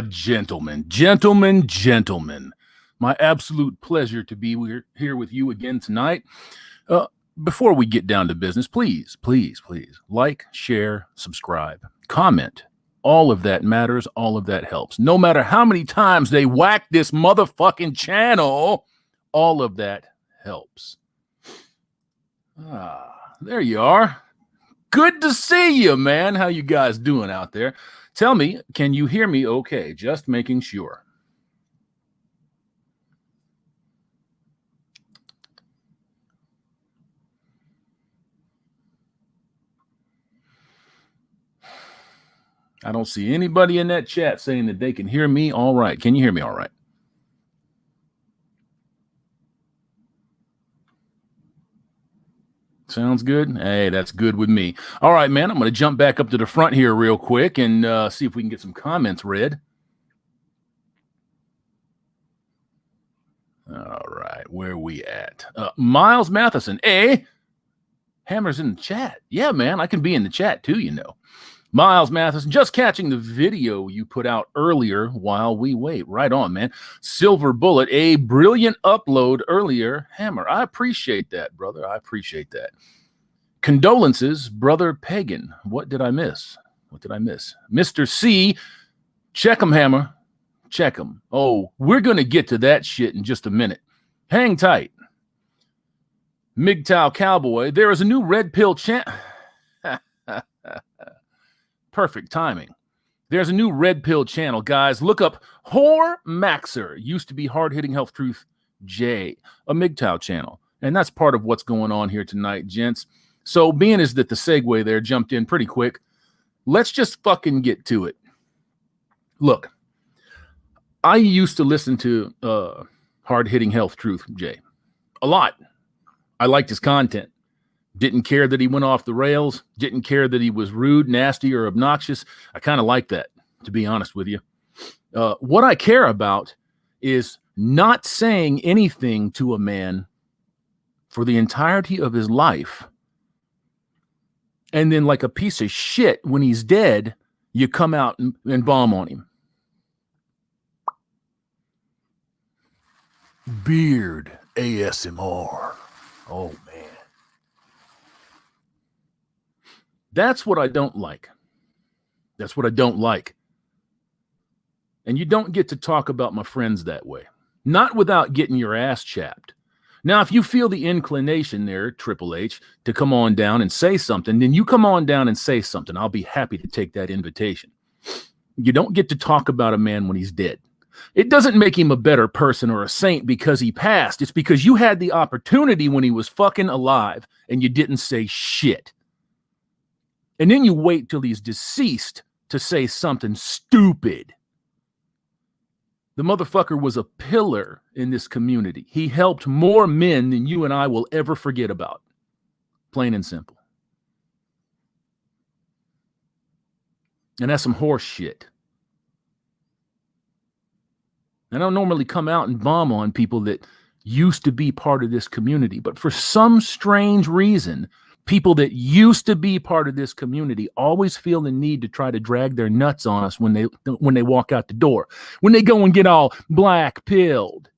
Gentlemen. My absolute pleasure to be here with you again tonight. Before we get down to business, please, like, share, subscribe, comment. All of that matters. All of that helps. No matter how many times they whack this motherfucking channel, all of that helps. There you are. Good to see you, man. How you guys doing out there? Tell me, can you hear me okay? Just making sure. I don't see anybody in that chat saying that they can hear me all right. Can you hear me all right? Sounds good. Hey, that's good with me. All right, man. I'm going to jump back up to the front here real quick and see if we can get some comments read. All right, where are we at? Miles Matheson. Hey, Hammer's in the chat. Yeah, man, I can be in the chat too, you know. Miles Matheson, just catching the video you put out earlier while we wait. Right on, man. Silver Bullet, a brilliant upload earlier. Hammer, I appreciate that, brother. I appreciate that. Condolences, brother Pagan. What did I miss? Mr. C, check him, Hammer. Check him. Oh, we're going to get to that shit in just a minute. Hang tight. MGTOW Cowboy, there is a new red pill Perfect timing. There's a new red pill channel, guys. Look up Whore Maxer. Used to be Hard Hitting Health Truth J, a MGTOW channel. And that's part of what's going on here tonight, gents. So being as that the segue there jumped in pretty quick, let's just fucking get to it. Look, I used to listen to Hard Hitting Health Truth J a lot. I liked his content. Didn't care that he went off the rails. Didn't care that he was rude, nasty, or obnoxious. I kind of like that, to be honest with you. What I care about is not saying anything to a man for the entirety of his life. And then like a piece of shit, when he's dead, you come out and bomb on him. Beard ASMR. Oh, man. That's what I don't like. That's what I don't like. And you don't get to talk about my friends that way. Not without getting your ass chapped. Now, if you feel the inclination there, Triple H, to come on down and say something, then you come on down and say something. I'll be happy to take that invitation. You don't get to talk about a man when he's dead. It doesn't make him a better person or a saint because he passed. It's because you had the opportunity when he was fucking alive and you didn't say shit. And then you wait till he's deceased to say something stupid. The motherfucker was a pillar in this community. He helped more men than you and I will ever forget about. Plain and simple. And that's some horse shit. I don't normally come out and bomb on people that used to be part of this community, but for some strange reason, people that used to be part of this community always feel the need to try to drag their nuts on us when they walk out the door, when they go and get all black pilled,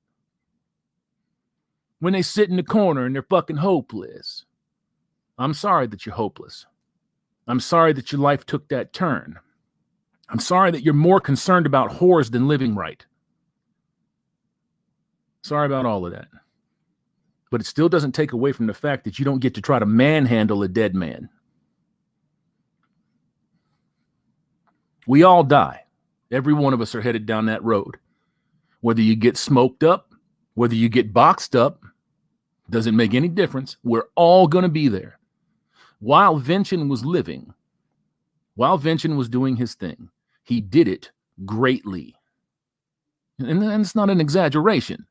when they sit in the corner and they're fucking hopeless. I'm sorry that you're hopeless. I'm sorry that your life took that turn. I'm sorry that you're more concerned about whores than living right. Sorry about all of that. But it still doesn't take away from the fact that you don't get to try to manhandle a dead man. We all die. Every one of us are headed down that road. Whether you get smoked up, whether you get boxed up, doesn't make any difference. We're all going to be there. While Vincent was living, while Vincent was doing his thing, he did it greatly. And it's not an exaggeration.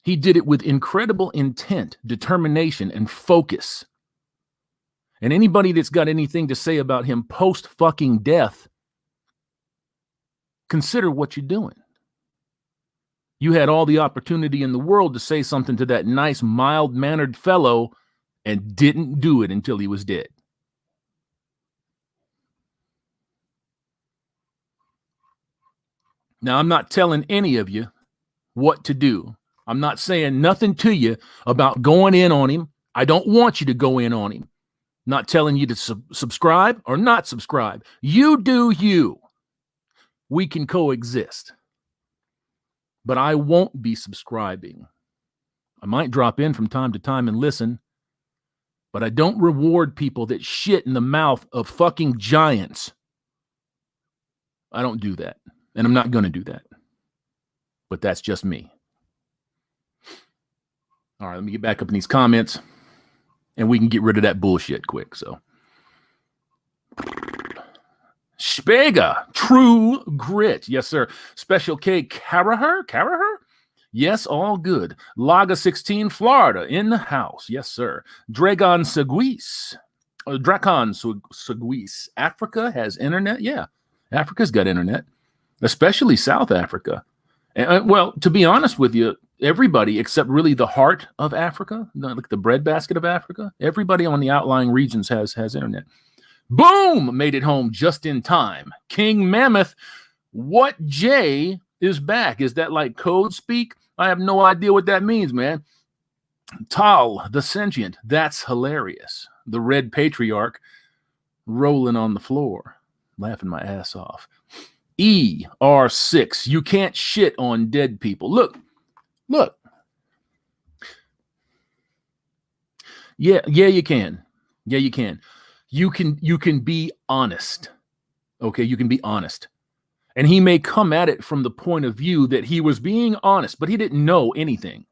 He did it with incredible intent, determination, and focus. And anybody that's got anything to say about him post-fucking death, consider what you're doing. You had all the opportunity in the world to say something to that nice, mild-mannered fellow and didn't do it until he was dead. Now, I'm not telling any of you what to do. I'm not saying nothing to you about going in on him. I don't want you to go in on him. Not telling you to subscribe or not subscribe. You do you. We can coexist. But I won't be subscribing. I might drop in from time to time and listen, but I don't reward people that shit in the mouth of fucking giants. I don't do that, and I'm not going to do that. But that's just me. All right, let me get back up in these comments, and we can get rid of that bullshit quick. So, Spega, True Grit. Yes, sir. Special K, Caraher? Yes, all good. Laga 16, Florida, in the house. Yes, sir. Dragon Seguis. Africa has internet? Yeah, Africa's got internet, especially South Africa. And, well, to be honest with you, everybody except really the heart of Africa, like the breadbasket of Africa, everybody on the outlying regions has internet. Boom! Made it home just in time. King Mammoth, what J is back? Is that like code speak? I have no idea what that means, man. Tal, the sentient, that's hilarious. The red patriarch rolling on the floor, laughing my ass off. ER6, you can't shit on dead people. Look. Yeah, you can. Yeah, you can. You can be honest. Okay, you can be honest. And he may come at it from the point of view that he was being honest, but he didn't know anything.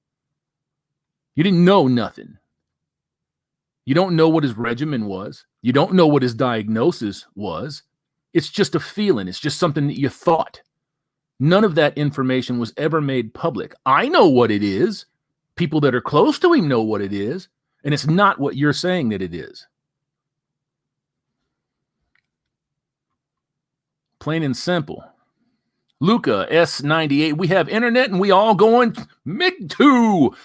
You didn't know nothing. You don't know what his regimen was. You don't know what his diagnosis was. It's just a feeling. It's just something that you thought. None of that information was ever made public. I know what it is. People that are close to him know what it is. And it's not what you're saying that it is. Plain and simple. Luca S98, we have internet and we all going mid-2.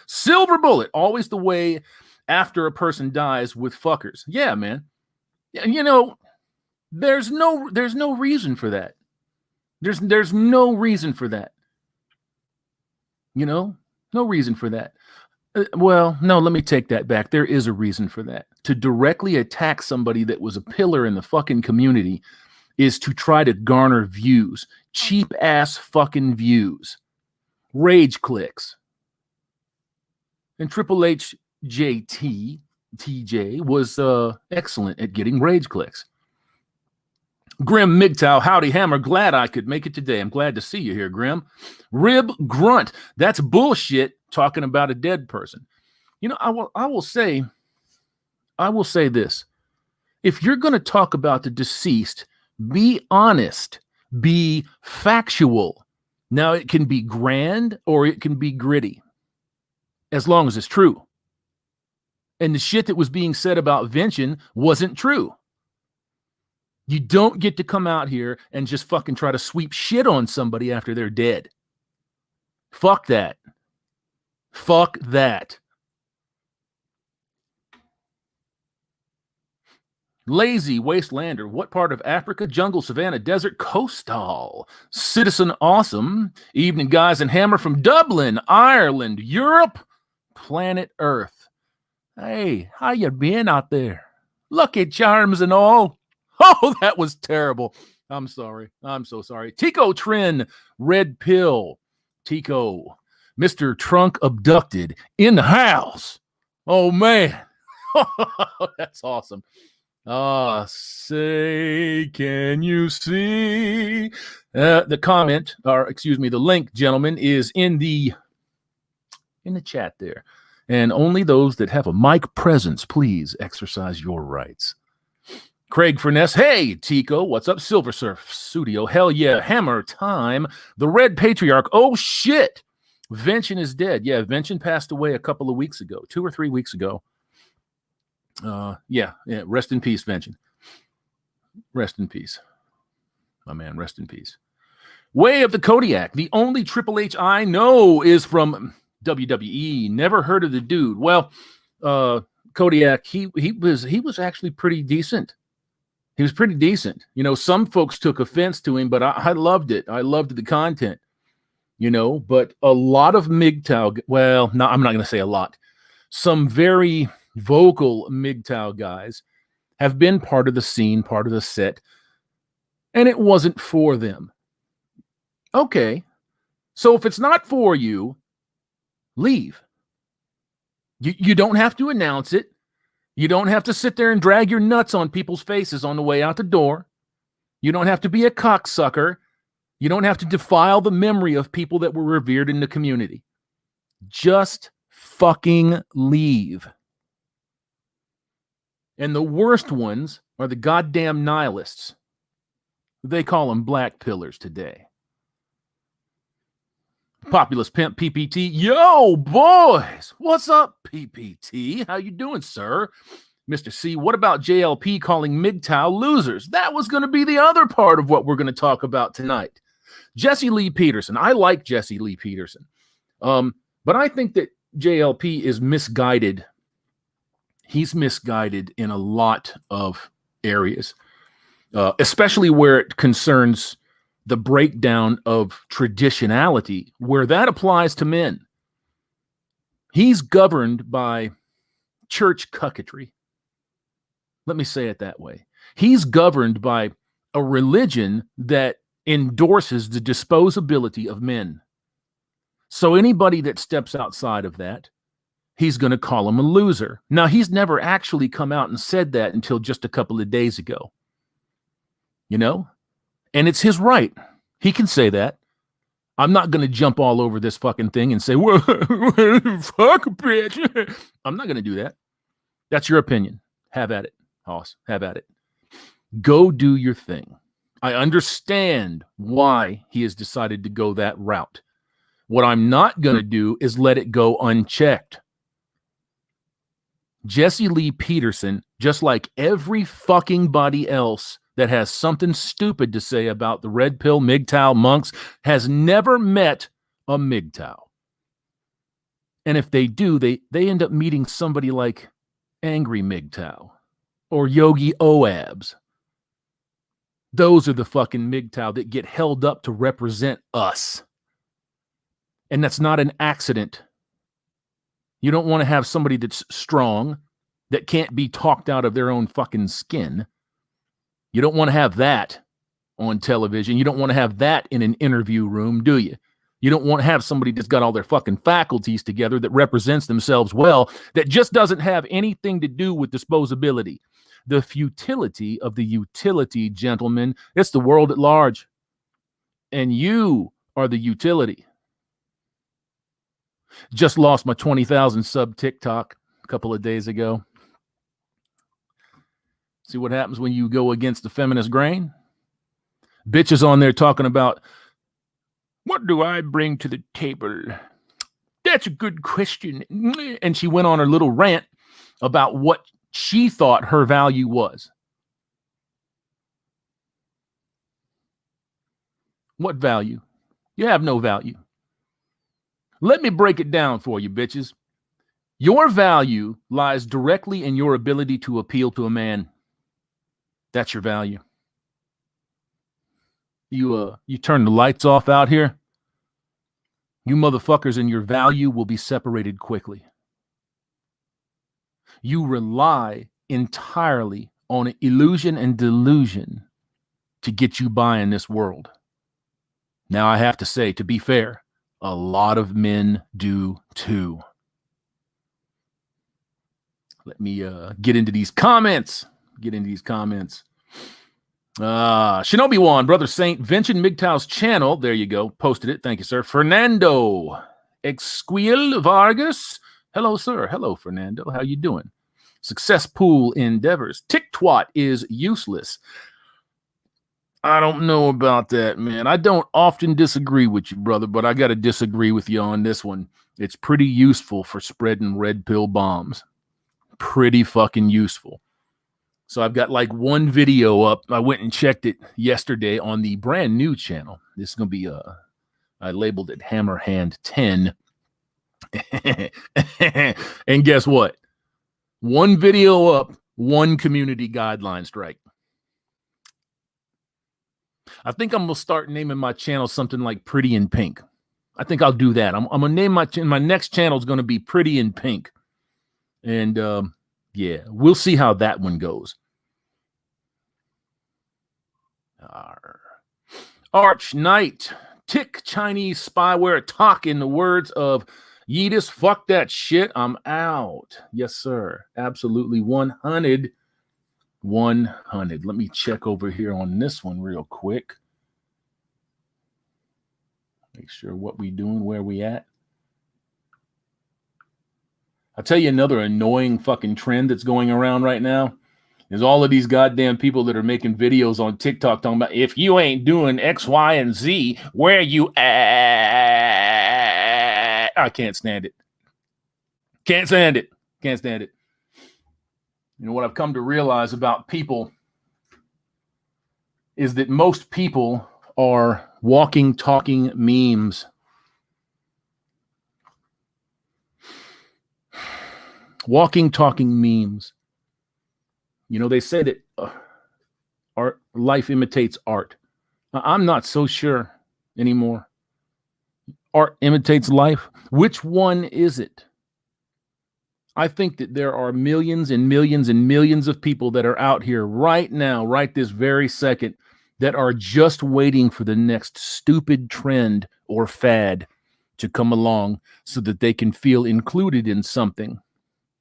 Silver bullet, always the way after a person dies with fuckers. Yeah, man. You know, there's no reason for that. There's no reason for that. You know, no reason for that. Well, no, let me take that back. There is a reason for that. To directly attack somebody that was a pillar in the fucking community is to try to garner views. Cheap ass fucking views. Rage clicks. And Triple H TJ was excellent at getting rage clicks. Grim MGTOW, howdy Hammer, glad I could make it today. I'm glad to see you here, Grim. Rib Grunt, that's bullshit talking about a dead person. You know, I will say this. If you're going to talk about the deceased, be honest, be factual. Now, it can be grand or it can be gritty, as long as it's true. And the shit that was being said about Vention wasn't true. You don't get to come out here and just fucking try to sweep shit on somebody after they're dead. Fuck that. Fuck that. Lazy Wastelander, what part of Africa? Jungle, Savannah, Desert, Coastal. Citizen Awesome. Evening, guys, and Hammer from Dublin, Ireland, Europe, planet Earth. Hey, how you been out there? Lucky Charms and all. Oh, that was terrible. I'm sorry. I'm so sorry. Tico Trin, Red Pill. Tico, Mr. Trunk abducted in the house. Oh, man. That's awesome. Say, can you see? The comment, or excuse me, the link, gentlemen, is in the chat there. And only those that have a mic presence, please exercise your rights. Craig Furness, hey, Tico, what's up? Silver Surf Studio, hell yeah, Hammer Time, the Red Patriarch, oh shit, Vention is dead. Yeah, Vention passed away a couple of weeks ago, 2 or 3 weeks ago. Yeah, rest in peace, Vention. Rest in peace. My man, rest in peace. Way of the Kodiak, the only Triple H I know is from WWE. Never heard of the dude. Well, Kodiak, he was actually pretty decent. He was pretty decent. You know, some folks took offense to him, but I loved it. I loved the content, you know, but a lot of MGTOW, well, no, I'm not going to say a lot. Some very vocal MGTOW guys have been part of the scene, part of the set, and it wasn't for them. Okay. So if it's not for you, leave. You don't have to announce it. You don't have to sit there and drag your nuts on people's faces on the way out the door. You don't have to be a cocksucker. You don't have to defile the memory of people that were revered in the community. Just fucking leave. And the worst ones are the goddamn nihilists. They call them black pillars today. Populous Pimp PPT. Yo, boys. What's up, PPT? How you doing, sir? Mr. C, what about JLP calling MGTOW losers? That was going to be the other part of what we're going to talk about tonight. Jesse Lee Peterson. I like Jesse Lee Peterson. But I think that JLP is misguided. He's misguided in a lot of areas, especially where it concerns the breakdown of traditionality, where that applies to men. He's governed by church cucketry. Let me say it that way. He's governed by a religion that endorses the disposability of men. So anybody that steps outside of that, he's going to call him a loser. Now, he's never actually come out and said that until just a couple of days ago. You know? And it's his right. He can say that. I'm not going to jump all over this fucking thing and say, well, fuck, bitch. I'm not going to do that. That's your opinion. Have at it, Hoss. Have at it. Go do your thing. I understand why he has decided to go that route. What I'm not going to do is let it go unchecked. Jesse Lee Peterson, just like every fucking body else that has something stupid to say about the red pill MGTOW monks, has never met a MGTOW. And if they do, they end up meeting somebody like Angry MGTOW or Yogi Oabs. Those are the fucking MGTOW that get held up to represent us. And that's not an accident. You don't want to have somebody that's strong, that can't be talked out of their own fucking skin. You don't want to have that on television. You don't want to have that in an interview room, do you? You don't want to have somebody that's got all their fucking faculties together, that represents themselves well, that just doesn't have anything to do with disposability. The futility of the utility, gentlemen, it's the world at large. And you are the utility. Just lost my 20,000 sub TikTok a couple of days ago. See what happens when you go against the feminist grain? Bitches on there talking about, what do I bring to the table? That's a good question. And she went on her little rant about what she thought her value was. What value? You have no value. Let me break it down for you, bitches. Your value lies directly in your ability to appeal to a man. That's your value. You turn the lights off out here, you motherfuckers and your value will be separated quickly. You rely entirely on illusion and delusion to get you by in this world. Now, I have to say, to be fair, a lot of men do too. Let me get into these comments. Shinobi Wan, Brother Saint, Vincent MGTOW's channel. There you go. Posted it. Thank you, sir. Fernando Exquil Vargas. Hello, sir. Hello, Fernando. How you doing? Success Pool Endeavors. TikTwat is useless. I don't know about that, man. I don't often disagree with you, brother, but I got to disagree with you on this one. It's pretty useful for spreading red pill bombs. Pretty fucking useful. So I've got like one video up. I went and checked it yesterday on the brand new channel. This is going to be, I labeled it Hammerhandtmm. And guess what? One video up, one community guideline strike. I think I'm gonna start naming my channel something like Pretty in Pink. I think I'll do that. I'm gonna name my next channel is gonna be Pretty in Pink, and yeah, we'll see how that one goes. Arch Knight, tick Chinese spyware talk, in the words of Yeetus, fuck that shit, I'm out. Yes, sir. Absolutely 100. 100. Let me check over here on this one real quick. Make sure what we doing, where we at. I'll tell you another annoying fucking trend that's going around right now is all of these goddamn people that are making videos on TikTok talking about, if you ain't doing X, Y, and Z, where you at? I can't stand it. Can't stand it. Can't stand it. You know what I've come to realize about people is that most people are walking, talking memes. Walking, talking memes. You know, they say that art, life imitates art. I'm not so sure anymore. Art imitates life. Which one is it? I think that there are millions and millions and millions of people that are out here right now, right this very second, that are just waiting for the next stupid trend or fad to come along so that they can feel included in something.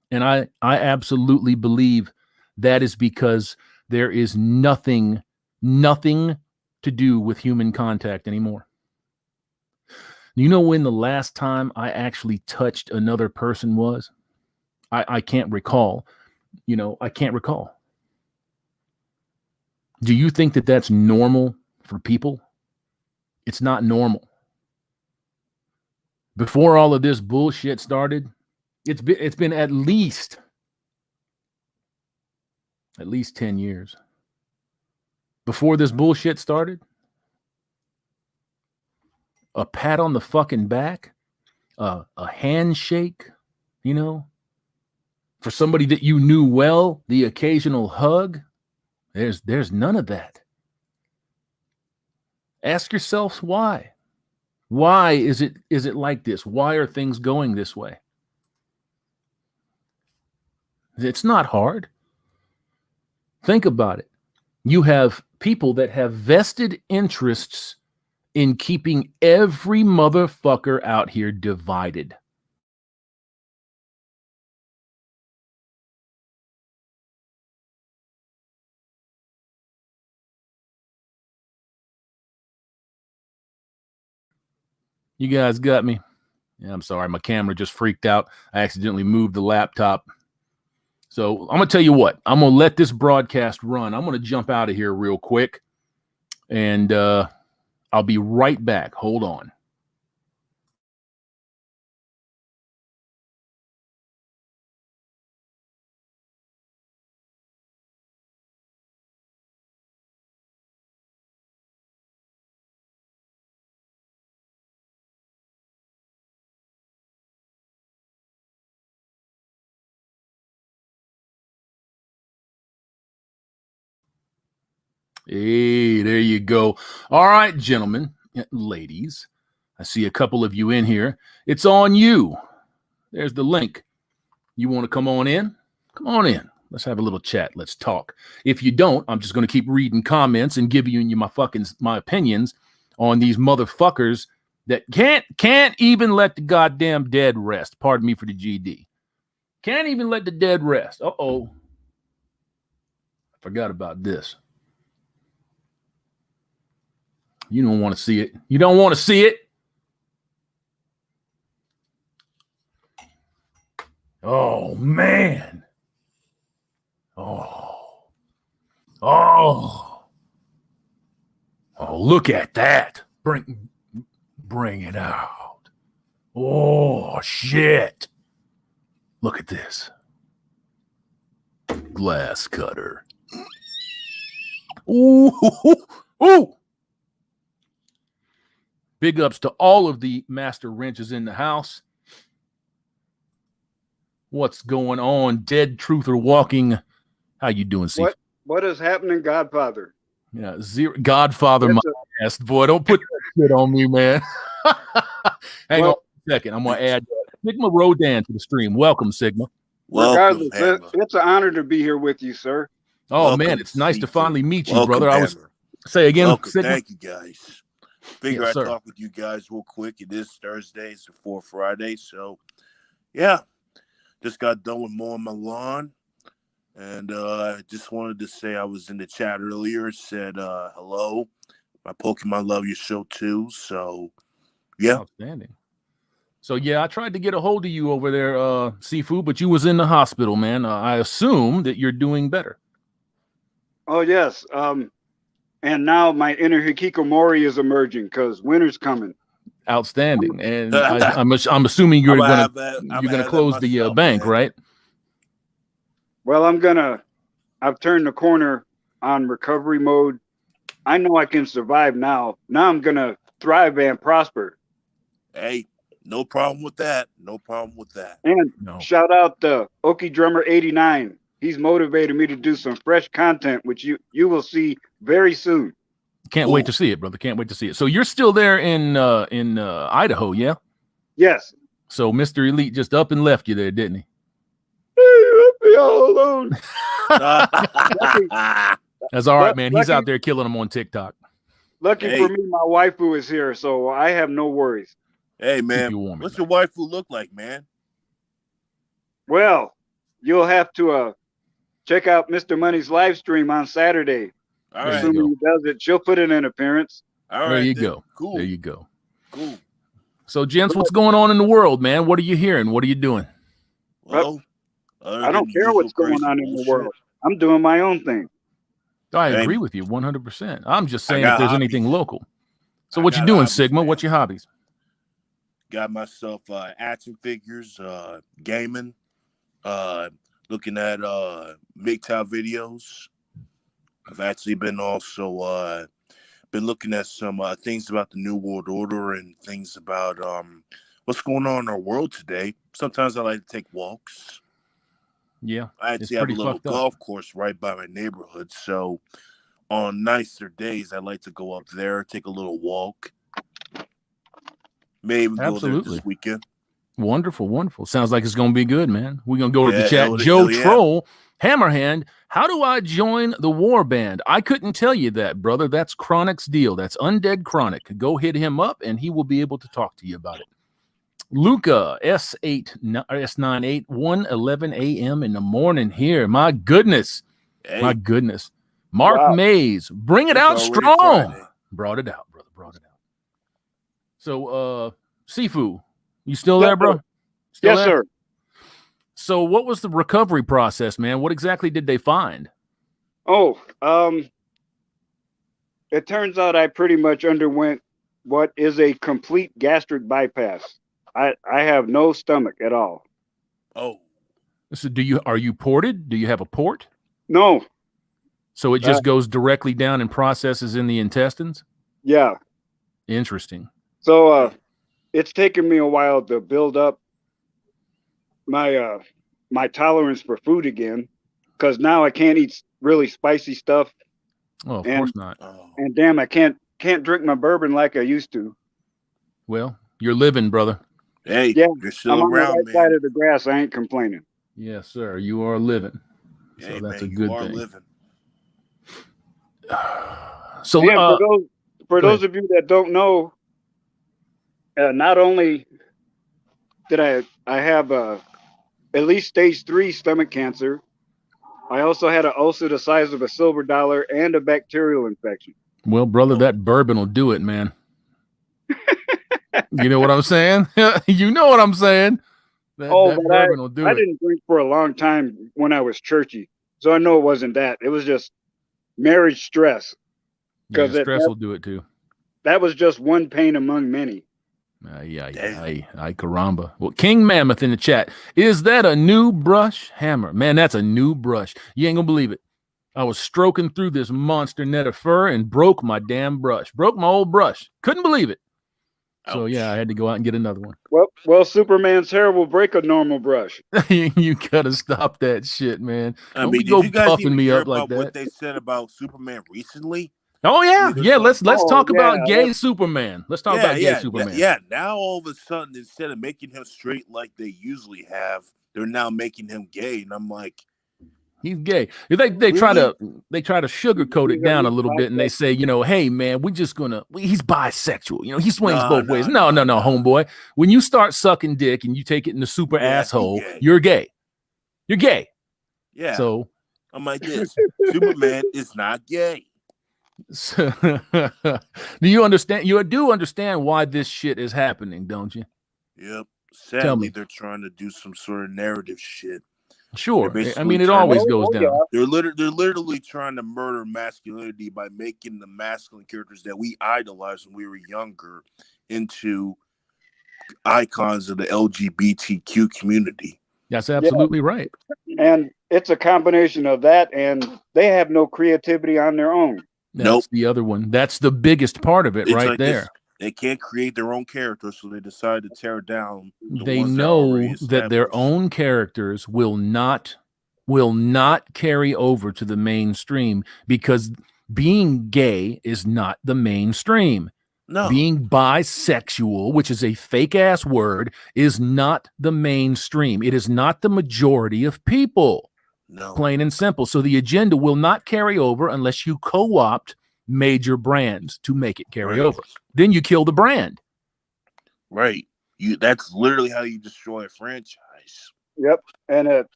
And I absolutely believe that is because there is nothing to do with human contact anymore. You know when the last time I actually touched another person was? I can't recall. You know, I can't recall. Do you think that that's normal for people? It's not normal. Before all of this bullshit started, it's been at least 10 years. Before this bullshit started, a pat on the fucking back, a handshake, you know, for somebody that you knew well, the occasional hug, there's none of that. Ask yourselves why. Why is it like this? Why are things going this way? It's not hard. Think about it. You have people that have vested interests in keeping every motherfucker out here divided. You guys got me? Yeah, I'm sorry. My camera just freaked out. I accidentally moved the laptop. So I'm going to tell you what. I'm going to let this broadcast run. I'm going to jump out of here real quick. And I'll be right back. Hold on. Hey, there you go. All right, gentlemen, ladies. I see a couple of you in here. It's on you. There's the link. You want to come on in? Come on in. Let's have a little chat. Let's talk. If you don't, I'm just going to keep reading comments and giving you my opinions on these motherfuckers that can't even let the goddamn dead rest. Pardon me for the GD. Can't even let the dead rest. Uh-oh. I forgot about this. You don't want to see it. You don't want to see it. Oh, man. Oh. Oh. Oh, look at that. Bring it out. Oh, shit. Look at this. Glass cutter. Ooh. Ooh. Big ups to all of the master wrenches in the house. What's going on? Dead Truth or Walking? How you doing, Steve? What is happening, Godfather? Yeah, zero Godfather my ass. Boy, don't put that shit on me, man. Hang on a second. I'm gonna add Sigma Rodan to the stream. Welcome, Sigma. Welcome, regardless, it's an honor to be here with you, sir. Oh, welcome, man, it's nice to finally meet you, brother. I was say again. Welcome. Thank you, guys. Figure I'd talk with you guys real quick. It is Thursday, it's before Friday, so yeah, just got done with mowing my lawn, and I just wanted to say I was in the chat earlier. Said hello. My Pokemon love your show too. So yeah, outstanding. So yeah, I tried to get a hold of you over there, Seafood, but you was in the hospital, man. I assume that you're doing better. Oh yes, and now my inner hikikomori is emerging because winter's coming. Outstanding, and I'm assuming you're gonna close the bank, man. Right? Well, I've turned the corner on recovery mode. I know I can survive now. Now I'm gonna thrive and prosper. Hey. No problem with that. No problem with that. And shout out to Okie Drummer 89. He's motivated me to do some fresh content, which you will see very soon. Can't wait to see it, brother. Can't wait to see it. So you're still there in Idaho, yeah? Yes. So Mr. Elite just up and left you there, didn't he? Hey, left me all alone. That's all right, man. He's out there killing them on TikTok. Lucky for me, my waifu is here, so I have no worries. Hey, man, what's your waifu look like, man? Well, you'll have to check out Mr. Money's live stream on Saturday. All right. Assuming he does it, she'll put in an appearance. All right. There you go. Cool. There you go. Cool. So, gents, what's going on in the world, man? What are you hearing? What are you doing? Well, I don't care what's going on in the world. I'm doing my own thing. I agree with you 100%. I'm just saying if there's anything local. So what you doing, Sigma? What's your hobbies? Got myself action figures, gaming, looking at MGTOW videos. I've actually been also been looking at some things about the New World Order and things about what's going on in our world today. Sometimes I like to take walks. Yeah, I actually have a little golf course right by my neighborhood. So on nicer days, I like to go up there, take a little walk. May even go there this weekend. Wonderful, wonderful. Sounds like it's going to be good, man. We're going to go to the chat. Joe Troll, Hammerhand, how do I join the war band? I couldn't tell you that, brother. That's Chronic's deal. That's Undead Chronic. Go hit him up, and he will be able to talk to you about it. Luca, S98, 1:11 a.m. in the morning here. My goodness. Hey. My goodness. Mark Mays, bring it out strong. Friday. Brought it out, brother. Brought it out. So, Sifu, you still there, bro? Yes, sir. So what was the recovery process, man? What exactly did they find? Oh, it turns out I pretty much underwent what is a complete gastric bypass. I have no stomach at all. Oh. So are you ported? Do you have a port? No. So it just goes directly down and processes in the intestines? Yeah. Interesting. So it's taken me a while to build up my my tolerance for food again, because now I can't eat really spicy stuff. Oh, of course not. And damn, I can't drink my bourbon like I used to. Well, you're living, brother. Hey, yeah, you're still I'm around, on the right side of the grass. I ain't complaining. Yes, sir. You are living. Hey, so that's man, a good you are thing. Living. So yeah, for those of you that don't know, not only did I have at least stage 3 stomach cancer, I also had an ulcer the size of a silver dollar and a bacterial infection. Well, brother, that bourbon will do it, man. You know what I'm saying? You know what I'm saying? That bourbon will do it. I didn't drink for a long time when I was churchy, so I know it wasn't that. It was just marriage stress. Because stress will do it too. That was just one pain among many. Ay, caramba. Well, King Mammoth in the chat. Is that a new brush hammer? Man, that's a new brush. You ain't gonna believe it. I was stroking through this monster net of fur and broke my damn brush. Broke my old brush. Couldn't believe it. Ouch. So yeah, I had to go out and get another one. Well, Superman's hair will break a normal brush. You gotta stop that shit, man. I mean, did you guys even hear about what they said about Superman recently? Oh yeah, yeah. Let's talk about gay yeah. Superman. Let's talk about gay Superman. Yeah. Now all of a sudden, instead of making him straight like they usually have, they're now making him gay, and I'm like, he's gay. They try to sugarcoat it down a little bit, and they say, hey man, he's bisexual. He swings both ways. No, homeboy. When you start sucking dick and you take it in the super asshole, you're gay. You're gay. Yeah. So I'm like this. Superman is not gay. So, do you understand? You do understand why this shit is happening, don't you? Yep. Sadly, they're trying to do some sort of narrative shit. Sure. I mean, it always goes down. Yeah. They're literally trying to murder masculinity by making the masculine characters that we idolized when we were younger into icons of the LGBTQ community. That's absolutely right. And it's a combination of that, and they have no creativity on their own. That's the other one. That's the biggest part of it. It's right there. They can't create their own characters, so they decide to tear down. They know that their own characters will not carry over to the mainstream because being gay is not the mainstream. No. Being bisexual, which is a fake ass word, is not the mainstream. It is not the majority of people. No. Plain and simple. So the agenda will not carry over unless you co-opt major brands to make it carry over. Then you kill the brand. Right. That's literally how you destroy a franchise. Yep. And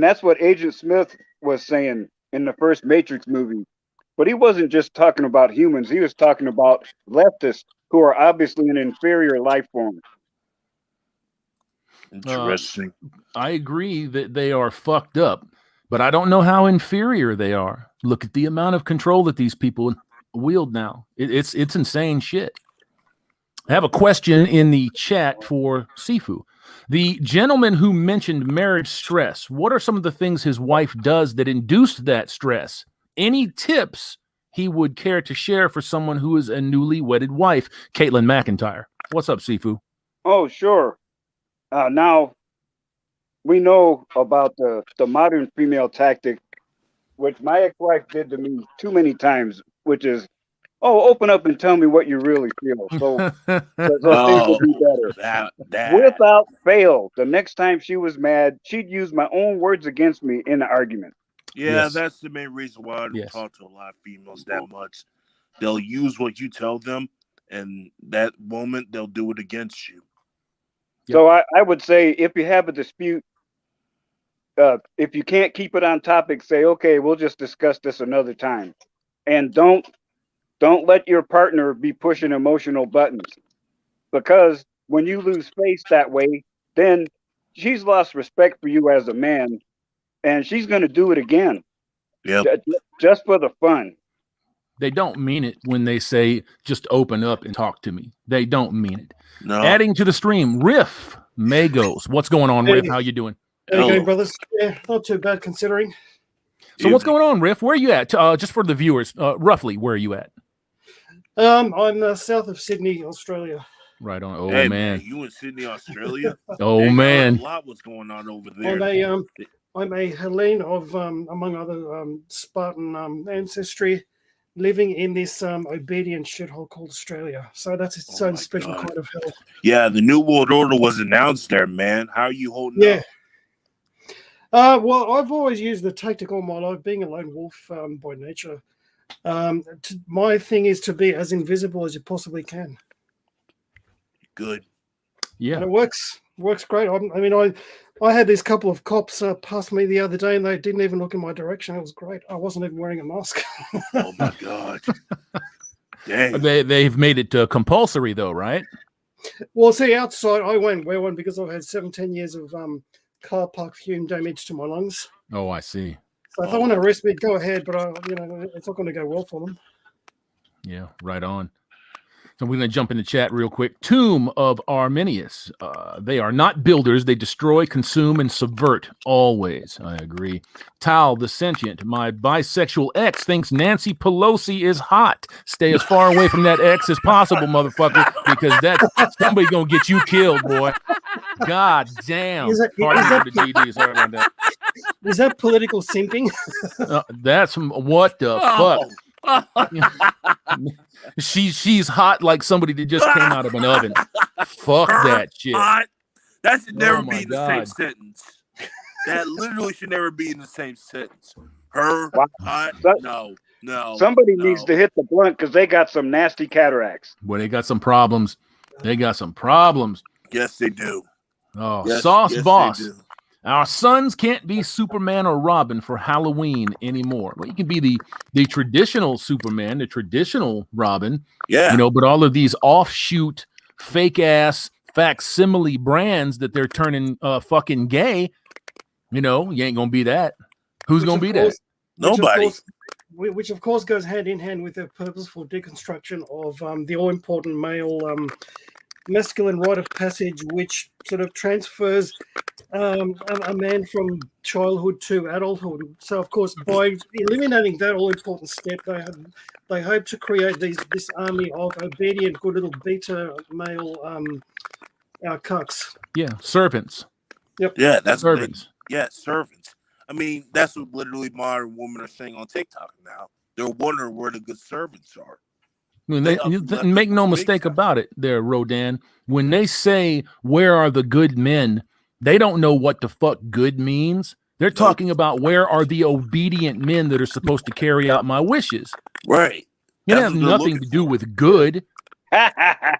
that's what Agent Smith was saying in the first Matrix movie. But he wasn't just talking about humans. He was talking about leftists who are obviously an inferior life form. Interesting. I agree that they are fucked up. But I don't know how inferior they are. Look at the amount of control that these people wield now. It's insane shit. I have a question in the chat for Sifu. The gentleman who mentioned marriage stress, what are some of the things his wife does that induced that stress? Any tips he would care to share for someone who is a newly wedded wife? Caitlin McIntyre. What's up, Sifu? Oh, sure. Now, we know about the modern female tactic, which my ex-wife did to me too many times, which is, open up and tell me what you really feel. So things will be better. Without fail, the next time she was mad, she'd use my own words against me in the argument. Yeah, that's the main reason why I don't talk to a lot of females that much. They'll use what you tell them, and that moment they'll do it against you. So I would say if you have a dispute, if you can't keep it on topic, say, okay, we'll just discuss this another time. And don't let your partner be pushing emotional buttons, because when you lose face that way, then she's lost respect for you as a man, and she's going to do it again. Just for the fun. They don't mean it when they say, just open up and talk to me. They don't mean it. No. Adding to the stream, Riff Magos. What's going on, Riff? How you doing? How you going, brothers? Yeah, not too bad considering. So what's going on, Riff? Where are you at? Just for the viewers, roughly, where are you at? I'm south of Sydney, Australia. Right on. Oh, hey, man. You in Sydney, Australia? Oh, man. A lot what's going on over there. I'm a Hellene of, among other Spartan ancestry, living in this obedient shithole called Australia. So that's its own special kind of hell. Yeah, the New World Order was announced there, man. How are you holding up? Well, I've always used the tactic all my life, being a lone wolf by nature. My thing is to be as invisible as you possibly can. Good. Yeah. And it works. Works great. I had these couple of cops pass me the other day, and they didn't even look in my direction. It was great. I wasn't even wearing a mask. Oh, my God. Dang. They've made it compulsory, though, right? Well, see, outside, I won't wear one because I've had 17 years of car park fume damage to my lungs. Oh, I see. So if they want to arrest me, go ahead, but it's not going to go well for them. Yeah, right on. So we're going to jump in the chat real quick. Tomb of Arminius. They are not builders. They destroy, consume, and subvert. Always. I agree. Tal the Sentient. My bisexual ex thinks Nancy Pelosi is hot. Stay as far away from that ex as possible, motherfucker, because somebody's going to get you killed, boy. God damn. Is that political simping? That's what the fuck. She's hot like somebody that just came out of an oven. Fuck that shit. Hot. That should never my be in the same God. sentence. That literally should never be in the same sentence. Her hot. No. Somebody needs to hit the blunt because they got some nasty cataracts. Well, they got some problems. They got some problems. Yes, they do. Oh, Yes, Sauce yes, Boss. they do. Our sons can't be Superman or Robin for Halloween anymore. Well, you can be the traditional Superman, the traditional Robin. Yeah. You know, but all of these offshoot, fake ass, facsimile brands that they're turning fucking gay. You know, you ain't gonna be that. Who's gonna be that? Nobody. Which of course goes hand in hand with the purposeful deconstruction of the all-important male masculine rite of passage, which sort of transfers a man from childhood to adulthood. So, of course, by eliminating that all-important step, they hope to create this army of obedient, good little beta male cucks. Yeah, servants. Yep. Yeah, that's servants. Servants. I mean, that's what literally modern women are saying on TikTok now. They're wondering where the good servants are. I mean, make no mistake about it there, Rodan. When they say, where are the good men? They don't know what the fuck good means. They're talking about where are the obedient men that are supposed to carry out my wishes. Right. It has nothing to do with good. I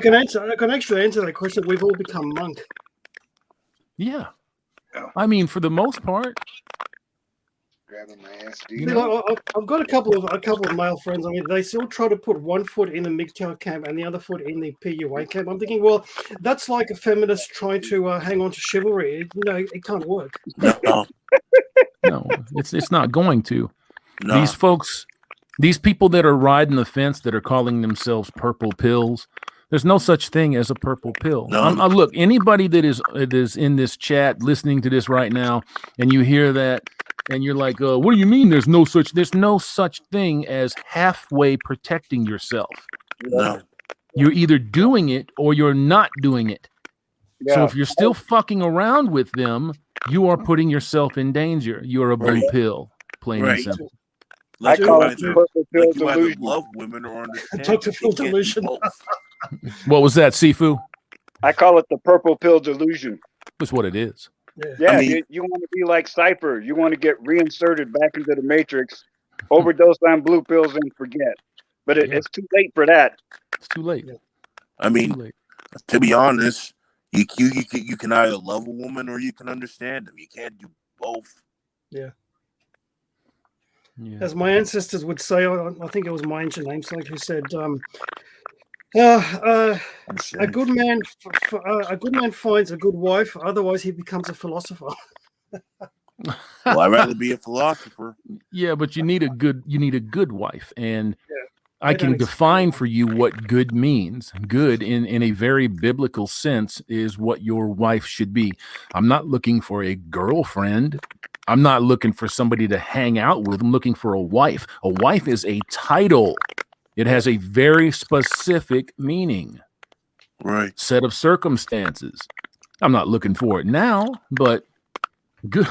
can actually answer that question. We've all become monk. Yeah. I mean, for the most part. Grabbing my ass, You know, I've got a couple of male friends. I mean, they still try to put one foot in the MGTOW camp and the other foot in the PUA camp. I'm thinking, well, that's like a feminist trying to hang on to chivalry. No, it can't work. No, it's not going to. no. These folks, these people that are riding the fence that are calling themselves purple pills. There's no such thing as a purple pill. No. Look, anybody that is in this chat listening to this right now, and you hear that, and you're like, "What do you mean? There's no such thing as halfway protecting yourself." No. You're either doing it or you're not doing it. Yeah. So if you're still fucking around with them, you are putting yourself in danger. You're a blue pill, plain and simple. Like I call it the purple pill delusion. Love women or understand. Toxic delusion. What was that, Sifu? I call it the purple pill delusion. That's what it is. Yeah, I mean, you want to be like Cypher. You want to get reinserted back into the Matrix, overdose on blue pills, and forget. But it's too late for that. It's too late. I mean, to be honest, you can either love a woman or you can understand them. You can't do both. Yeah. As my ancestors would say, I think it was my ancient namesake who said, "A good man finds a good wife. Otherwise, he becomes a philosopher." Well, I'd rather be a philosopher. Yeah, but you need a good wife, and I can define for you what good means. Good in a very biblical sense is what your wife should be. I'm not looking for a girlfriend. I'm not looking for somebody to hang out with. I'm looking for a wife. A wife is a title. It has a very specific meaning. Right. Set of circumstances. I'm not looking for it now, but good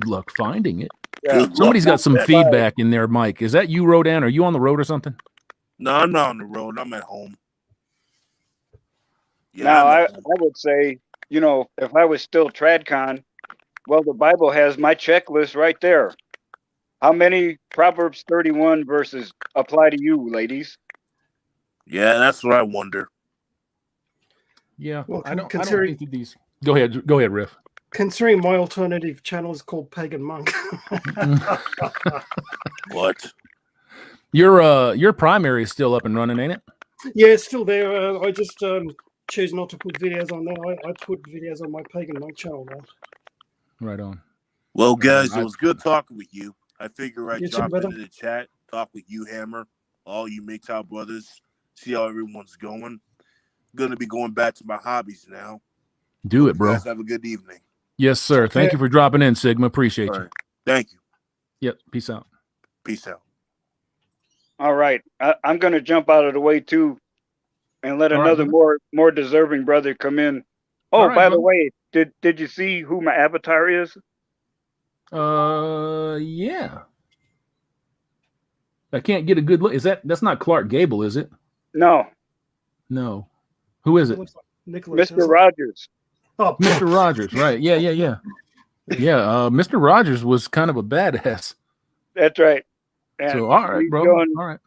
luck finding it. Yeah. Somebody's got some feedback in there, Mike. Is that you, Rodan? Are you on the road or something? No, I'm not on the road. I'm at home. Yeah, now, I would say, if I was still TradCon, well, the Bible has my checklist right there. How many Proverbs 31 verses apply to you, ladies? Yeah, that's what I wonder. Yeah, Well, I don't think these. Go ahead, Riff. Considering my alternative channel is called Pagan Monk. What? Your primary is still up and running, ain't it? Yeah, it's still there. I just choose not to put videos on there. I put videos on my Pagan Monk channel now. Right on. Well, guys, it was good talking with you. I figure I'd You too, drop brother. into the chat, talk with you, Hammer, all you MGTOW brothers, see how everyone's going. Going to be going back to my hobbies now. Do it, bro. You guys have a good evening. Yes, sir. Thank you for dropping in, Sigma. Appreciate you. Right. Thank you. Yep. Peace out. Peace out. All right. I'm going to jump out of the way, too, and let All another right, more deserving brother come in. Oh, All right, by the brother. way, did you see who my avatar is? Yeah. I can't get a good look. That's not Clark Gable, is it? No. No. Who is it? Mr. Rogers. Oh, Mr. Rogers, right. Yeah. Mr. Rogers was kind of a badass. That's right. And so, all right, bro. All right.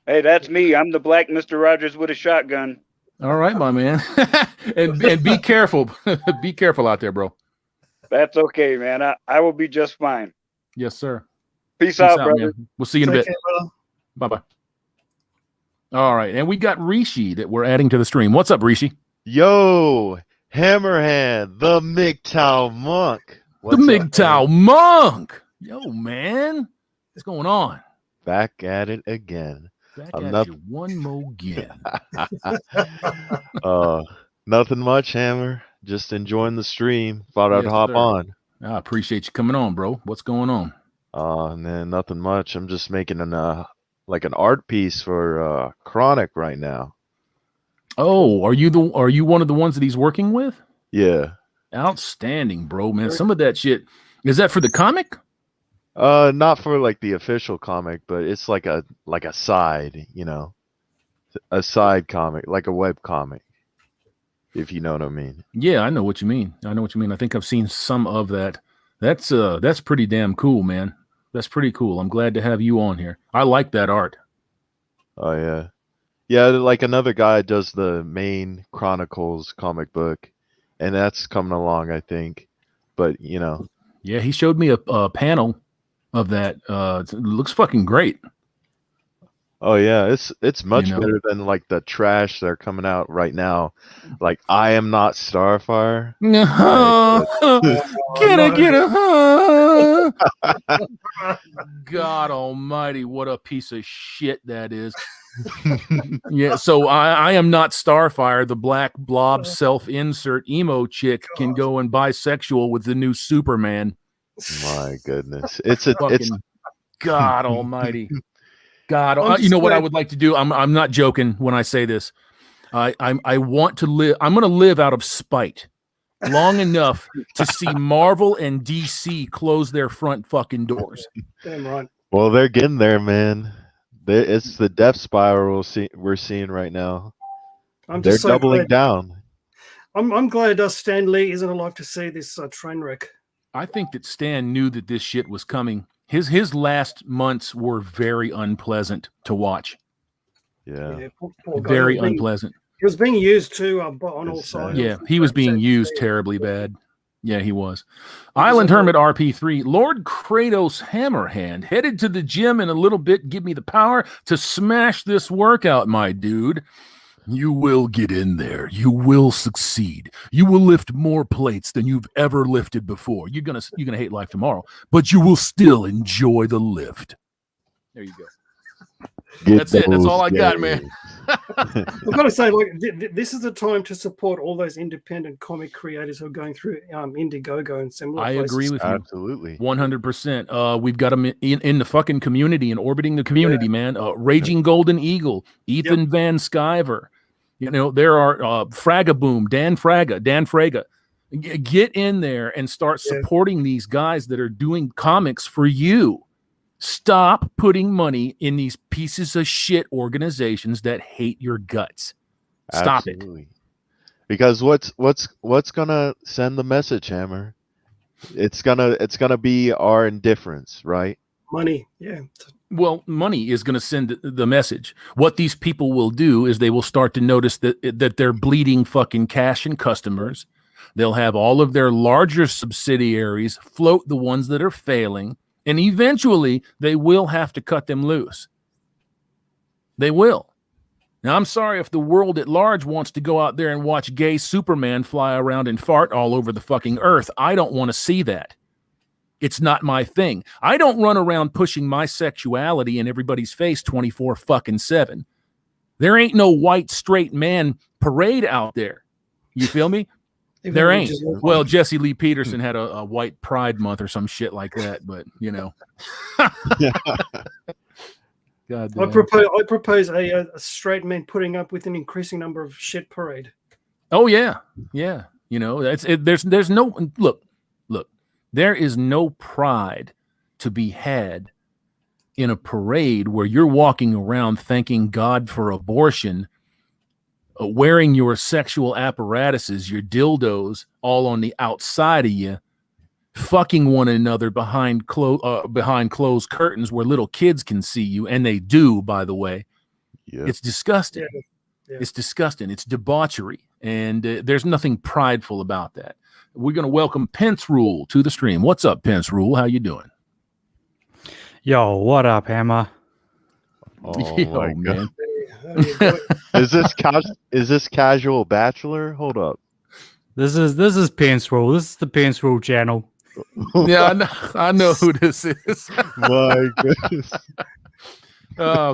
Hey, that's me. I'm the black Mr. Rogers with a shotgun. All right, my man. and be careful. Be careful out there, bro. That's okay, man. I will be just fine. Yes, sir. Peace out, brother. Man. We'll see you in a bit. Bye-bye. All right, and we got Rishi that we're adding to the stream. What's up, Rishi? Yo, Hammerhand, the MGTOW monk. The MGTOW monk. Yo, man. What's going on? Back at it again. Back at you one more again. Nothing much, Hammer. Just enjoying the stream. Thought I'd hop on. I appreciate you coming on, bro. What's going on? Man, nothing much. I'm just making an art piece for Chronic right now. Oh, are you one of the ones that he's working with? Yeah. Outstanding, bro, man. Some of that shit. Is that for the comic? Not for like the official comic, but it's like a side, a side comic, like a web comic, if you know what I mean. Yeah, I know what you mean. I think I've seen some of that. That's pretty damn cool, man. That's pretty cool. I'm glad to have you on here. I like that art. Oh yeah. Yeah, like another guy does the main Chronicles comic book, and that's coming along, I think. But Yeah, he showed me a panel of that. It looks fucking great. Oh yeah, it's much better than like the trash that are coming out right now. Like I Am Not Starfire. Can I get a God almighty, what a piece of shit that is. Yeah, so I Am Not Starfire, the black blob self-insert emo chick can go and bisexual with the new Superman. My goodness. It's God almighty. God, you know what I would like to do? I'm not joking when I say this. I want to live. I'm going to live out of spite long enough to see Marvel and DC close their front fucking doors. Damn right. Well, they're getting there, man. It's the death spiral we're seeing right now. They're doubling down. I'm glad Stan Lee isn't alive to see this train wreck. I think that Stan knew that this shit was coming. His last months were very unpleasant to watch. Yeah, poor very unpleasant. He was being used too on all sides. Yeah, he was being used terribly bad. Yeah, he was. Island Hermit RP3, Lord Kratos Hammerhand, headed to the gym in a little bit. Give me the power to smash this workout, my dude. You will get in there. You will succeed. You will lift more plates than you've ever lifted before. You're gonna hate life tomorrow, but you will still enjoy the lift. There you go. That's it. That's all I got, man. I've got to say, this is the time to support all those independent comic creators who are going through Indiegogo and similar places. I agree with you. Absolutely. 100%. We've got them in the fucking community and orbiting the community, man. Raging Golden Eagle, Ethan Van Sciver. There are Fragaboom, Dan Fraga. Get in there and start supporting these guys that are doing comics for you. Stop putting money in these pieces of shit organizations that hate your guts. Stop it. Because what's gonna send the message, Hammer? It's gonna be our indifference, right? Money, yeah. Well, money is going to send the message. What these people will do is they will start to notice that they're bleeding fucking cash and customers. They'll have all of their larger subsidiaries float the ones that are failing. And eventually, they will have to cut them loose. They will. Now, I'm sorry if the world at large wants to go out there and watch gay Superman fly around and fart all over the fucking earth. I don't want to see that. It's not my thing. I don't run around pushing my sexuality in everybody's face 24/7. There ain't no white straight man parade out there. You feel me? There ain't. Well, Jesse Lee Peterson had a white pride month or some shit like that, but God damn. I propose a straight man putting up with an increasing number of shit parade. Oh yeah. There's no look. There is no pride to be had in a parade where you're walking around thanking God for abortion, wearing your sexual apparatuses, your dildos, all on the outside of you, fucking one another behind closed curtains where little kids can see you, and they do, by the way. Yep. It's disgusting. Yeah. It's disgusting. It's debauchery, and there's nothing prideful about that. We're going to welcome Pence Rule to the stream. What's up, Pence Rule? How you doing? Yo, what up, Hammer? Oh Yo, my man. god. Is this casual bachelor? Hold up. This is Pence Rule. This is the Pence Rule channel. Yeah, I know who this is. My goodness.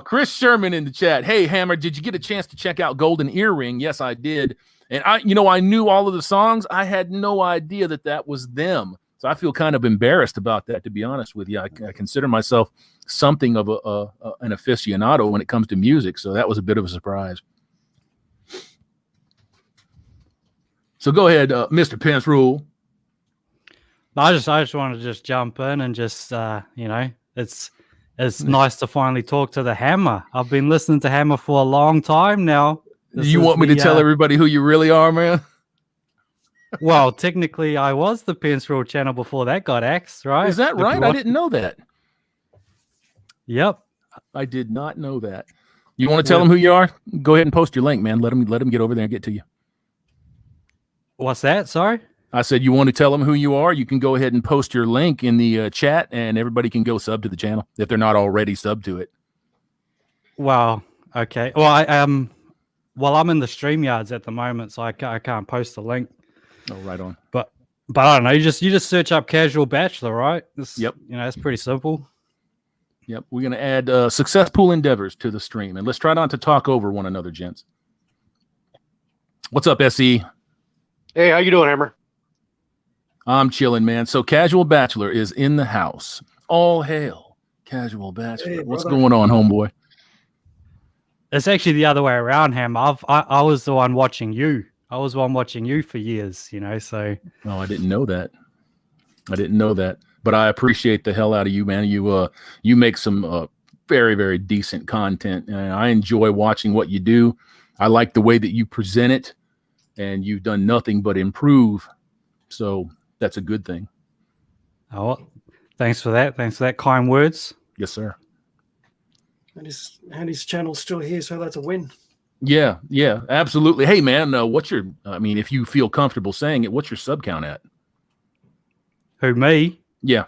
Chris Sherman in the chat. Hey, Hammer, did you get a chance to check out Golden Earring? Yes, I did. And I knew all of the songs. I had no idea that was them. So I feel kind of embarrassed about that, to be honest with you. I consider myself something of an aficionado when it comes to music. So that was a bit of a surprise. So go ahead, Mr. Pence Rule. I just want to just jump in and just it's nice to finally talk to the Hammer. I've been listening to Hammer for a long time now. You want me to tell everybody who you really are, man? Well, technically, I was the Pence Rule channel before that got axed, right? Is that right? I didn't know that. Yep. I did not know that. You want to tell them who you are? Go ahead and post your link, man. Let them get over there and get to you. What's that? Sorry? I said you want to tell them who you are. You can go ahead and post your link in the chat, and everybody can go sub to the channel if they're not already subbed to it. Well, okay. Well, I'm in the StreamYards at the moment, so I can't post the link. Oh, right on. But I don't know. You just search up Casual Bachelor, right? Yep. It's pretty simple. Yep. We're gonna add successful endeavors to the stream, and let's try not to talk over one another, gents. What's up, SCE? Hey, how you doing, Hammer? I'm chilling, man. So Casual Bachelor is in the house. All hail, Casual Bachelor. Hey, what's brother. going on, homeboy? It's actually the other way around, Ham. I was the one watching you. I was the one watching you for years, so. Oh, I didn't know that. But I appreciate the hell out of you, man. You make some very, very decent content, and I enjoy watching what you do. I like the way that you present it, and you've done nothing but improve. So that's a good thing. Oh, well, thanks for that. Thanks for that kind words. Yes, sir. And his channel's still here, so that's a win. Yeah, absolutely. Hey, man, if you feel comfortable saying it, what's your sub count at? Who, me? Yeah.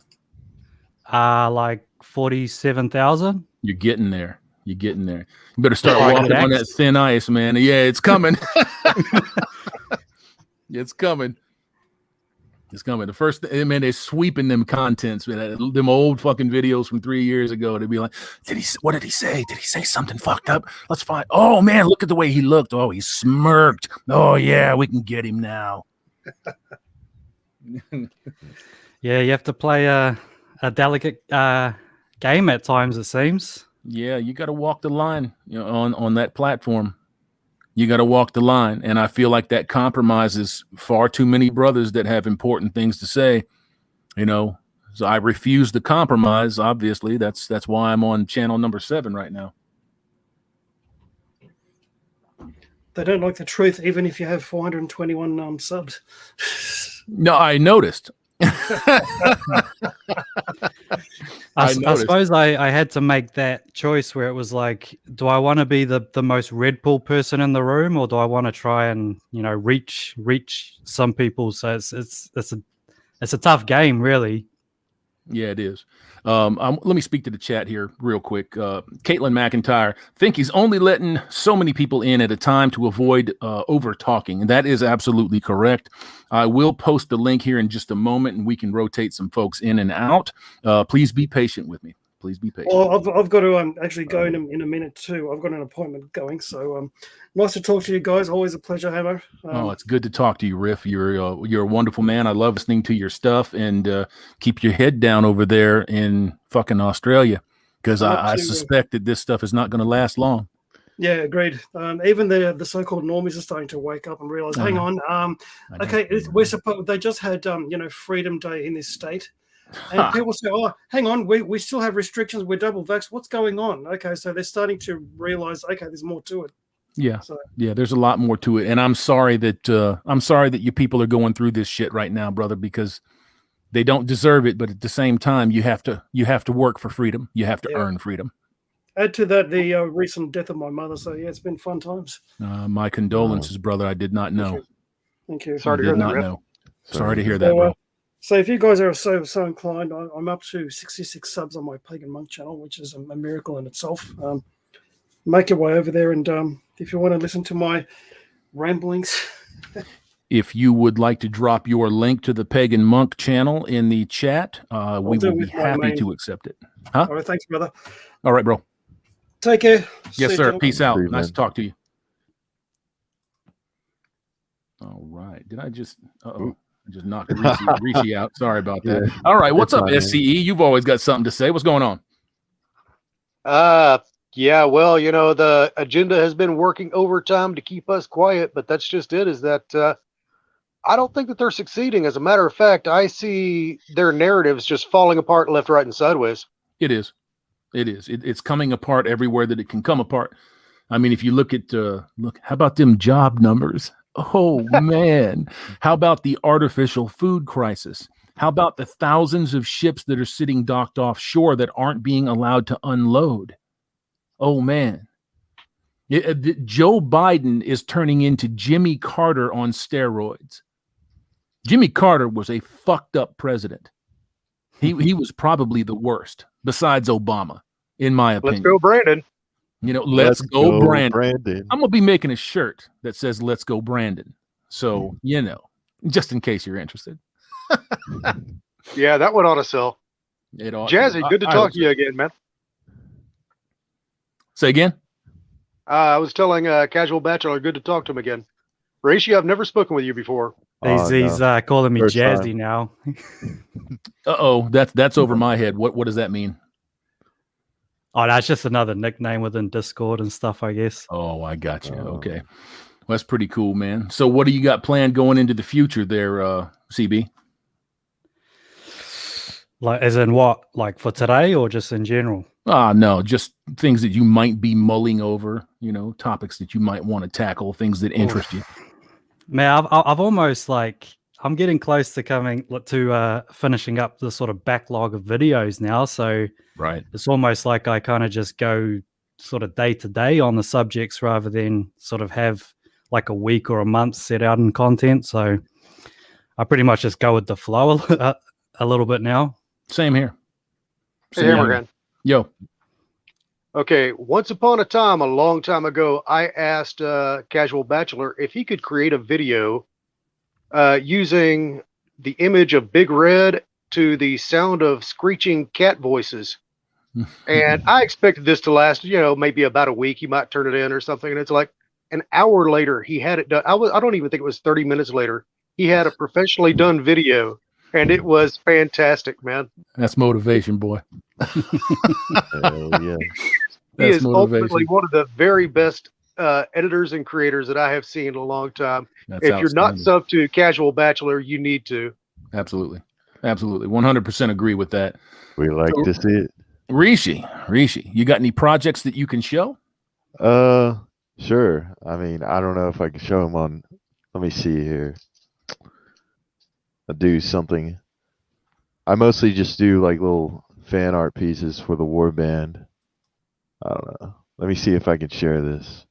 Like 47,000. You're getting there. You better start walking on that thin ice, man. Yeah, it's coming. It's coming. The first thing, man, they're sweeping them contents, man. Them old fucking videos from 3 years ago. They'd be like, what did he say? Did he say something fucked up? Let's find. Oh, man, look at the way he looked. Oh, he smirked. Oh, yeah, we can get him now. Yeah, you have to play a delicate game at times, it seems. Yeah, you got to walk the line, on that platform. You got to walk the line, and I feel like that compromises far too many brothers that have important things to say. So I refuse to compromise. Obviously, that's why I'm on channel number 7 right now. They don't like the truth, even if you have 421 subs. No, I noticed. I suppose I had to make that choice where it was like, do I want to be the most Red Bull person in the room, or do I want to try and reach some people? So it's a tough game, really. Yeah, it is. Let me speak to the chat here real quick. Caitlin McIntyre, think he's only letting so many people in at a time to avoid over talking, and that is absolutely correct. I will post the link here in just a moment, and we can rotate some folks in and out. Please be patient with me. Please be patient. Well, I've got to actually go in a minute too. I've got an appointment going. So nice to talk to you guys. Always a pleasure, Hammer. It's good to talk to you, Riff. You're a wonderful man. I love listening to your stuff, and keep your head down over there in fucking Australia, because I suspect that this stuff is not going to last long. Yeah, agreed. Even the so-called normies are starting to wake up and realize, hang on. Okay, we're supposed. They just had Freedom Day in this state. And people say, "Oh, hang on, we still have restrictions. We're double vaxxed. What's going on?" Okay, so they're starting to realize, okay, there's more to it. Yeah, so. Yeah. There's a lot more to it, and I'm sorry that you people are going through this shit right now, brother, because they don't deserve it. But at the same time, you have to work for freedom. You have to earn freedom. Add to that the recent death of my mother. So yeah, it's been fun times. My condolences, brother. I did not know. Thank you. Sorry to hear that, Rick. Sorry to hear that, bro. So if you guys are so inclined, I'm up to 66 subs on my Pagan Monk channel, which is a miracle in itself. Make your way over there, and if you want to listen to my ramblings. If you would like to drop your link to the Pagan Monk channel in the chat, we will be happy to accept it. Huh? All right, thanks, brother. All right, bro. Take care. Yes, sir. Peace out. Nice to talk to you. All right. Did I just... Uh-oh. I just knocked Rishi out. Sorry about that. Yeah. All right. What's up, SCE? You've always got something to say. What's going on? Yeah, well, you know, the agenda has been working overtime to keep us quiet, but that's just it, is that I don't think that they're succeeding. As a matter of fact, I see their narratives just falling apart left, right, and sideways. It is. It is. It's coming apart everywhere that it can come apart. I mean, if you look at, how about them job numbers? Oh, man. How about the artificial food crisis? How about the thousands of ships that are sitting docked offshore that aren't being allowed to unload? Oh, man. Joe Biden is turning into Jimmy Carter on steroids. Jimmy Carter was a fucked up president. He was probably the worst, besides Obama, in my opinion. Let's go, Brandon. You know, let's go, Brandon. I'm going to be making a shirt that says, "Let's go, Brandon." So, you know, just in case you're interested. Yeah, that one ought to sell. Jazzy, good to talk to you again, man. Say again? I was telling Casual Bachelor, good to talk to him again. Rishi, I've never spoken with you before. He's calling me Jazzy now. Uh-oh, that's over my head. What does that mean? Oh, that's just another nickname within Discord and stuff, I guess. Oh, I got you. Okay. Well, that's pretty cool, man. So what do you got planned going into the future there, CB? Like, as in what? Like for today or just in general? No, just things that you might be mulling over, you know, topics that you might want to tackle, things that interest you. Man, I've almost I'm getting close to finishing up the sort of backlog of videos now. So right, it's almost like I kind of just go sort of day to day on the subjects rather than sort of have like a week or a month set out in content. So I pretty much just go with the flow a little bit now. Same here. Hey, Hammerhand. Yo. Okay, once upon a time, a long time ago, I asked Casual Bachelor if he could create a video using the image of Big Red to the sound of screeching cat voices. And I expected this to last, you know, maybe about a week. He might turn it in or something. And it's like an hour later, he had it done. I don't even think it was 30 minutes later. He had a professionally done video, and it was fantastic, man. That's motivation, boy. Hell yeah. He is ultimately one of the very best editors and creators that I have seen in a long time. If you're not subbed to Casual Bachelor, you need to. Absolutely. Absolutely. 100% agree with that. We like to see it. Rishi, you got any projects that you can show? Sure. I mean, I don't know if I can show them on. Let me see here. I do something. I mostly just do like little fan art pieces for the warband. I don't know. Let me see if I can share this.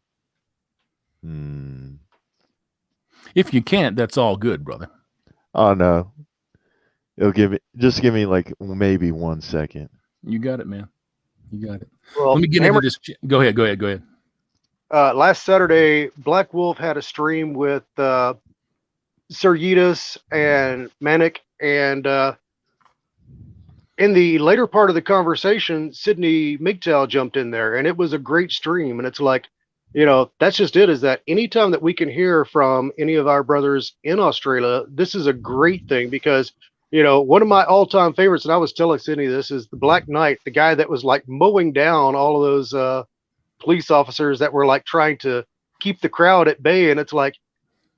If you can't, that's all good, brother. Oh no. Just give me like maybe 1 second. You got it, man. You got it. Well, let me get into this. Go ahead. Last Saturday, Black Wolf had a stream with Sir Yeetus and Manic, and in the later part of the conversation, Sydney MGTOW jumped in there, and it was a great stream. And it's like, you know, that's just it, is that anytime that we can hear from any of our brothers in Australia, this is a great thing, because, you know, one of my all-time favorites, and I was telling Sydney this, is the Black Knight, the guy that was like mowing down all of those police officers that were like trying to keep the crowd at bay. And it's like,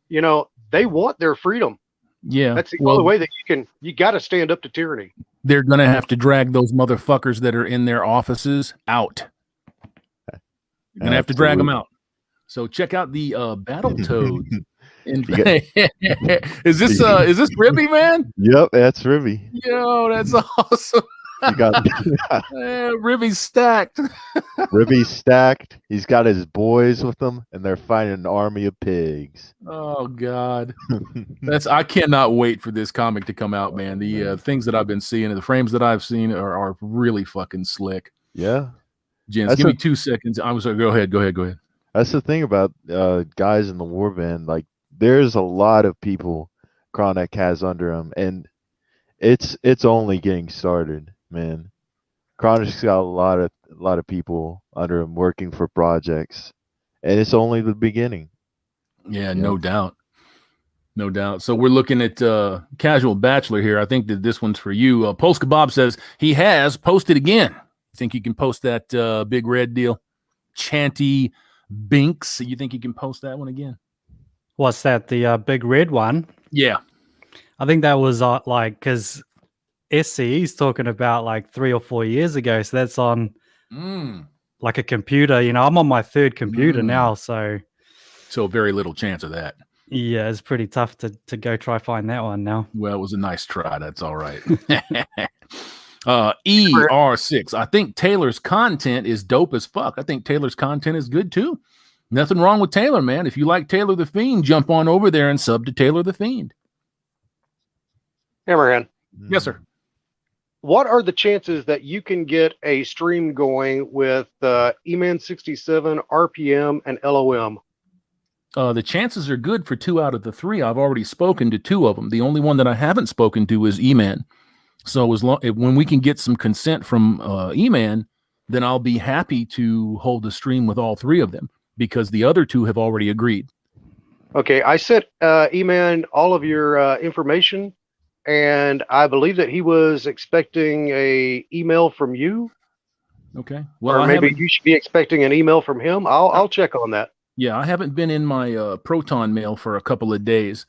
you know, they want their freedom. Yeah. That's the only way that you got to stand up to tyranny. they're going to have to drag those motherfuckers that are in their offices out. You're going to have to drag them out. So check out the Battletoads. Is this Ribby, man? Yep, that's Ribby. Yo, that's awesome. You got Ribby's stacked. Ribby's stacked. He's got his boys with him, and they're fighting an army of pigs. Oh God, I cannot wait for this comic to come out, man. The things that I've been seeing, the frames that I've seen are really fucking slick. Yeah, Jens, give me 2 seconds. I'm sorry. Go ahead. That's the thing about guys in the warband. Like, there's a lot of people Chronic has under him, and it's only getting started, man. Chronic's got a lot of people under him working for projects, and it's only the beginning. Yeah, no doubt. So we're looking at Casual Bachelor here. I think that this one's for you. Polska Bob says he has posted again. You think you can post that big red deal? Chanty Binks. You think you can post that one again? What's that? The big red one? Yeah. I think that was because SCE is talking about like 3 or 4 years ago. So that's on like a computer. I'm on my 3rd computer now. So very little chance of that. Yeah, it's pretty tough to go try find that one now. Well, it was a nice try. That's all right. ER6. I think Taylor's content is dope as fuck. I think Taylor's content is good too. Nothing wrong with Taylor, man. If you like Taylor the Fiend, jump on over there and sub to Taylor the Fiend. Hammerhand. Yes, sir. What are the chances that you can get a stream going with EMAN67, RPM, and LOM? The chances are good for 2 out of the 3. I've already spoken to 2 of them. The only one that I haven't spoken to is E-Man. So when we can get some consent from E-Man, then I'll be happy to hold a stream with all 3 of them because the other 2 have already agreed. Okay, I sent E-Man all of your information, and I believe that he was expecting a email from you. Okay. Well, or maybe you should be expecting an email from him. I'll check on that. Yeah, I haven't been in my Proton mail for a couple of days.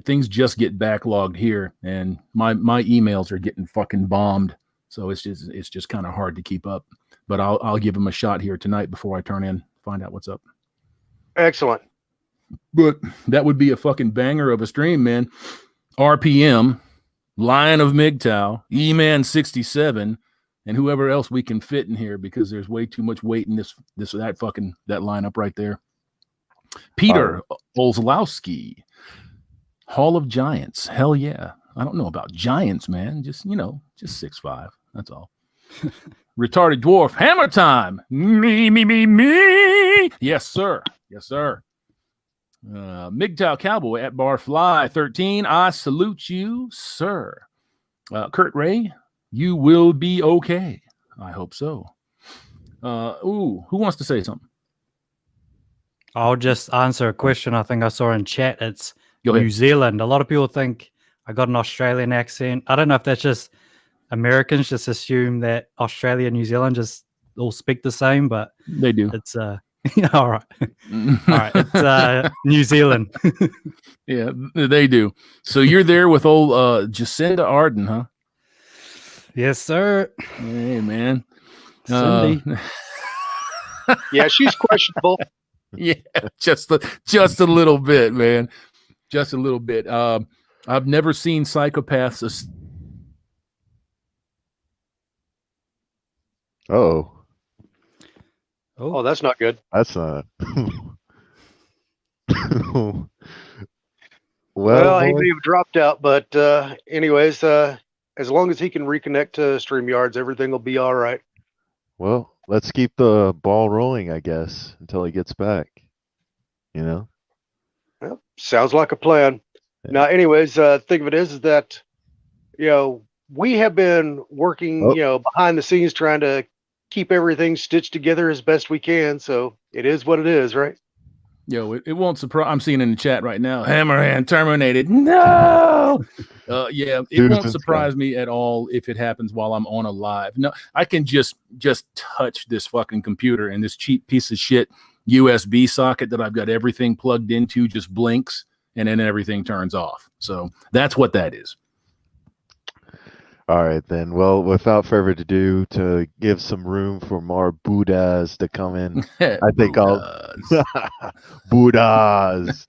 Things just get backlogged here, and my emails are getting fucking bombed. So it's just kind of hard to keep up. But I'll give him a shot here tonight before I turn in, find out what's up. Excellent. But that would be a fucking banger of a stream, man. RPM, Lion of MGTOW, E-Man67, and whoever else we can fit in here because there's way too much weight in that lineup right there. Peter Olzlowski, Hall of Giants. Hell yeah. I don't know about giants, man. Just 6'5". That's all. Retarded Dwarf, Hammer Time. Me. Yes, sir. MGTOW Cowboy at Barfly 13. I salute you, sir. Kurt Ray, you will be okay. I hope so. Who wants to say something? I'll just answer a question I think I saw in chat. It's New Zealand. A lot of people think I got an Australian accent. I don't know if that's just Americans just assume that Australia and New Zealand just all speak the same, but they do. It's all right. It's New Zealand. Yeah, they do. So you're there with old Jacinda Ardern, huh? Yes, sir. Hey, man. Cindy. Yeah, she's questionable. Yeah, just a little bit, man. Just a little bit. I've never seen psychopaths. Oh, that's not good. That's not. Well, he may have dropped out, but anyways, as long as he can reconnect to StreamYards, everything will be all right. Well, let's keep the ball rolling, I guess, until he gets back. Well, sounds like a plan. Yeah. Now, anyways, think of it is that, we have been working, behind the scenes trying to keep everything stitched together as best we can. So it is what it is, right? It won't surprise. I'm seeing in the chat right now, Hammerhand terminated. No. It won't surprise me at all if it happens while I'm on a live. No, I can just touch this fucking computer, and this cheap piece of shit USB socket that I've got everything plugged into just blinks, and then everything turns off. So that's what that is. All right, then. Well, without further ado, to give some room for more Buddhas to come in, I think Buddhas. Buddhas.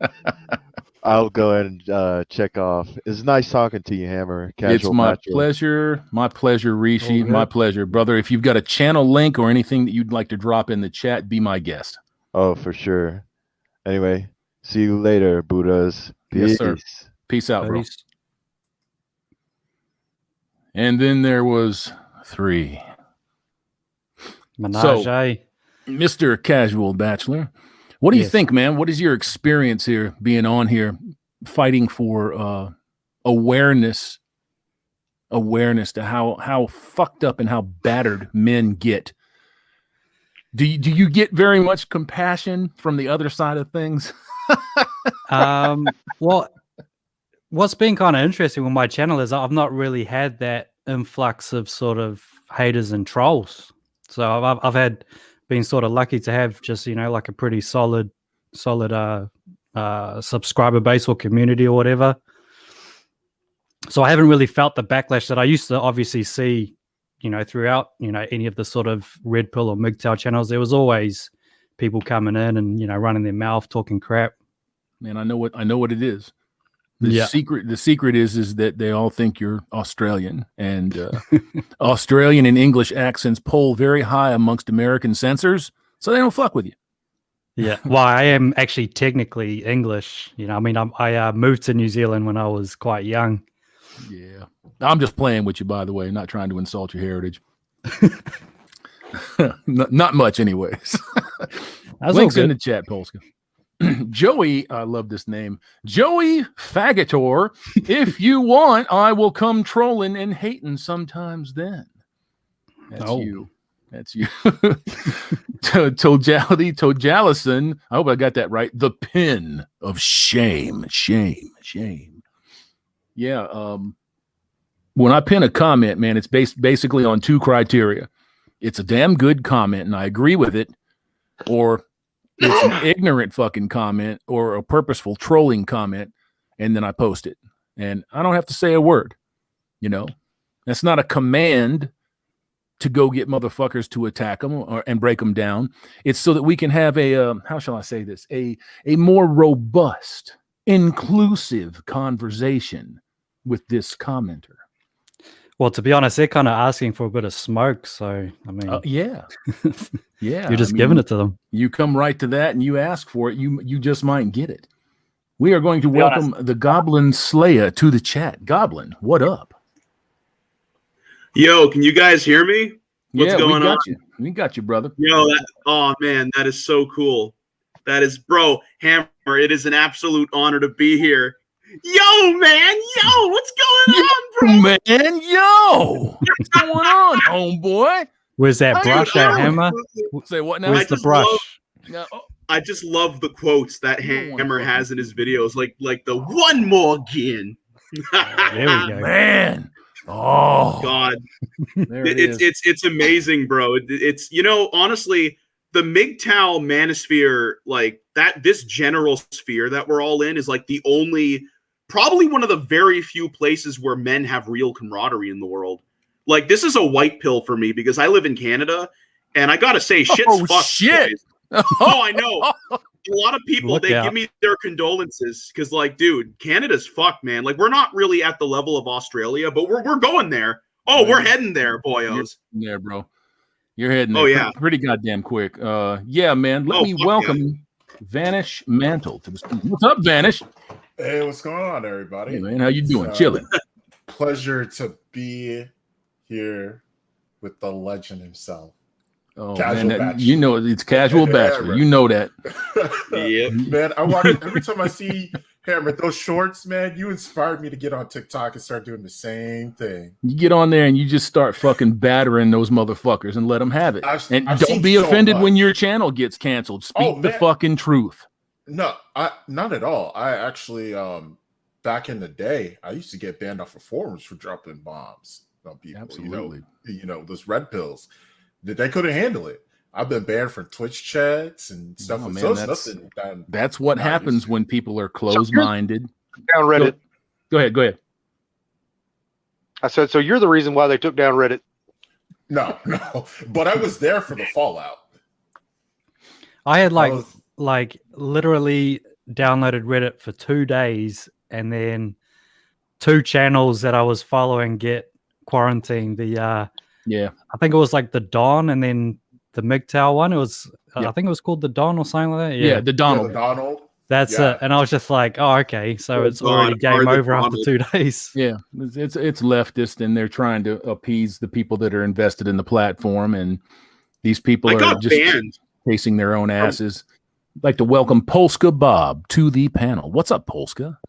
I'll go ahead and check off. It's nice talking to you, Hammer. It's my pleasure. My pleasure, Rishi. My pleasure, brother. If you've got a channel link or anything that you'd like to drop in the chat, be my guest. Oh, for sure. Anyway, see you later, Buddhas. Peace. Yes, sir. Peace out, bro. And then there was 3. Menage. So, Mr. Casual Bachelor, what do you think, man? What is your experience here, being on here, fighting for awareness to how fucked up and how battered men get? Do you get very much compassion from the other side of things? Well, what's been kind of interesting with my channel is I've not really had that influx of sort of haters and trolls. So I've been sort of lucky to have just, like a pretty solid subscriber base or community or whatever. So I haven't really felt the backlash that I used to obviously see, throughout, any of the sort of Red Pill or MGTOW channels. There was always people coming in and, running their mouth, talking crap. Man, I know what it is. The secret is that they all think you're Australian, and Australian and English accents poll very high amongst American censors, so they don't fuck with you. Yeah, well, I am actually technically English. I moved to New Zealand when I was quite young. Yeah, I'm just playing with you, by the way, not trying to insult your heritage. not much, anyways. Links in the chat, Polska. Joey, I love this name. Joey Fagator. If you want, I will come trolling and hating sometimes then. That's you. That's you. Tojalison. I hope I got that right. The pin of shame. Shame. Yeah. When I pin a comment, man, it's basically on 2 criteria. It's a damn good comment, and I agree with it, or it's an ignorant fucking comment or a purposeful trolling comment, and then I post it. And I don't have to say a word, That's not a command to go get motherfuckers to attack them and break them down. It's so that we can have a, how shall I say this, a more robust, inclusive conversation with this commenter. Well, to be honest, they're kind of asking for a bit of smoke. So, I mean, yeah. You're just giving it to them. You come right to that and you ask for it. You just might get it. We are going to welcome the Goblin Slayer to the chat. Goblin, what up? Yo, can you guys hear me? What's going on? We got you, brother. Yo, oh man, that is so cool. That is, bro, Hammer, it is an absolute honor to be here. Yo, man, what's going on, bro? Man, what's going on, homeboy? Where's that brush, Hammer? Say what now? Where's the brush? I just love the quotes that Hammer has in his videos, like the one more again. There we go, man. Oh God, it's amazing, bro. It's honestly, the MGTOW manosphere, like that, this general sphere that we're all in is like the only, probably one of the very few places where men have real camaraderie in the world. Like, this is a white pill for me because I live in Canada, and I gotta say, shit's fucked. Shit. Oh, I know. A lot of people, they give me their condolences because, like, dude, Canada's fucked, man. Like, we're not really at the level of Australia, but we're going there. Oh, we're heading there, boyos. Yeah, bro. You're heading there. Oh, yeah. Pretty goddamn quick. Yeah, man. Let me welcome Vanish Mantle to the studio. What's up, Vanish? Hey, what's going on, everybody? Hey, man, how you doing? Chilling. Pleasure to be here with the legend himself. Oh, Casual man, it's Casual Bachelor. Right. You know that. Yep. Man, I watch it every time I see Hammer, those shorts, man, you inspired me to get on TikTok and start doing the same thing. You get on there and you just start fucking battering those motherfuckers and let them have it. And don't be offended when your channel gets canceled. Speak the fucking truth. No, not at all. I actually, back in the day, I used to get banned off of forums for dropping bombs on people. Absolutely. Those red pills. They couldn't handle it. I've been banned from Twitch chats and stuff. Oh, man, that's what happens when people are closed-minded. Down Reddit. Go ahead. I said, so you're the reason why they took down Reddit. No, but I was there for the fallout. I had like literally downloaded Reddit for 2 days, and then 2 channels that I was following get quarantined. I think it was like the Dawn, and then the MGTOW one. It was I think it was called the Dawn or something like that. Yeah, the Donald. Yeah, the Donald. That's it. And I was just like, oh, okay, so it's already game over after 2 days. Yeah, it's leftist, and they're trying to appease the people that are invested in the platform, and these people are just chasing their own asses. I'd like to welcome Polska Bob to the panel. What's up, Polska?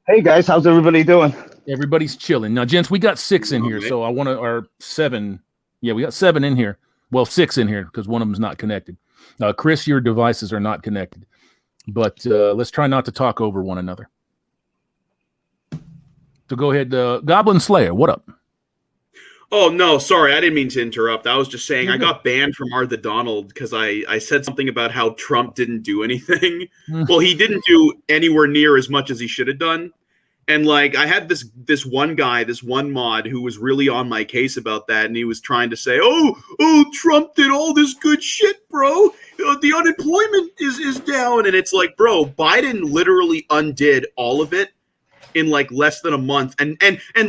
Hey guys, how's everybody doing? Everybody's chilling. Now, gents, we got 6 in here, so I want to, or 7. Yeah, we got 7 in here. Well, 6 in here because one of them's not connected. Chris, your devices are not connected. But let's try not to talk over one another. So go ahead, Goblin Slayer, what up? Oh, no, sorry. I didn't mean to interrupt. I was just saying I got banned from R the Donald because I said something about how Trump didn't do anything. Well, he didn't do anywhere near as much as he should have done. And like I had this one guy, this one mod who was really on my case about that, and he was trying to say, "Oh, Trump did all this good shit, bro. The unemployment is down." And it's like, bro, Biden literally undid all of it in like less than a month. And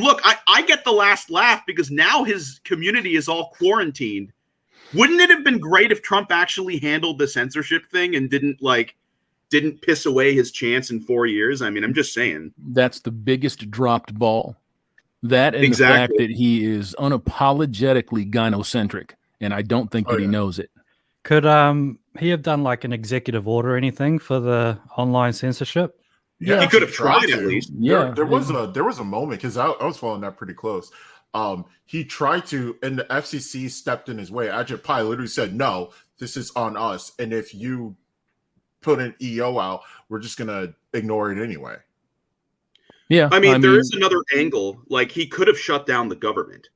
look, I get the last laugh because now his community is all quarantined. Wouldn't it have been great if Trump actually handled the censorship thing and didn't piss away his chance in 4 years? I mean, I'm just saying. That's the biggest dropped ball. That and the fact that he is unapologetically gynocentric, and I don't think that he knows it. Could he have done like an executive order or anything for the online censorship? Yeah, he could have tried at least. Yeah, there was a moment because I was following that pretty close. He tried to, and the FCC stepped in his way. Ajit Pai literally said, "No, this is on us, and if you put an EO out, we're just gonna ignore it anyway." Yeah, I mean, there is another angle. Like he could have shut down the government,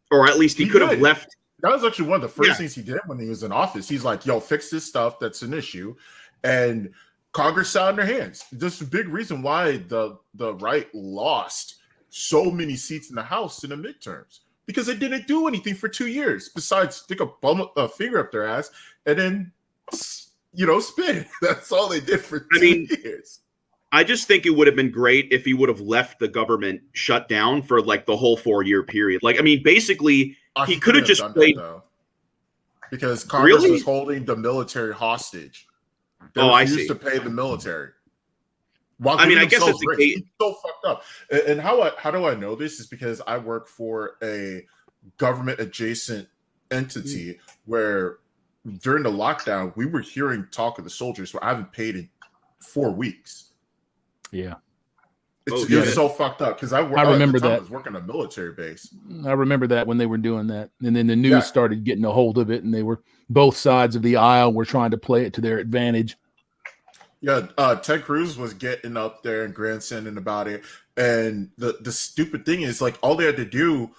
or at least he could have left. That was actually one of the first things he did when he was in office. He's like, "Yo, fix this stuff that's an issue," and Congress sat on their hands. This is a big reason why the right lost so many seats in the House in the midterms, because they didn't do anything for 2 years besides stick a finger up their ass and then spin. That's all they did for 2 years. I just think it would have been great if he would have left the government shut down for like the whole 4-year period. Like, I mean, basically, he could have just played. Because Congress was holding the military hostage. They refused to pay the military. I mean, I guess it's He's so fucked up. And how do I know this? Is because I work for a government adjacent entity where during the lockdown, we were hearing talk of the soldiers who I haven't paid in 4 weeks. Yeah. It's so fucked up because I remember that. I was working a military base. I remember that when they were doing that. And then the news started getting a hold of it, and they were both sides of the aisle were trying to play it to their advantage. Yeah, Ted Cruz was getting up there and grandstanding about it. And the stupid thing is, like, all they had to do,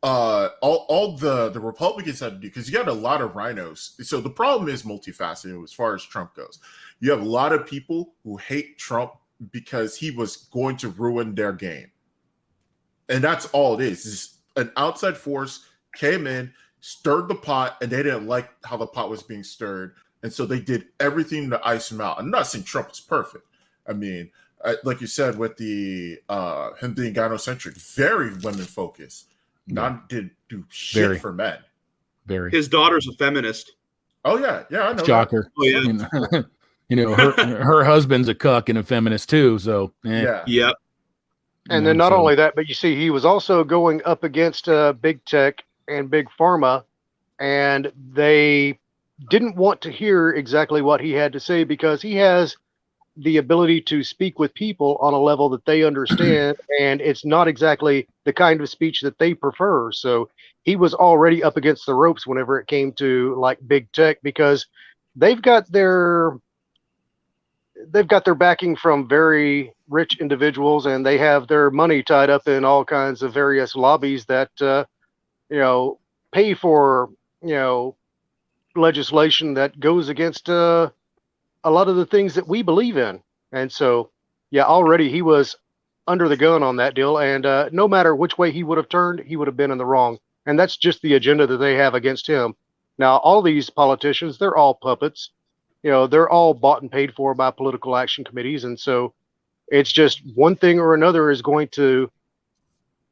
all the Republicans had to do, because you got a lot of rhinos. So the problem is multifaceted as far as Trump goes. You have a lot of people who hate Trump because he was going to ruin their game. And that's all it is an outside force came in, stirred the pot, and they didn't like how the pot was being stirred. And so they did everything to ice him out. I'm not saying Trump is perfect. I mean, like you said, with the him being gynocentric, very women focused. Not did do shit for men. Very. His daughter's a feminist. Oh yeah, I know. Shocker. Oh yeah. Her husband's a cuck and a feminist too. So Yep. And then not only that, but you see, he was also going up against big tech and big pharma, and they didn't want to hear exactly what he had to say because he has the ability to speak with people on a level that they understand, and it's not exactly the kind of speech that they prefer. So he was already up against the ropes whenever it came to like big tech, because they've got their backing from very rich individuals, and they have their money tied up in all kinds of various lobbies that pay for legislation that goes against a lot of the things that we believe in. And so already he was under the gun on that deal, and no matter which way he would have turned, he would have been in the wrong. And that's just the agenda that they have against him. Now, all these politicians, they're all puppets. You know, they're all bought and paid for by political action committees. And so it's just one thing or another is going to,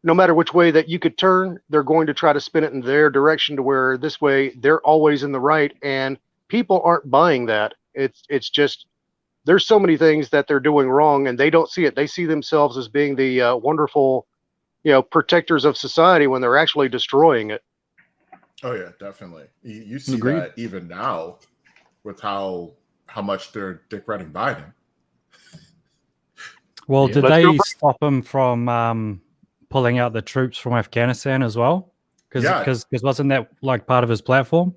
no matter which way that you could turn, they're going to try to spin it in their direction to where this way they're always in the right. And people aren't buying that. It's just, there's so many things that they're doing wrong and they don't see it. They see themselves as being the wonderful, you know, protectors of society when they're actually destroying it. Oh yeah, definitely. You see Agreed. that even now with how much they're dick-riding Biden. Well, Yeah. did Let's they go. stop him from pulling out the troops from Afghanistan as well? Because wasn't that like part of his platform?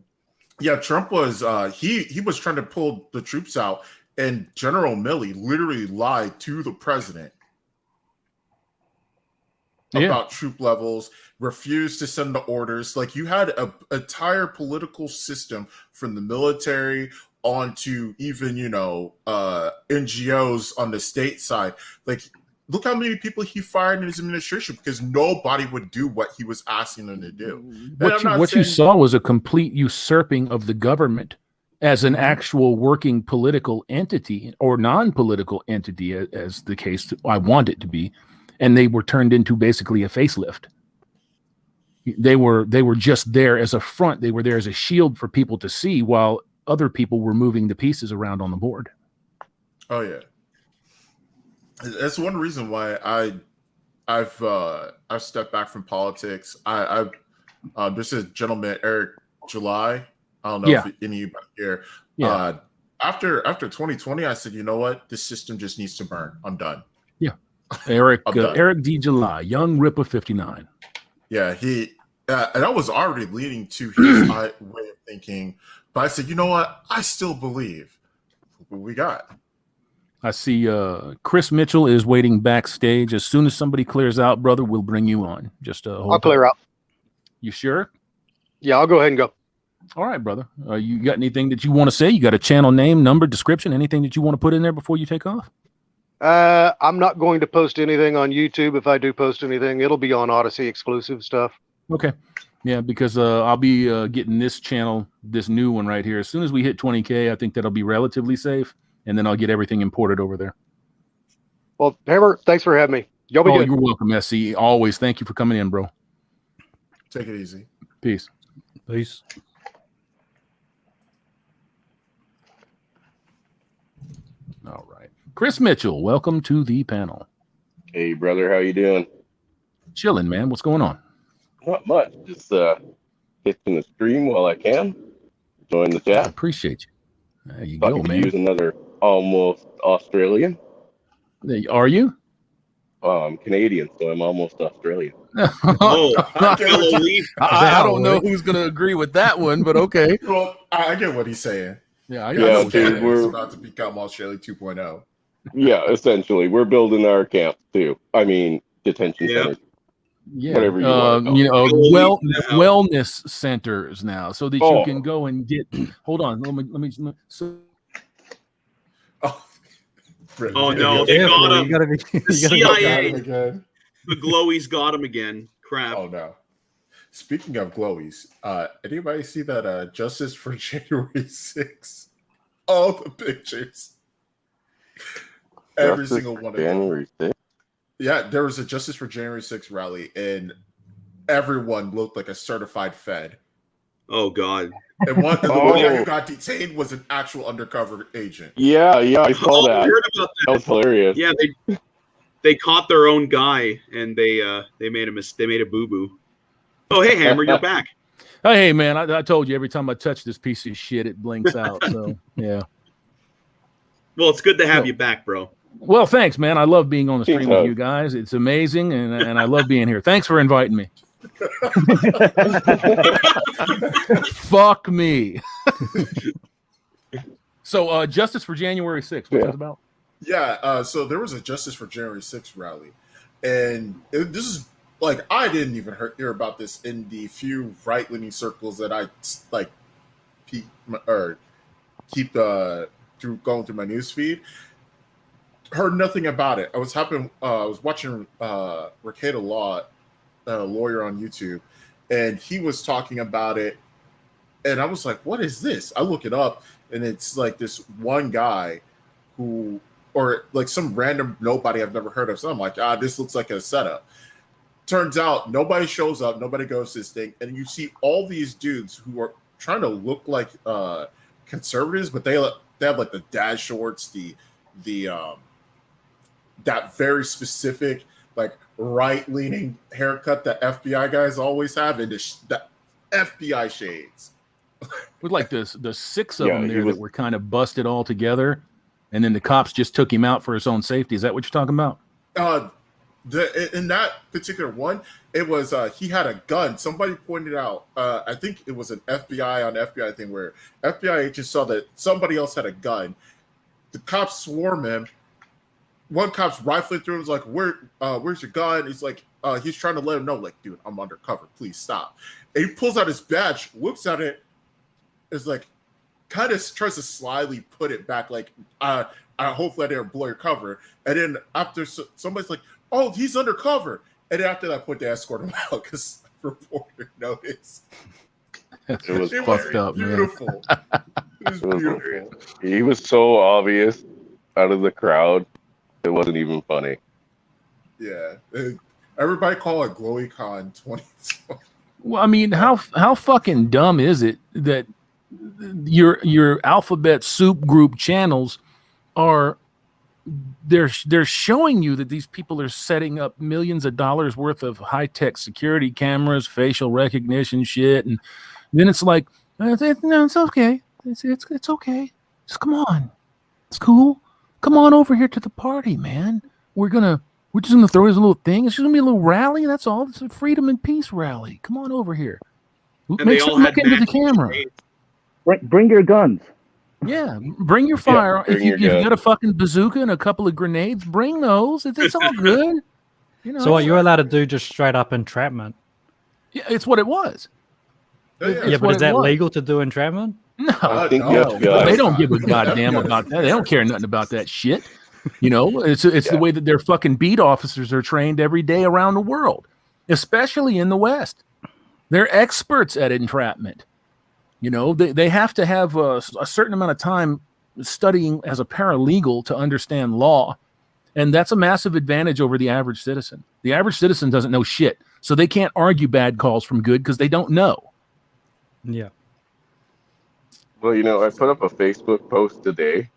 Yeah, Trump was he was trying to pull the troops out, and General Milley literally lied to the president about troop levels, refused to send the orders. Like, you had an entire political system from the military on to even, NGOs on the state side. Like, look how many people he fired in his administration because nobody would do what he was asking them to do. What you saw was a complete usurping of the government as an actual working political entity or non-political entity, as the case I want it to be. And they were turned into basically a facelift. They were just there as a front. They were there as a shield for people to see while other people were moving the pieces around on the board. Oh yeah. That's one reason why I've stepped back from politics. This is gentleman Eric July. I don't know if anybody here. Yeah. After 2020, I said, you know what? This system just needs to burn. I'm done. Yeah. Eric D. July, young Ripper 59. Yeah, he and I was already leaning to his way of thinking, but I said, you know what? I still believe. What we got. I see Chris Mitchell is waiting backstage. As soon as somebody clears out, brother, we'll bring you on. Just hold I'll clear out. You sure? Yeah, I'll go ahead and go. All right, brother. You got anything that you want to say? You got a channel name, number, description, anything that you want to put in there before you take off? I'm not going to post anything on YouTube. If I do post anything, it'll be on Odysee exclusive stuff. Okay. Yeah, because I'll be getting this channel, this new one right here. As soon as we hit 20K, I think that'll be relatively safe. And then I'll get everything imported over there. Well, Hammer, thanks for having me. Y'all be good. You're welcome, SCE. Always. Thank you for coming in, bro. Take it easy. Peace. Peace. All right. Chris Mitchell, welcome to the panel. Hey, brother. How you doing? Chilling, man. What's going on? Not much. Just hitting the stream while I can. Join the chat. I appreciate you. There you Thought go, you could man. use another almost Australian. Are you? I'm Canadian, so I'm almost Australian. I don't know who's going to agree with that one, but okay. Well, I get what he's saying. Yeah, dude, we're about to become Australia 2.0. Yeah, essentially, we're building our camps too. I mean, detention centers. Yeah, whatever you want to call it. wellness centers now, so that you can go and get. Hold on, let me. Oh no, they got him. The CIA, again. The glowies got him again. Crap. Oh no. Speaking of glowies, anybody see that Justice for January 6th? All the pictures. Every single one of them. January 6th? Yeah, there was a Justice for January 6th rally, and everyone looked like a certified Fed. Oh God. And the one guy who got detained was an actual undercover agent. Yeah, I saw that. I heard about that. That was hilarious. Yeah, they caught their own guy, and they made a boo-boo. Oh, hey, Hammer, you're back. Oh, hey, man, I told you every time I touch this piece of shit, it blinks out. So, yeah. Well, it's good to have you back, bro. Well, thanks, man. I love being on the stream with you guys. It's amazing, and I love being here. Thanks for inviting me. Fuck me. So, Justice for January 6th, what's that about? Yeah, so there was a Justice for January 6th rally, and this is like, I didn't even hear about this in the few right-leaning circles that I like keep through going through my news feed. heard nothing about it. I was watching Ricada Law, a lawyer on YouTube, and he was talking about it, and I was like, "What is this?" I look it up, and it's like this one guy who, or like some random nobody I've never heard of. So I'm like, this looks like a setup. Turns out nobody shows up, nobody goes to this thing, and you see all these dudes who are trying to look like conservatives, but they have like the dad shorts, the that very specific like right-leaning haircut that FBI guys always have, and the FBI shades. With like the 6 of them there that were kind of busted all together, and then the cops just took him out for his own safety. Is that what you're talking about? In that particular one, it was he had a gun. Somebody pointed out, I think it was an FBI on FBI thing where FBI agents saw that somebody else had a gun. The cops swarm him. One cop's rifling through him, was like, where's your gun? He's like, he's trying to let him know, like, dude, I'm undercover. Please stop. And he pulls out his badge, looks at it, is like, kind of tries to slyly put it back, like, hopefully I didn't blow your cover. And then after somebody's like, oh, he's undercover. And then after that point, they escort him out because the reporter noticed. It was fucked up, beautiful. Man. It was beautiful. He was so obvious out of the crowd. It wasn't even funny. Yeah. Everybody call it GlowyCon 2020. Well, I mean, how fucking dumb is it that your alphabet soup group channels are they're showing you that these people are setting up millions of dollars worth of high-tech security cameras, facial recognition shit, and then it's like, no, it's okay. It's okay. Just come on. It's cool. Come on over here to the party, man. We're just gonna throw this little thing. It's just gonna be a little rally. That's all. It's a freedom and peace rally. Come on over here. And Make sure you look into the camera. Bring your guns. Yeah, bring your fire. If you've got a fucking bazooka and a couple of grenades, bring those. It's all good. You know. So what you're allowed to do just straight up entrapment? Yeah, it's what it was. Yeah, but is that legal to do entrapment? No, I think they don't give a goddamn about that. They don't care nothing about that shit. You know, it's the way that their fucking beat officers are trained every day around the world, especially in the West. They're experts at entrapment. You know, they have to have a certain amount of time studying as a paralegal to understand law. And that's a massive advantage over the average citizen. The average citizen doesn't know shit. So they can't argue bad calls from good because they don't know. Yeah. Well, you know, I put up a Facebook post today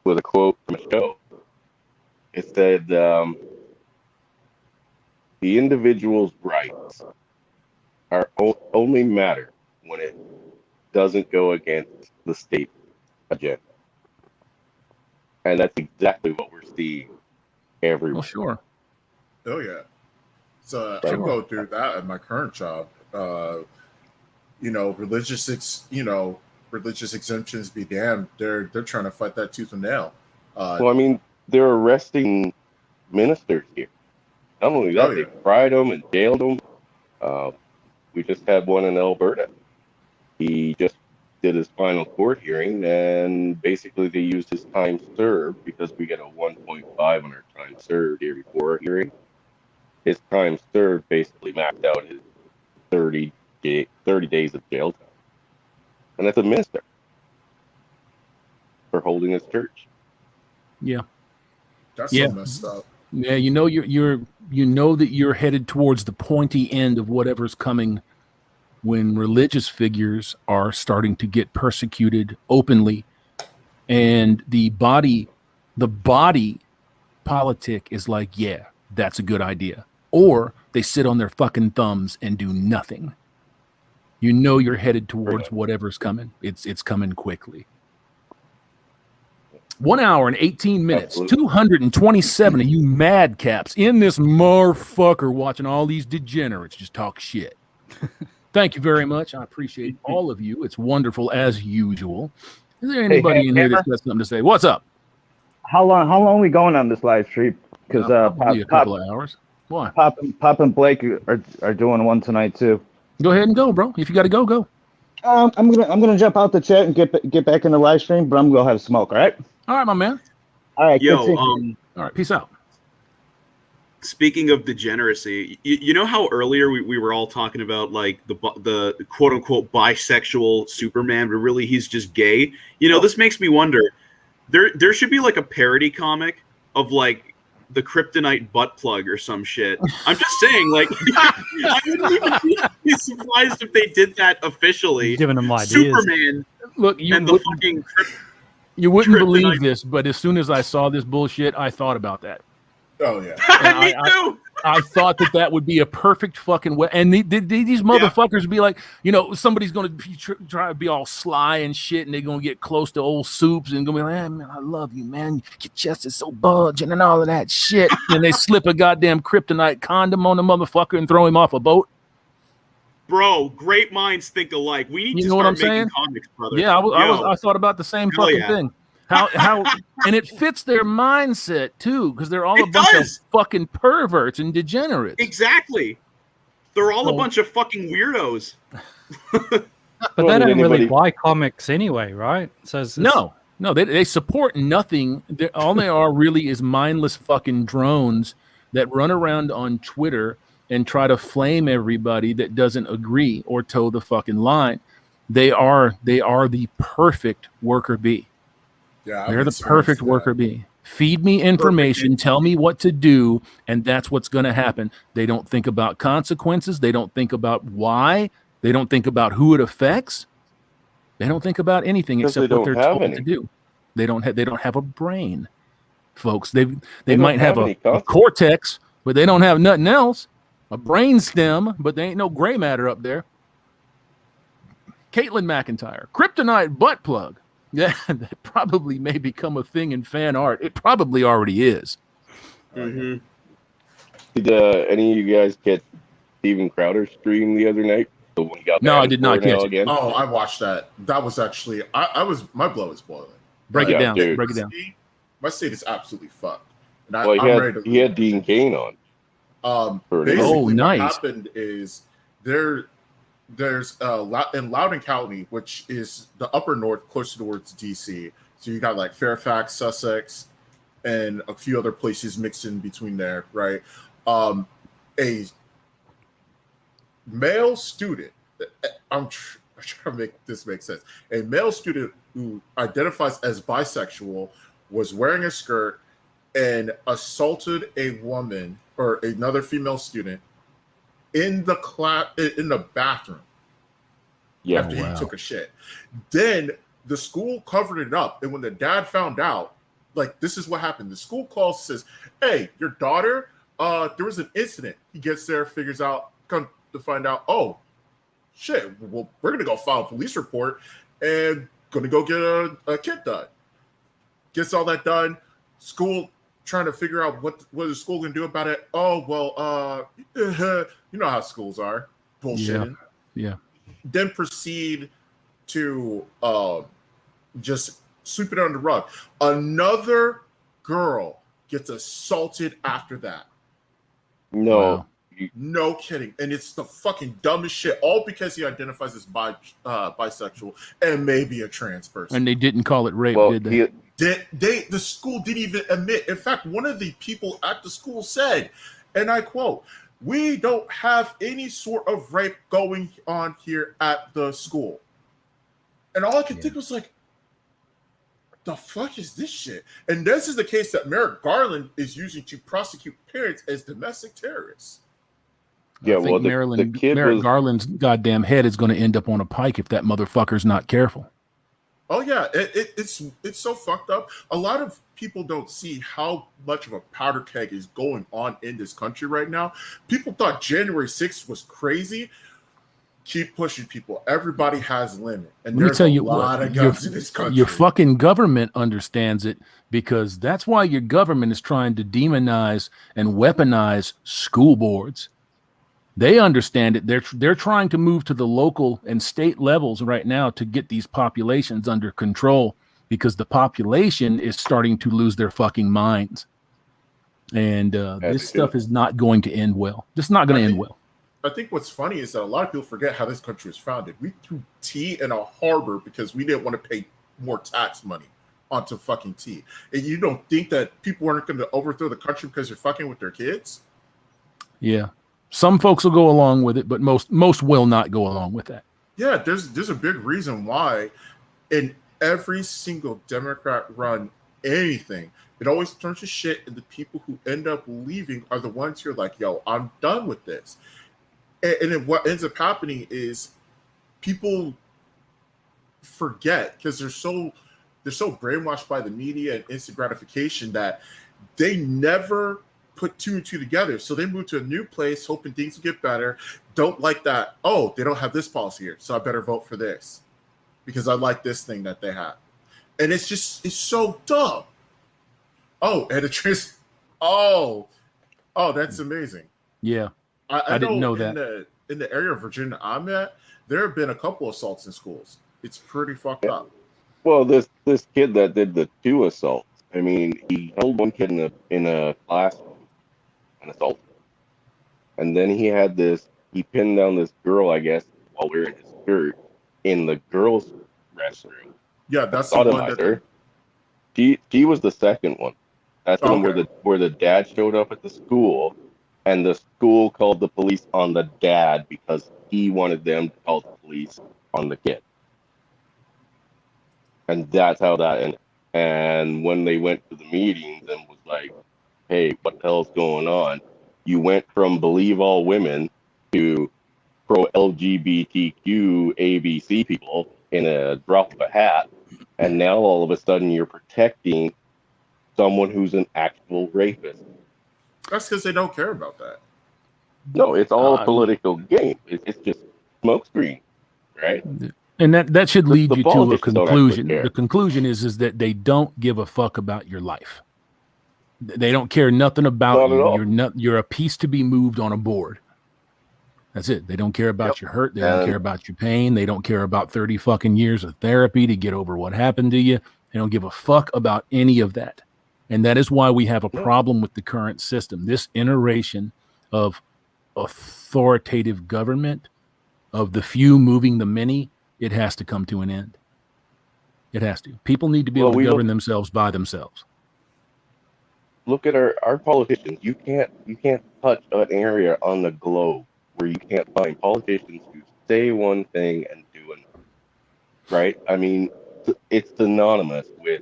with a quote from a show. It said, the individual's rights are only matter when it doesn't go against the state agenda. And that's exactly what we're seeing everywhere. Well, sure. Oh, yeah. So I go through that at my current job. You know, religious exemptions be damned. They're trying to fight that tooth and nail. Well, I mean, they're arresting ministers here. Not only that, they fried them and jailed them. We just had one in Alberta. He just did his final court hearing, and basically they used his time served because we get a 1.5 on our time served here before a hearing. His time served basically maxed out his 30 days of jail time. And that's a minister for holding his church. Yeah. That's so messed up. Yeah, you know you know that you're headed towards the pointy end of whatever's coming when religious figures are starting to get persecuted openly, and the body politic is like, yeah, that's a good idea. Or they sit on their fucking thumbs and do nothing. You know you're headed towards whatever's coming. It's coming quickly. 1 hour and 18 minutes. Absolutely. 227 of you madcaps in this motherfucker watching all these degenerates just talk shit. Thank you very much. I appreciate all of you. It's wonderful as usual. Is there anybody in here that's got something to say? What's up? How long are we going on this live stream? Because probably a couple of hours. Why? Pop and Blake are doing one tonight too. Go ahead and go, bro. If you got to go, go. I'm gonna jump out the chat and get back in the live stream, but I'm gonna go have a smoke. All right. All right, my man. All right, Yo, continue. All right, peace out. Speaking of degeneracy, you know how earlier we were all talking about like the quote unquote bisexual Superman, but really he's just gay. You know, this makes me wonder. There should be like a parody comic of like the kryptonite butt plug or some shit. I'm just saying, like, I wouldn't even be surprised if they did that officially. You're giving them ideas. Superman, look, you wouldn't believe this, but as soon as I saw this bullshit, I thought about that. Oh yeah, me too. I thought that would be a perfect fucking way. And these motherfuckers be like, you know, somebody's going to try to be all sly and shit, and they're going to get close to old Soups and going to be like, hey, man, I love you, man. Your chest is so bulging and all of that shit. And they slip a goddamn kryptonite condom on the motherfucker and throw him off a boat. Bro, great minds think alike. We need to start making comics, brother. Yeah, I thought about the same fucking thing. How and it fits their mindset too, because they're all a bunch of fucking perverts and degenerates. Exactly. They're all a bunch of fucking weirdos. But they don't really buy comics anyway, right? So it's no, they support nothing. All they are really is mindless fucking drones that run around on Twitter and try to flame everybody that doesn't agree or toe the fucking line. They are the perfect worker bee. Yeah, they're the perfect worker bee. Feed me information, tell me what to do, and that's what's going to happen. They don't think about consequences. They don't think about why. They don't think about who it affects. They don't think about anything except what they're told to do. They don't have a brain, folks. They might have a cortex, but they don't have nothing else. A brain stem, but there ain't no gray matter up there. Caitlin McIntyre, kryptonite butt plug. Yeah, that probably may become a thing in fan art. It probably already is. Mm-hmm. Did any of you guys get Steven Crowder's stream the other night? The one got no, I did not catch it. Again? Oh, I watched that. That was actually my blood was boiling. Break it down. Dude. Break it down. My state is absolutely fucked. And he had Dean Cain on. Basically, nice. What happened is there's in Loudoun County, which is the upper north, closer towards DC. So you got like Fairfax, Sussex, and a few other places mixed in between there, right? A male student. I'm trying to make this make sense. A male student who identifies as bisexual was wearing a skirt and assaulted a woman or another female student in the bathroom after he took a shit. Then the school covered it up, and when the dad found out, like, this is what happened. The school calls, says, "Hey, your daughter, there was an incident." He gets there, figures out, come to find out, oh shit, well, we're gonna go file a police report and gonna go get a kit done. Gets all that done. School trying to figure out what the school gonna do about it. Oh well, you know how schools are, bullshitting. Yeah. Then proceed to just sweep it under the rug. Another girl gets assaulted after that. No. Wow. No kidding. And it's the fucking dumbest shit, all because he identifies as bisexual and maybe a trans person. And they didn't call it rape, did they? The school didn't even admit. In fact, one of the people at the school said, and I quote, "We don't have any sort of rape going on here at the school." And all I could think was like, the fuck is this shit? And this is the case that Merrick Garland is using to prosecute parents as domestic terrorists. Yeah, I think Merrick Garland's goddamn head is going to end up on a pike if that motherfucker's not careful. Oh yeah, it's so fucked up. A lot of people don't see how much of a powder keg is going on in this country right now. People thought January 6th was crazy. Keep pushing people. Everybody has a limit. And Let me tell you a lot of guns in this country. Your fucking government understands it, because that's why your government is trying to demonize and weaponize school boards. They understand it. They're trying to move to the local and state levels right now to get these populations under control, because the population is starting to lose their fucking minds. And this stuff is not going to end well. It's not going to end well. I think what's funny is that a lot of people forget how this country was founded. We threw tea in a harbor because we didn't want to pay more tax money onto fucking T. And you don't think that people aren't going to overthrow the country because you're fucking with their kids? Yeah. Some folks will go along with it, but most will not go along with that. Yeah, there's a big reason why in every single Democrat run anything, it always turns to shit, and the people who end up leaving are the ones who are like, yo, I'm done with this. And then what ends up happening is people forget because they're so brainwashed by the media and instant gratification that they never put two and two together. So they move to a new place hoping things will get better. Don't like that. Oh, they don't have this policy here, so I better vote for this because I like this thing that they have. And it's so dumb. Oh, and that's amazing. Yeah. I didn't know that. In the area of Virginia I'm at, there have been a couple assaults in schools. It's pretty fucked up. Well, this kid that did the 2 assaults, I mean, he held one kid in a classroom and assaulted him. And then he pinned down this girl, I guess, while wearing his skirt in the girls' restroom. Yeah, that's the one that she was the second one. That's the one where the dad showed up at the school, and the school called the police on the dad because he wanted them to call the police on the kid. And that's how that ended. And when they went to the meetings and was like, hey, what the hell's going on? You went from believe all women to pro LGBTQ ABC people in a drop of a hat. And now all of a sudden you're protecting someone who's an actual rapist. That's because they don't care about that. No, it's all a political game. It's just smokescreen, right? And that should lead you to a conclusion. The conclusion is that they don't give a fuck about your life. They don't care nothing about you. You're a piece to be moved on a board. That's it. They don't care about your hurt. They don't care about your pain. They don't care about 30 fucking years of therapy to get over what happened to you. They don't give a fuck about any of that. And that is why we have a problem with the current system. This iteration of authoritative government, of the few moving the many, it has to come to an end. It has to. People need to be able to govern themselves by themselves. Look at our politicians. You can't touch an area on the globe where you can't find politicians who say one thing and do another. Right? I mean, it's synonymous with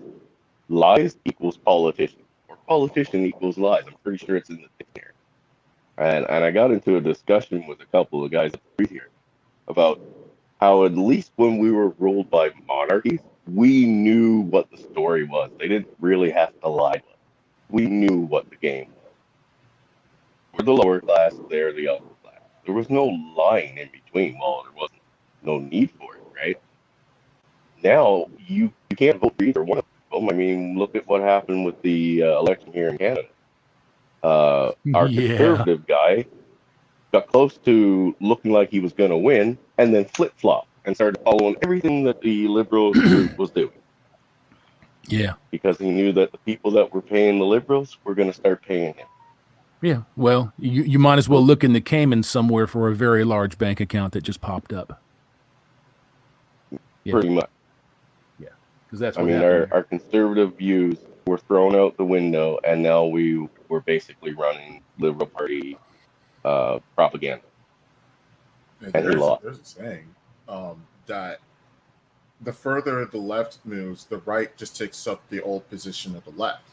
lies equals politician, or politician equals lies. I'm pretty sure it's in the dictionary. And I got into a discussion with a couple of guys here about how at least when we were ruled by monarchies, we knew what the story was. They didn't really have to lie to us. We knew what the game was. We're the lower class, they're the upper class. There was no line in between. Well, there wasn't no need for it, right? Now, you can't vote for either one of them. I mean, look at what happened with the election here in Canada. Our conservative guy got close to looking like he was going to win, and then flip-flopped and started following everything that the Liberals was doing. Yeah. Because he knew that the people that were paying the Liberals were going to start paying him. Yeah. Well, you might as well look in the Cayman somewhere for a very large bank account that just popped up. Yeah. Pretty much. Yeah. Because that's what happened. Our conservative views were thrown out the window, and now we're basically running Liberal Party propaganda. And there's a saying that the further the left moves, the right just takes up the old position of the left.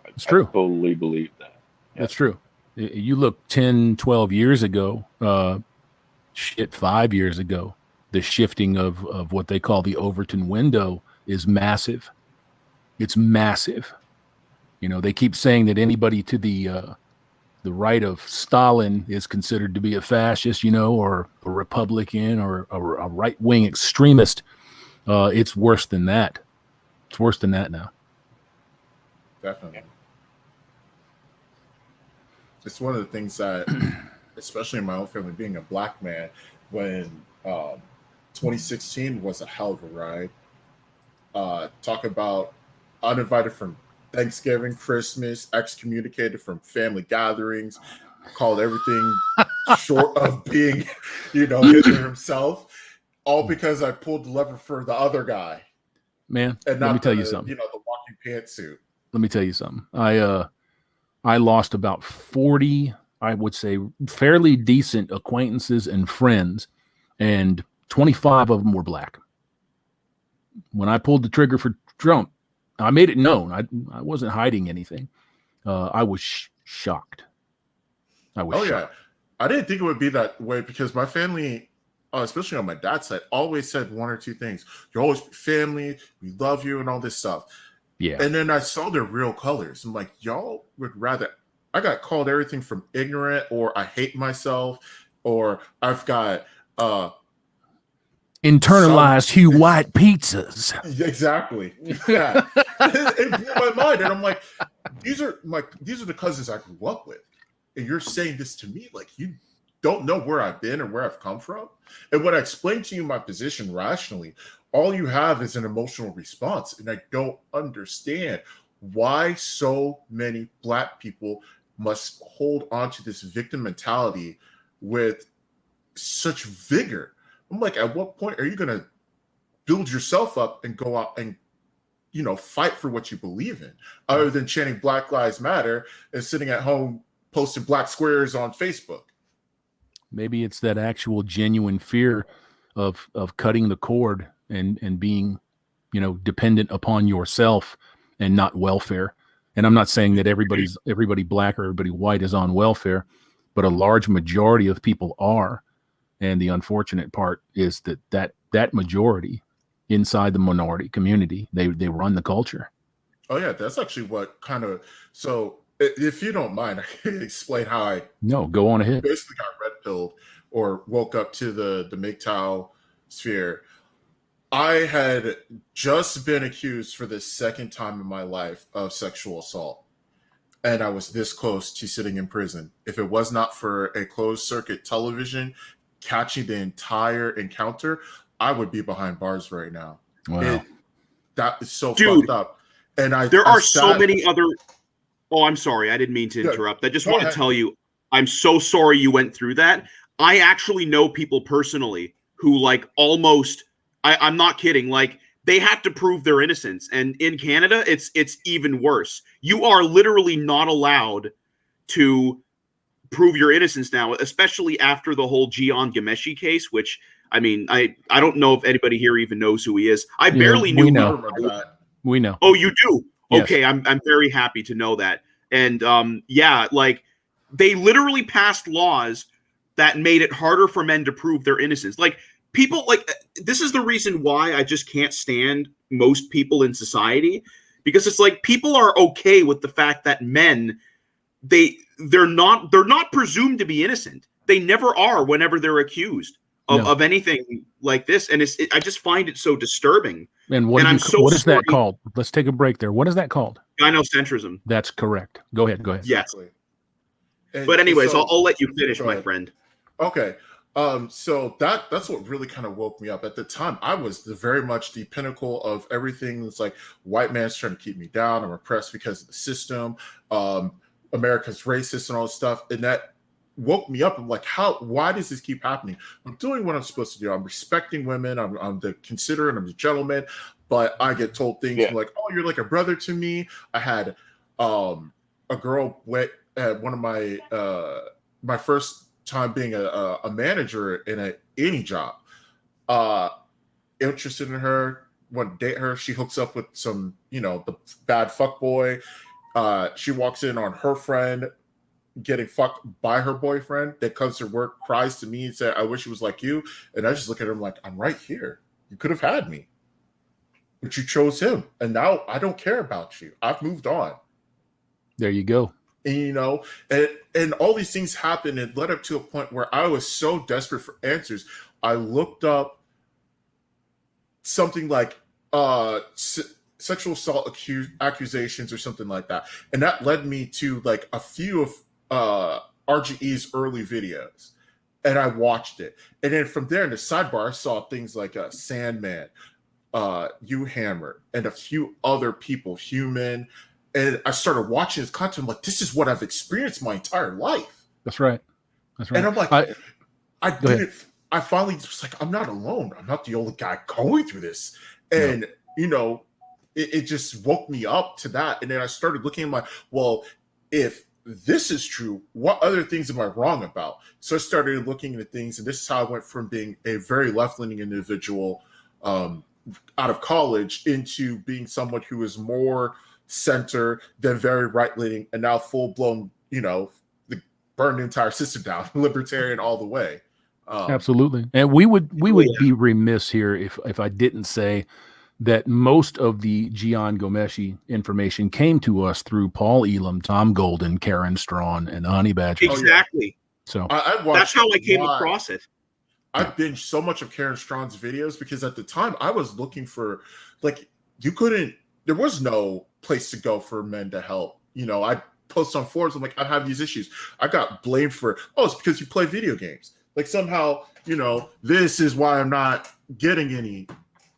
It's true. I totally believe that. Yeah. That's true. You look 10, 12 years ago, 5 years ago, the shifting of what they call the Overton window is massive. It's massive. You know, they keep saying that anybody to the right of Stalin is considered to be a fascist, you know, or a Republican or a right-wing extremist. It's worse than that. It's worse than that now. Definitely. It's one of the things that, especially in my own family, being a black man, when 2016 was a hell of a ride. Talk about uninvited from Thanksgiving, Christmas, excommunicated from family gatherings, called everything short of being, Hitler himself, all because I pulled the lever for the other guy. man. And Let not me tell you something. You know, the walking pantsuit. Let me tell you something. I lost about 40, I would say, fairly decent acquaintances and friends, and 25 of them were black. When I pulled the trigger for Trump, I made it known. I wasn't hiding anything. I was shocked. I was shocked. Yeah. I didn't think it would be that way because my family, especially on my dad's side, always said one or two things. You're always family. We love you and all this stuff. Yeah. And then I saw their real colors. I'm like, y'all would rather. I got called everything from ignorant, or I hate myself, or I've got internalized Hugh White pizzas. Exactly. Yeah. It blew my mind, and I'm like, these are the cousins I grew up with, and you're saying this to me like you don't know where I've been and where I've come from. And when I explain to you my position rationally, all you have is an emotional response. And I don't understand why so many Black people must hold on to this victim mentality with such vigor. I'm like, at what point are you going to build yourself up and go out and, you know, fight for what you believe in, other than chanting Black Lives Matter and sitting at home posting black squares on Facebook? Maybe it's that actual genuine fear of cutting the cord and being, you know, dependent upon yourself and not welfare. And I'm not saying that everybody black or everybody white is on welfare, but a large majority of people are. And the unfortunate part is that majority inside the minority community, they run the culture. Oh yeah, that's actually what kind of, so if you don't mind, I can explain how I go on ahead. Basically got red pilled or woke up to the MGTOW sphere. I had just been accused for the second time in my life of sexual assault. And I was this close to sitting in prison. If it was not for a closed circuit television catching the entire encounter, I would be behind bars right now. Wow. That is so fucked up. And there are so many other. Oh, I'm sorry. I didn't mean to interrupt. I just want to tell you, I'm so sorry you went through that. I actually know people personally who like almost, I'm not kidding, like they had to prove their innocence. And in Canada, it's even worse. You are literally not allowed to prove your innocence now, especially after the whole Jian Ghomeshi case, which, I mean, I don't know if anybody here even knows who he is. I barely knew. We know. Oh, you do? Yes. Okay, I'm very happy to know that. And yeah, like they literally passed laws that made it harder for men to prove their innocence. Like people, like this is the reason why I just can't stand most people in society, because it's like people are okay with the fact that men, they're not presumed to be innocent. They never are whenever they're accused of anything like this, and I just find it so disturbing. And what is that called? Let's take a break there. What is that called? Gynocentrism. That's correct. Go ahead. Yes. But anyways, so, I'll let you finish, my friend. Okay. So that's what really kind of woke me up. At the time, I was very much the pinnacle of everything. It's like white man's trying to keep me down. I'm oppressed because of the system. America's racist and all this stuff. And that woke me up. I'm like, why does this keep happening? I'm doing what I'm supposed to do. I'm respecting women. I'm the considerate. I'm the gentleman. But I get told things like, oh, you're like a brother to me. I had a girl at one of my my first time being a manager in any job. Interested in her, want to date her. She hooks up with some, the bad fuck boy. She walks in on her friend getting fucked by her boyfriend, that comes to work, cries to me and said, I wish it was like you. And I just look at him like, I'm right here. You could have had me, but you chose him. And now I don't care about you. I've moved on. There you go. And, and all these things happened and led up to a point where I was so desperate for answers. I looked up something like sexual assault accusations or something like that. And that led me to like a few of RGE's early videos. And I watched it. And then from there in the sidebar, I saw things like Sandman, U-Hammer, and a few other people, Human. And I started watching his content. I'm like, this is what I've experienced my entire life. That's right. And I'm like, I finally was like, I'm not alone. I'm not the only guy going through this. And you know, it just woke me up to that. And then I started looking at my, well, if this is true, what other things am I wrong about? So I started looking at things, and this is how I went from being a very left-leaning individual out of college into being someone who is more center than very right-leaning, and now full-blown, you know, burn the entire system down, libertarian all the way. Absolutely. And we would be remiss here if I didn't say that most of the Gian Gomeshi information came to us through Paul Elam, Tom Golden, Karen Strawn, and Honey Badger. Exactly. So that's how I came across it. I binged so much of Karen Strawn's videos because at the time I was looking for, like, there was no place to go for men to help. You know, I post on forums, I'm like, I have these issues. I got blamed for, it's because you play video games. Like somehow, you know, this is why I'm not getting any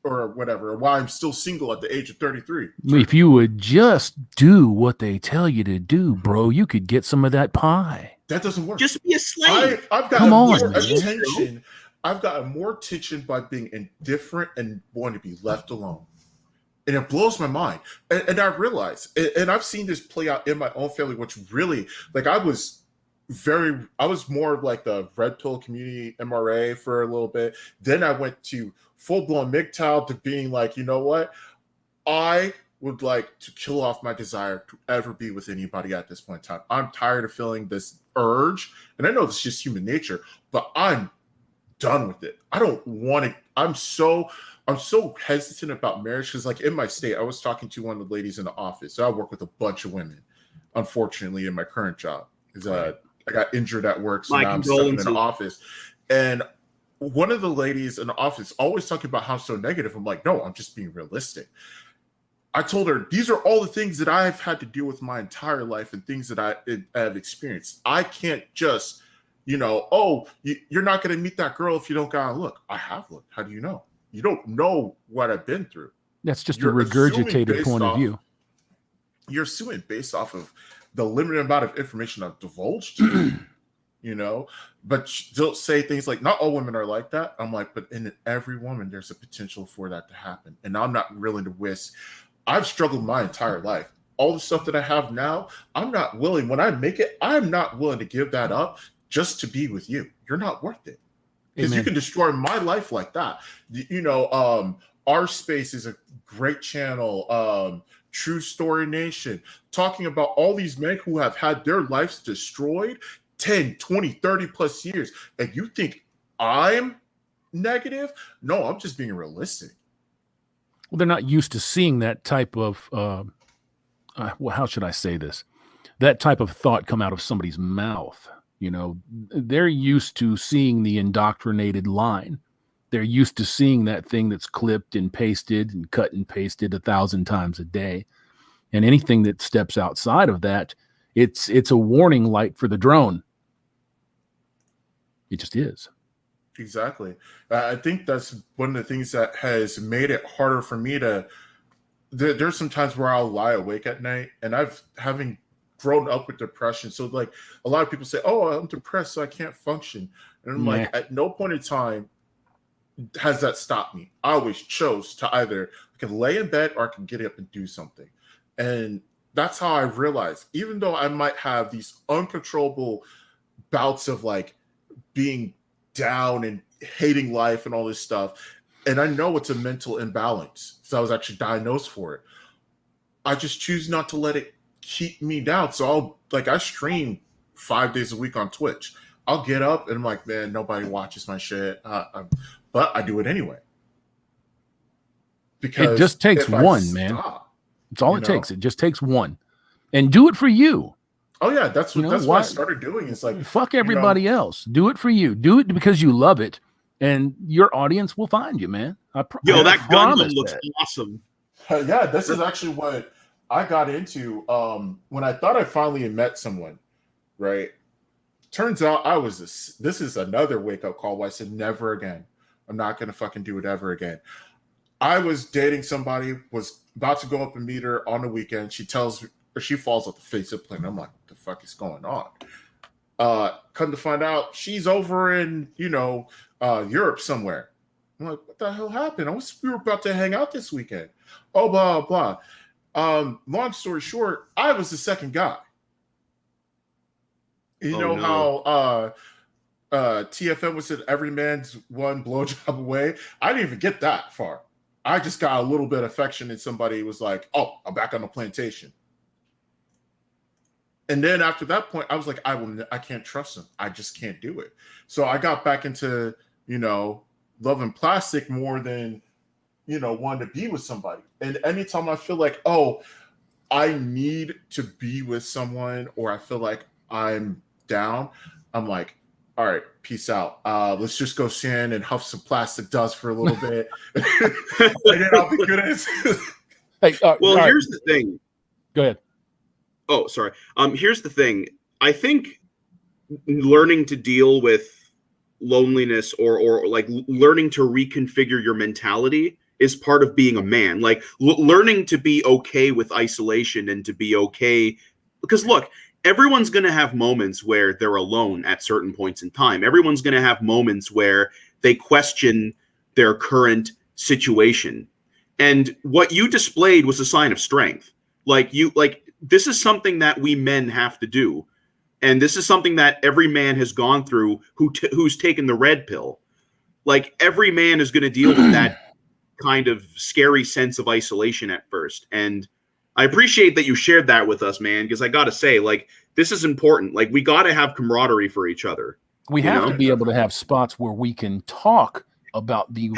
or whatever, or why I'm still single at the age of 33. If you would just do what they tell you to do, bro, you could get some of that pie. That doesn't work. Just be a slave. I've gotten more attention. I've gotten more attention by being indifferent and wanting to be left alone. And it blows my mind. And I realize, and I've seen this play out in my own family, which really, like, I was more of like the red pill community MRA for a little bit. Then I went to full-blown MGTOW to being like, you know what? I would like to kill off my desire to ever be with anybody at this point in time. I'm tired of feeling this urge. And I know it's just human nature, but I'm done with it. I don't want it. I'm so hesitant about marriage because, like, in my state, I was talking to one of the ladies in the office. So I work with a bunch of women, unfortunately, in my current job. I got injured at work, so now I'm stuck in the office. And one of the ladies in the office always talking about how I'm so negative. I'm like, no, I'm just being realistic. I told her, these are all the things that I've had to deal with my entire life and things that I have experienced. I can't just, you know, you're not going to meet that girl if you don't gotta look. I have looked. How do you know? You don't know what I've been through. That's just a regurgitated point of view. You're assuming based off of the limited amount of information I've divulged to you, you know, but they'll say things like, not all women are like that. I'm like, but in every woman, there's a potential for that to happen. And I'm not willing to risk. I've struggled my entire life. All the stuff that I have now, I'm not willing, when I make it, I'm not willing to give that up just to be with you. You're not worth it. Because you can destroy my life like that. You know, our space is a great channel. True Story Nation, talking about all these men who have had their lives destroyed 10, 20, 30 plus years. And you think I'm negative? No, I'm just being realistic. Well, they're not used to seeing that type of, well, how should I say this? That type of thought come out of somebody's mouth. You know, they're used to seeing the indoctrinated line. They're used to seeing that thing that's clipped and pasted and cut and pasted 1,000 times a day. And anything that steps outside of that, it's a warning light for the drone. It just is. Exactly. I think that's one of the things that has made it harder for me to, there's some times where I'll lie awake at night, and having grown up with depression. So like a lot of people say, oh, I'm depressed, so I can't function. And I'm like, at no point in time has that stopped me. I always chose to either I can lay in bed or I can get up and do something. And that's how I realized, even though I might have these uncontrollable bouts of like being down and hating life and all this stuff, and I know it's a mental imbalance, so I was actually diagnosed for it, I just choose not to let it keep me down. So I stream 5 days a week on Twitch. I'll get up and I'm like, man, nobody watches my shit, but I do it anyway. Because it just takes one, man. It's all it takes. It just takes one, and do it for you. Oh yeah, that's what I started doing. It's like, fuck everybody else. Do it for you. Do it because you love it, and your audience will find you, man. That Gundam looks awesome. Yeah, this is actually what I got into when I thought I finally met someone, right? Turns out this is another wake-up call where I said, never again. I'm not going to fucking do it ever again. I was dating somebody, was about to go up and meet her on the weekend. She falls off the face of the plane. I'm like, what the fuck is going on? Come to find out, she's over in, Europe somewhere. I'm like, what the hell happened? We were about to hang out this weekend. Oh, blah, blah. Long story short, I was the second guy. You know how TFM was said every man's one blowjob away? I didn't even get that far. I just got a little bit of affection and somebody was like, oh, I'm back on the plantation. And then after that point, I was like, I can't trust him. I just can't do it. So I got back into, loving plastic more than, wanting to be with somebody. And anytime I feel like, oh, I need to be with someone, or I feel like I'm down, I'm like, all right, peace out. Let's just go stand and huff some plastic dust for a little bit. And then I'll be good at it. Hey, here's the thing. Go ahead. Oh, sorry. Here's the thing. I think learning to deal with loneliness or like learning to reconfigure your mentality is part of being a man. Like learning to be okay with isolation and to be okay. Because look, everyone's going to have moments where they're alone at certain points in time. Everyone's going to have moments where they question their current situation. And what you displayed was a sign of strength. This is something that we men have to do. And this is something that every man has gone through who's taken the red pill. Like every man is going to deal with that kind of scary sense of isolation at first. And I appreciate that you shared that with us, man, because I got to say, like, this is important. Like, we got to have camaraderie for each other. We have to be able to have spots where we can talk about the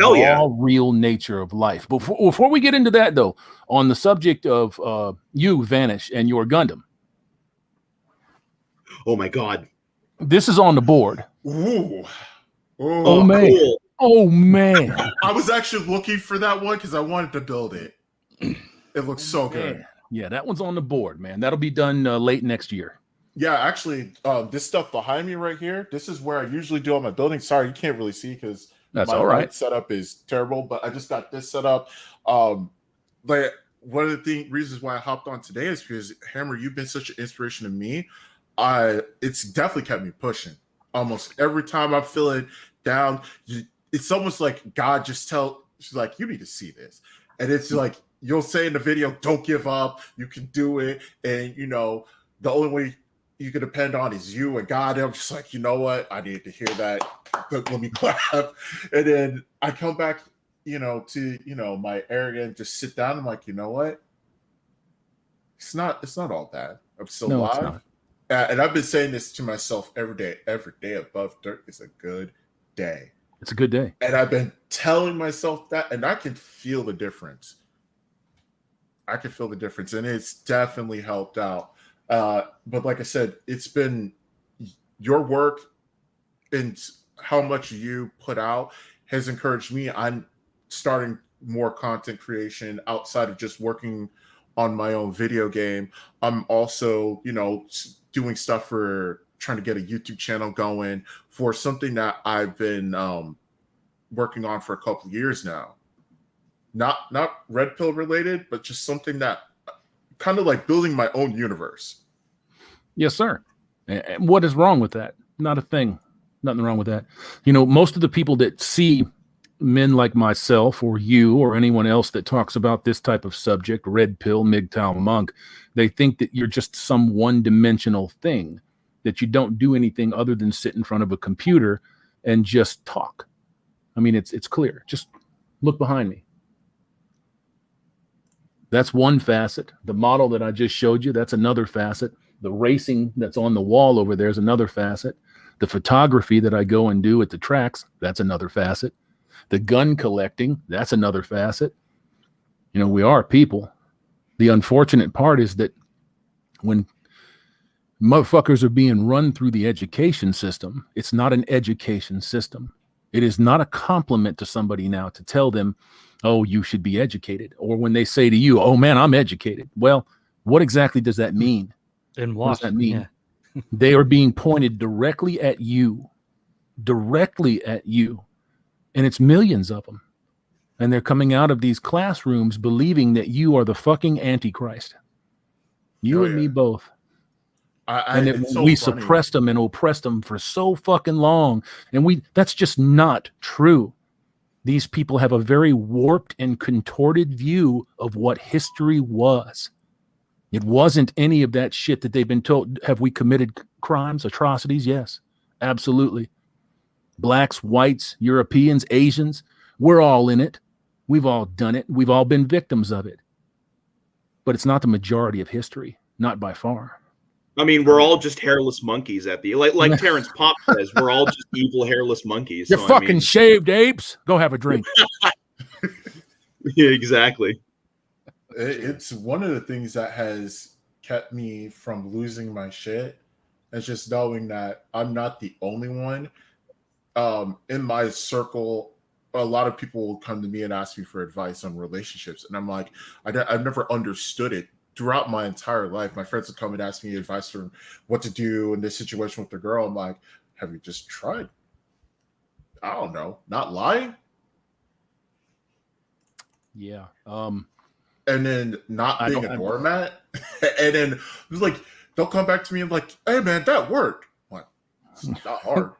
real nature of life. Before we get into that, though, on the subject of you, Vanish, and your Gundam. Oh, my God. This is on the board. Ooh. Oh, man. Cool. Oh, man. I was actually looking for that one because I wanted to build it. It looks so good. Yeah, that one's on the board, man. That'll be done late next year. Yeah, actually, this stuff behind me right here, this is where I usually do all my building. Sorry, you can't really see because my light setup is terrible, but I just got this set up. But one of the reasons why I hopped on today is because, Hammer, you've been such an inspiration to me. It's definitely kept me pushing. Almost every time I'm feeling down, it's almost like God just she's like, you need to see this. And it's like, you'll say in the video, don't give up. You can do it. And, the only way you can depend on is you and God. And I'm just like, you know what? I need to hear that. Let me clap. And then I come back, to, my arrogant, just sit down. I'm like, you know what? It's not all bad. I'm still alive. And I've been saying this to myself every day above dirt is a good day. It's a good day. And I've been telling myself that, and I can feel the difference. And it's definitely helped out. But like I said, it's been your work and how much you put out has encouraged me. I'm starting more content creation outside of just working on my own video game. I'm also, doing stuff for trying to get a YouTube channel going for something that I've been working on for a couple of years now. Not red pill related, but just something that kind of like building my own universe. Yes, sir. And what is wrong with that? Not a thing. Nothing wrong with that. Most of the people that see men like myself or you or anyone else that talks about this type of subject, red pill, MGTOW monk, they think that you're just some one-dimensional thing, that you don't do anything other than sit in front of a computer and just talk. I mean, it's clear. Just look behind me. That's one facet. The model that I just showed you, that's another facet. The racing that's on the wall over there is another facet. The photography that I go and do at the tracks, that's another facet. The gun collecting, that's another facet. We are people. The unfortunate part is that when motherfuckers are being run through the education system, it's not an education system. It is not a compliment to somebody now to tell them, oh, you should be educated. Or when they say to you, oh, man, I'm educated. Well, what exactly does that mean? And what does that mean? Yeah. They are being pointed directly at you. And it's millions of them. And they're coming out of these classrooms believing that you are the fucking Antichrist. You and me both. We suppressed them and oppressed them for so fucking long. And that's just not true. These people have a very warped and contorted view of what history was. It wasn't any of that shit that they've been told. Have we committed crimes, atrocities? Yes, absolutely. Blacks, whites, Europeans, Asians, we're all in it. We've all done it. We've all been victims of it. But it's not the majority of history, not by far. I mean, we're all just hairless monkeys at the like Terrence Pop says, we're all just evil hairless monkeys. You're fucking shaved apes. Go have a drink. Yeah, exactly. It's one of the things that has kept me from losing my shit. It's just knowing that I'm not the only one. In my circle, a lot of people will come to me and ask me for advice on relationships. And I'm like, I've never understood it. Throughout my entire life, my friends would come and ask me advice for what to do in this situation with the girl. I'm like, have you just tried? I don't know, not lying? Yeah. And then not being a doormat. And then it was like, they'll come back to me and like, hey man, that worked. I'm like, it's not hard.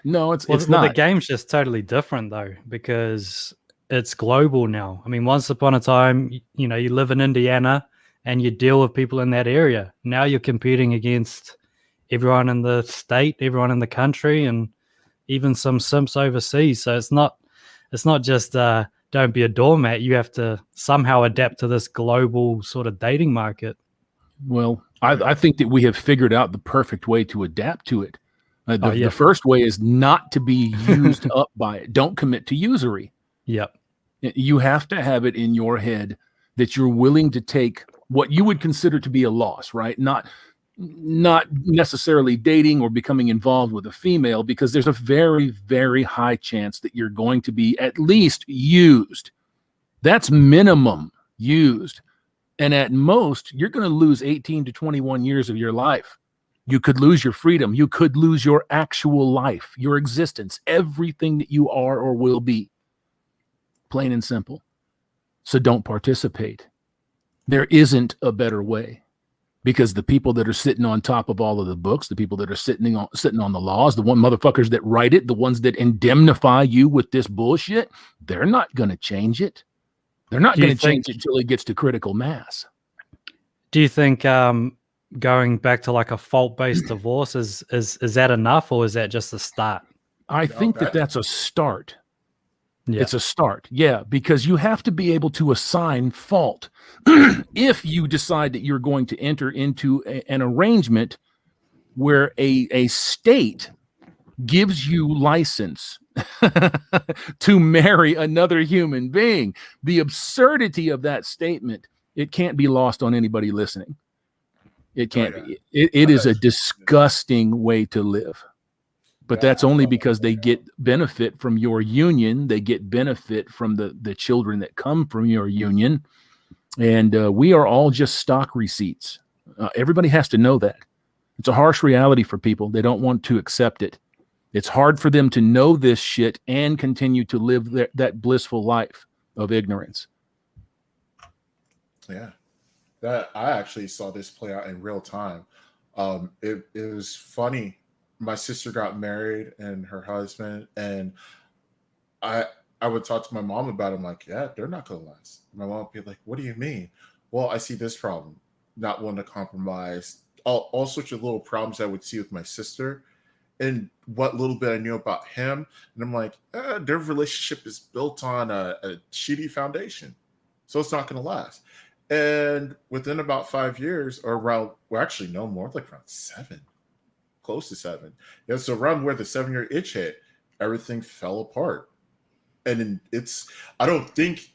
No, it's well, not. The game's just totally different though, because it's global now. I mean, once upon a time, you know, you live in Indiana and you deal with people in that area. Now you're competing against everyone in the state, everyone in the country, and even some simps overseas. So it's not just don't be a doormat. You have to somehow adapt to this global sort of dating market. Well, I think that we have figured out the perfect way to adapt to it. The first way is not to be used up by it. Don't commit to usury. Yep. You have to have it in your head that you're willing to take what you would consider to be a loss, right? Not necessarily dating or becoming involved with a female, because there's a very, very high chance that you're going to be at least used. That's minimum used. And at most, you're going to lose 18 to 21 years of your life. You could lose your freedom. You could lose your actual life, your existence, everything that you are or will be. Plain and simple. So don't participate. There isn't a better way, because the people that are sitting on top of all of the books, the people that are sitting on the laws, the one motherfuckers that write it, the ones that indemnify you with this bullshit, they're not going to change it. They're not going to change it until it gets to critical mass. Do you think going back to like a fault-based divorce is that enough, or is that just a start? I think that's a start. Yeah. It's a start. Yeah, because you have to be able to assign fault. If you decide that you're going to enter into an arrangement where a state gives you license to marry another human being, the absurdity of that statement, it can't be lost on anybody listening. It can't be. It is a disgusting way to live. But that's only because they get benefit from your union. They get benefit from the children that come from your union. And we are all just stock receipts. Everybody has to know that. It's a harsh reality for people. They don't want to accept it. It's hard for them to know this shit and continue to live that blissful life of ignorance. Yeah. That I actually saw this play out in real time. It was funny. My sister got married and her husband, and I would talk to my mom about it. I'm like, yeah, they're not gonna last. My mom would be like, what do you mean? Well, I see this problem, not wanting to compromise, all sorts of little problems I would see with my sister, and what little bit I knew about him. And I'm like, their relationship is built on a shitty foundation, so it's not gonna last. And within about 5 years, or around, well, actually no more, like around 7. Close to 7. Yeah, so around where the 7-year itch hit, everything fell apart. And I don't think,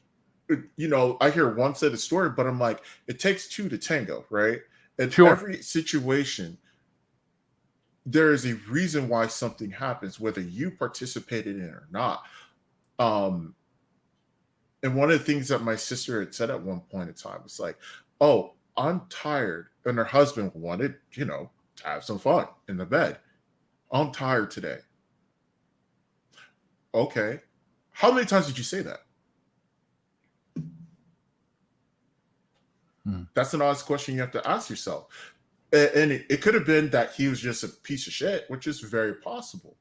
I hear one side of the story, but I'm like, it takes 2 to tango, right? And every situation, there is a reason why something happens, whether you participated in it or not. And one of the things that my sister had said at one point in time was like, oh, I'm tired. And her husband wanted, to have some fun in the bed. I'm tired today. Okay. How many times did you say that? That's an honest question you have to ask yourself. And it could have been that he was just a piece of shit, which is very possible.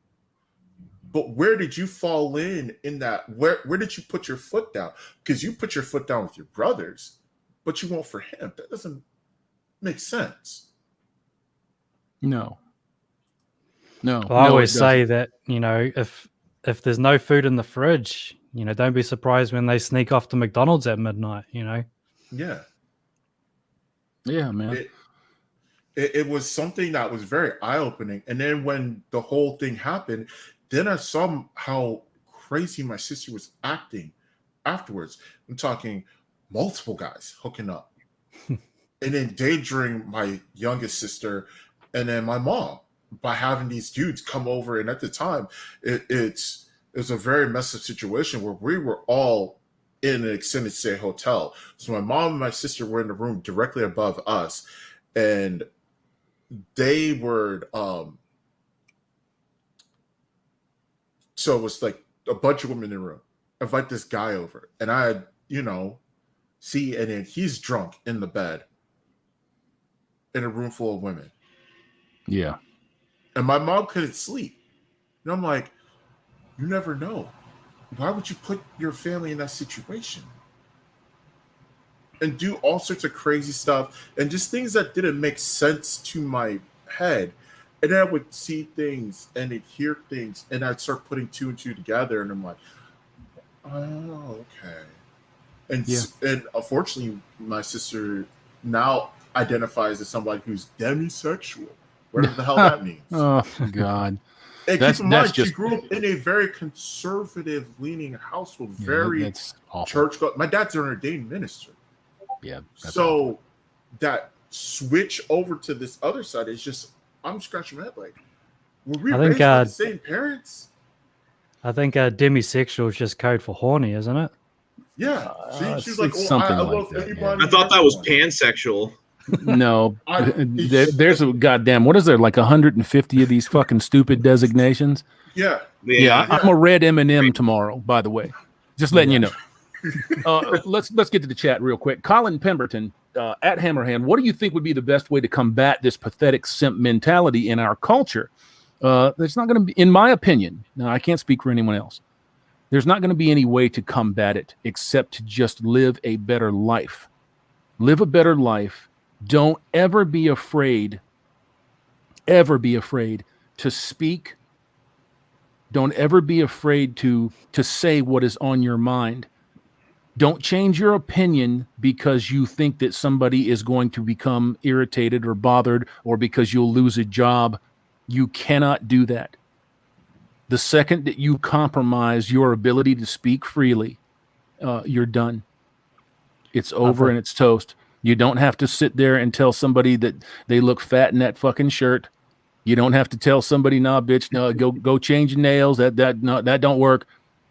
But where did you fall in that? Where did you put your foot down? Because you put your foot down with your brothers, but you won't for him. That doesn't make sense. No. Well, I always say that, you know, if there's no food in the fridge, you know, don't be surprised when they sneak off to McDonald's at midnight, you know? Yeah. Yeah, man. It was something that was very eye-opening. And then when the whole thing happened, then I saw how crazy my sister was acting afterwards. I'm talking multiple guys hooking up and endangering my youngest sister and then my mom by having these dudes come over. And at the time, it was a very messed up situation where we were all in an extended stay hotel. So my mom and my sister were in the room directly above us. And they were so it was like a bunch of women in the room. Invite this guy over. And I had, you know, and then he's drunk in the bed in a room full of women. Yeah. And my mom couldn't sleep. And I'm like, you never know. Why would you put your family in that situation? And do all sorts of crazy stuff and just things that didn't make sense to my head. And then I would see things and I'd hear things and I'd start putting two and two together. And I'm like, oh, okay. And unfortunately, my sister now identifies as somebody who's demisexual. Whatever the hell that means. Oh, God. And keep in mind, she grew up in a very conservative-leaning household, very church. My dad's an ordained minister. Yeah. So that switch over to this other side is just, I'm scratching my head like, were we raised by the same parents? I think demisexual is just code for horny, isn't it? Yeah. She's like, something I like love that. anybody. I thought that was pansexual. No, there's a goddamn, what is there, like 150 of these fucking stupid designations? Yeah. I'm a red M&M tomorrow, by the way. Just letting you know. Let's get to the chat real quick. Colin Pemberton at Hammerhand, what do you think would be the best way to combat this pathetic simp mentality in our culture? There's not going to be, in my opinion, now I can't speak for anyone else, there's not going to be any way to combat it except to just live a better life. Live a better life. Don't ever be afraid to speak. Don't ever be afraid to say what is on your mind. Don't change your opinion because you think that somebody is going to become irritated or bothered or because you'll lose a job. You cannot do that. The second that you compromise your ability to speak freely, you're done. It's over and it's toast. You don't have to sit there and tell somebody that they look fat in that fucking shirt. You don't have to tell somebody, nah, bitch, no, go change your nails. That don't work.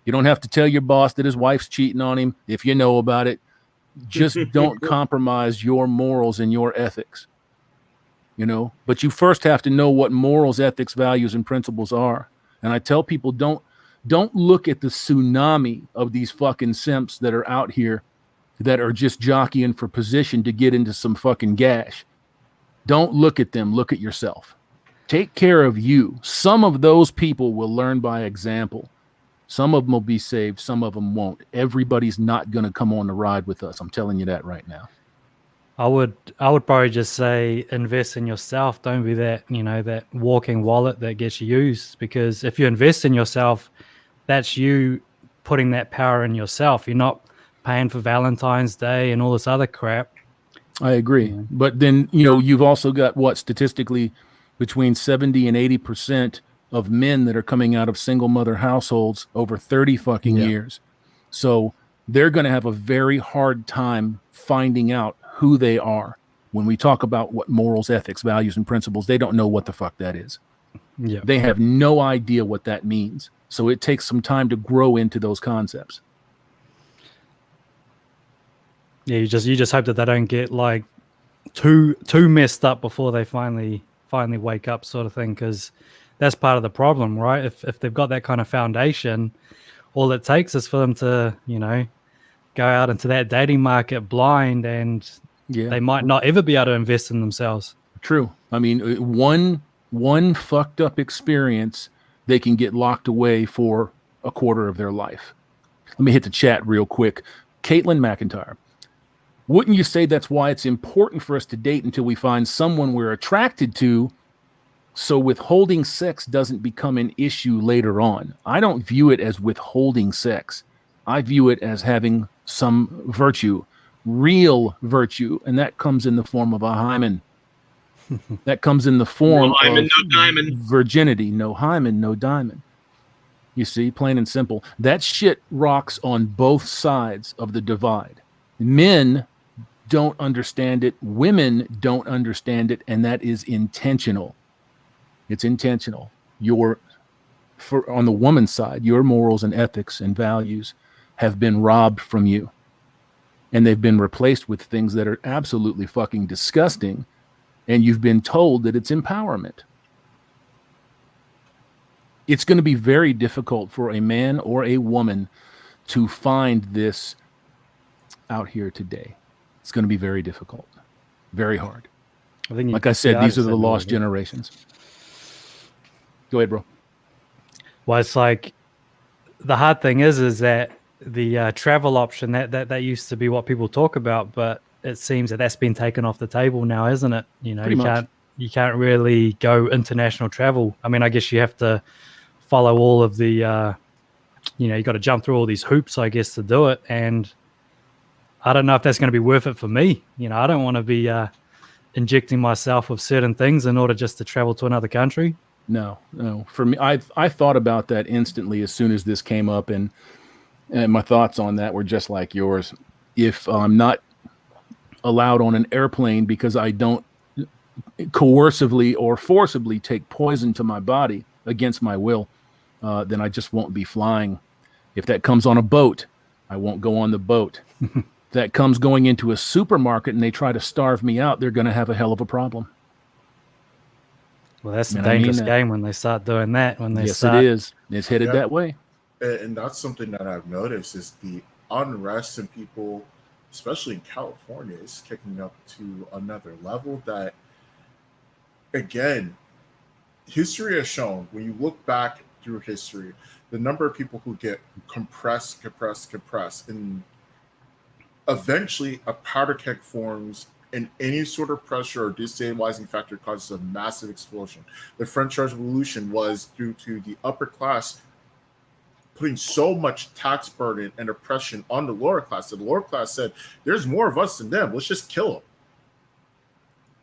You don't have to tell your boss that his wife's cheating on him if you know about it. Just don't compromise your morals and your ethics. You know, but you first have to know what morals, ethics, values, and principles are. And I tell people, don't look at the tsunami of these fucking simps that are out here that are just jockeying for position to get into some fucking gash. Don't look at them. Look at yourself. Take care of you. Some of those people will learn by example. Some of them will be saved. Some of them won't. Everybody's not going to come on the ride with us. I'm telling you that right now. I would probably just say invest in yourself. Don't be that, you know, that walking wallet that gets used, because if you invest in yourself, that's you putting that power in yourself. You're not paying for Valentine's Day and all this other crap. I agree. Yeah. But then, you know, you've also got statistically between 70 and 80% of men that are coming out of single mother households over 30 fucking years. So they're going to have a very hard time finding out who they are. When we talk about what morals, ethics, values, and principles, they don't know what the fuck that is. Yeah. They have no idea what that means. So it takes some time to grow into those concepts. Yeah, you just hope that they don't get like too messed up before they finally wake up, sort of thing, because that's part of the problem, right? If they've got that kind of foundation, all it takes is for them to, you know, go out into that dating market blind, and they might not ever be able to invest in themselves. True. I mean, one fucked up experience they can get locked away for a quarter of their life. Let me hit the chat real quick. Caitlin McIntyre. Wouldn't you say that's why it's important for us to date until we find someone we're attracted to, so withholding sex doesn't become an issue later on? I don't view it as withholding sex. I view it as having some virtue, real virtue, and that comes in the form of a hymen. That comes in the form no hymen, of no diamond. Virginity. No hymen, no diamond. You see, plain and simple. That shit rocks on both sides of the divide. Men don't understand it. Women don't understand it, and that is intentional. It's intentional. On the woman's side, your morals and ethics and values have been robbed from you, and they've been replaced with things that are absolutely fucking disgusting, and you've been told that it's empowerment. It's going to be very difficult for a man or a woman to find this out here today. It's going to be very difficult, very hard. Like I said, these are the lost generations. Go ahead, bro. Well, it's like the hard thing is that the travel option that used to be what people talk about, but it seems that's been taken off the table now, isn't it? You know, you can't really go international travel. I mean, I guess you have to follow all of the, you got to jump through all these hoops, I guess, to do it. And I don't know if that's going to be worth it for me. I don't want to be injecting myself with certain things in order just to travel to another country. No. For me, I thought about that instantly as soon as this came up, and my thoughts on that were just like yours. If I'm not allowed on an airplane because I don't coercively or forcibly take poison to my body against my will, then I just won't be flying. If that comes on a boat, I won't go on the boat. If that comes going into a supermarket and they try to starve me out, they're going to have a hell of a problem. Well, that's a dangerous game when they start doing that. Yes, it is. It's headed that way. And that's something that I've noticed is the unrest in people, especially in California, is kicking up to another level that, again, history has shown, when you look back through history, the number of people who get compressed, and eventually a powder keg forms, and any sort of pressure or destabilizing factor causes a massive explosion. The French Revolution was due to the upper class putting so much tax burden and oppression on the lower class that the lower class said, there's more of us than them. Let's just kill them.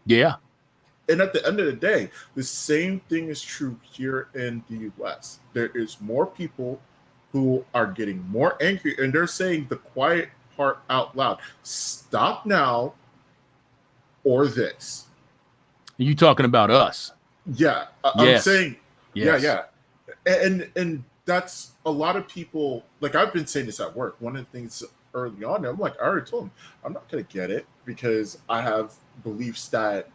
Yeah. And at the end of the day, the same thing is true here in the U.S. There is more people who are getting more angry, and they're saying the quiet part out loud. Stop now, or this. Are you talking about us? Yeah. I'm saying, yeah. And that's a lot of people, like I've been saying this at work. One of the things early on, I'm like, I already told them, I'm not going to get it because I have beliefs that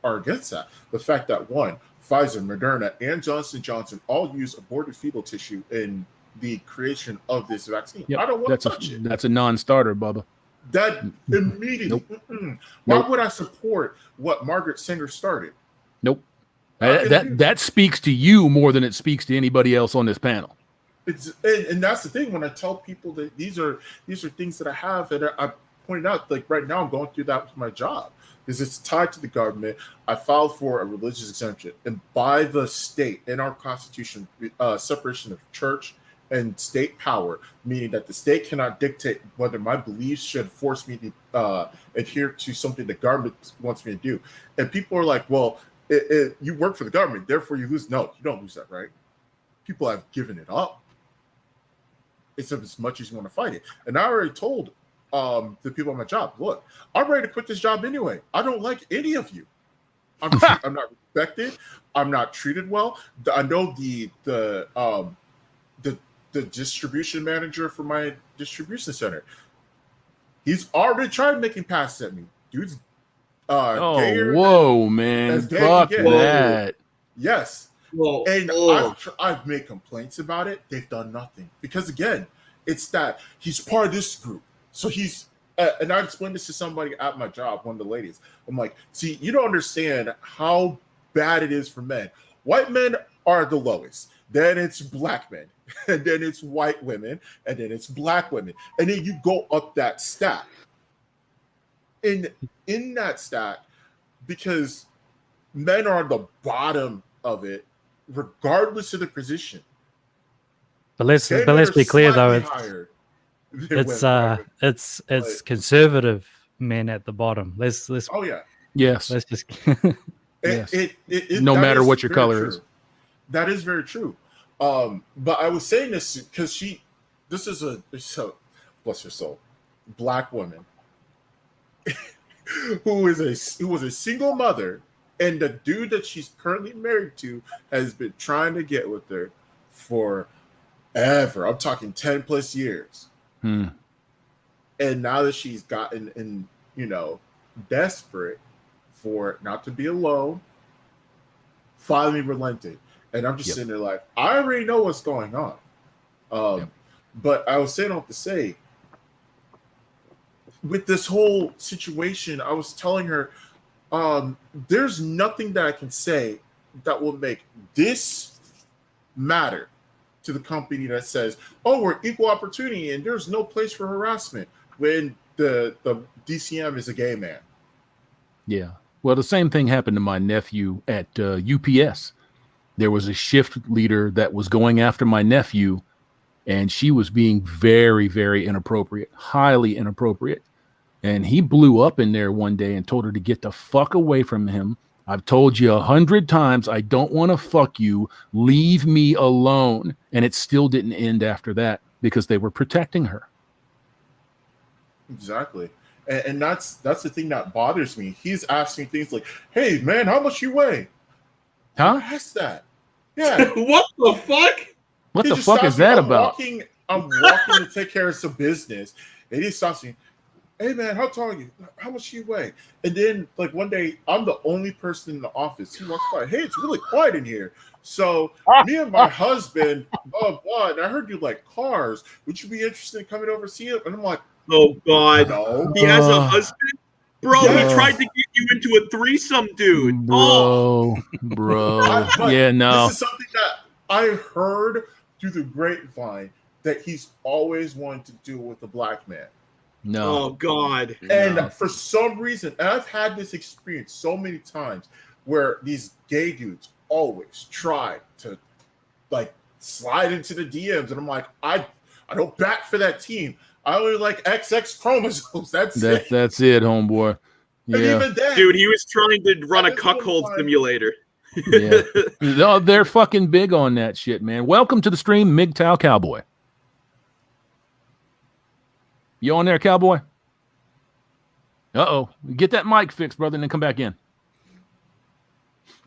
are against that. The fact that one, Pfizer, Moderna, and Johnson & Johnson all use aborted fetal tissue in the creation of this vaccine. Yep. I don't want to touch it. That's a non-starter, Bubba. That immediately. Nope. Why would I support what Margaret Sanger started? Nope. That speaks to you more than it speaks to anybody else on this panel. And that's the thing. When I tell people that these are things that I have, and I pointed out, like right now I'm going through that with my job because it's tied to the government. I filed for a religious exemption, and by the state in our Constitution, separation of church and state power, meaning that the state cannot dictate whether my beliefs should force me to adhere to something the government wants me to do. And people are like, well, you work for the government, therefore you lose. No, you don't lose that right. People have given it up. It's as much as you want to fight it. And I already told the people on my job, look, I'm ready to quit this job anyway. I don't like any of you. I'm not respected. I'm not treated well. I know the distribution manager for my distribution center. He's already tried making passes at me. Dude's whoa, man. Fuck that. Yes. Whoa. And I've made complaints about it. They've done nothing. Because again, it's that he's part of this group. So he's and I explained this to somebody at my job, one of the ladies. I'm like, see, you don't understand how bad it is for men. White men are the lowest. Then it's black men, and then it's white women, and then it's black women, and then you go up that stack. In that stack, because men are the bottom of it, regardless of the position. But let's be clear though, it's conservative men at the bottom. Let's oh yeah, yes, let's just yes. No matter what your color is. That is very true. But I was saying this because this is a bless her soul, black woman who was a single mother, and the dude that she's currently married to has been trying to get with her for ever. I'm talking 10 plus years. And now that she's gotten desperate for not to be alone, finally relented. And I'm just sitting there like, I already know what's going on. But I was saying all to say, with this whole situation, I was telling her, there's nothing that I can say that will make this matter to the company that says, oh, we're equal opportunity and there's no place for harassment when the DCM is a gay man. Yeah. Well, the same thing happened to my nephew at UPS. There was a shift leader that was going after my nephew, and she was being very, very inappropriate, highly inappropriate. And he blew up in there one day and told her to get the fuck away from him. I've told you 100 times, I don't want to fuck you. Leave me alone. And it still didn't end after that because they were protecting her. Exactly. And that's the thing that bothers me. He's asking things like, hey, man, how much you weigh? Huh? Ask that. Yeah. What the fuck? What the fuck is that about? I'm walking to take care of some business. And he stops me. Hey, man, how tall are you? How much do you weigh? And then, like, one day, I'm the only person in the office. He walks by. Hey, it's really quiet in here. So me and my husband, blah, blah, and I heard you like cars. Would you be interested in coming over to see it? And I'm like, oh, God. No. He has a husband? Bro, he tried to get you into a threesome, dude. Bro. Yeah, no. This is something that I heard through the grapevine that he's always wanted to do with a black man. No. Oh, God. And for some reason, and I've had this experience so many times where these gay dudes always try to like slide into the DMs. And I'm like, I don't back for that team. I only like XX chromosomes. That's it. That's it, homeboy. Yeah. And even then, dude, he was trying to run a cuckold simulator. Yeah. No, they're fucking big on that shit, man. Welcome to the stream, MGTOW Cowboy. You on there, Cowboy? Uh-oh. Get that mic fixed, brother, and then come back in.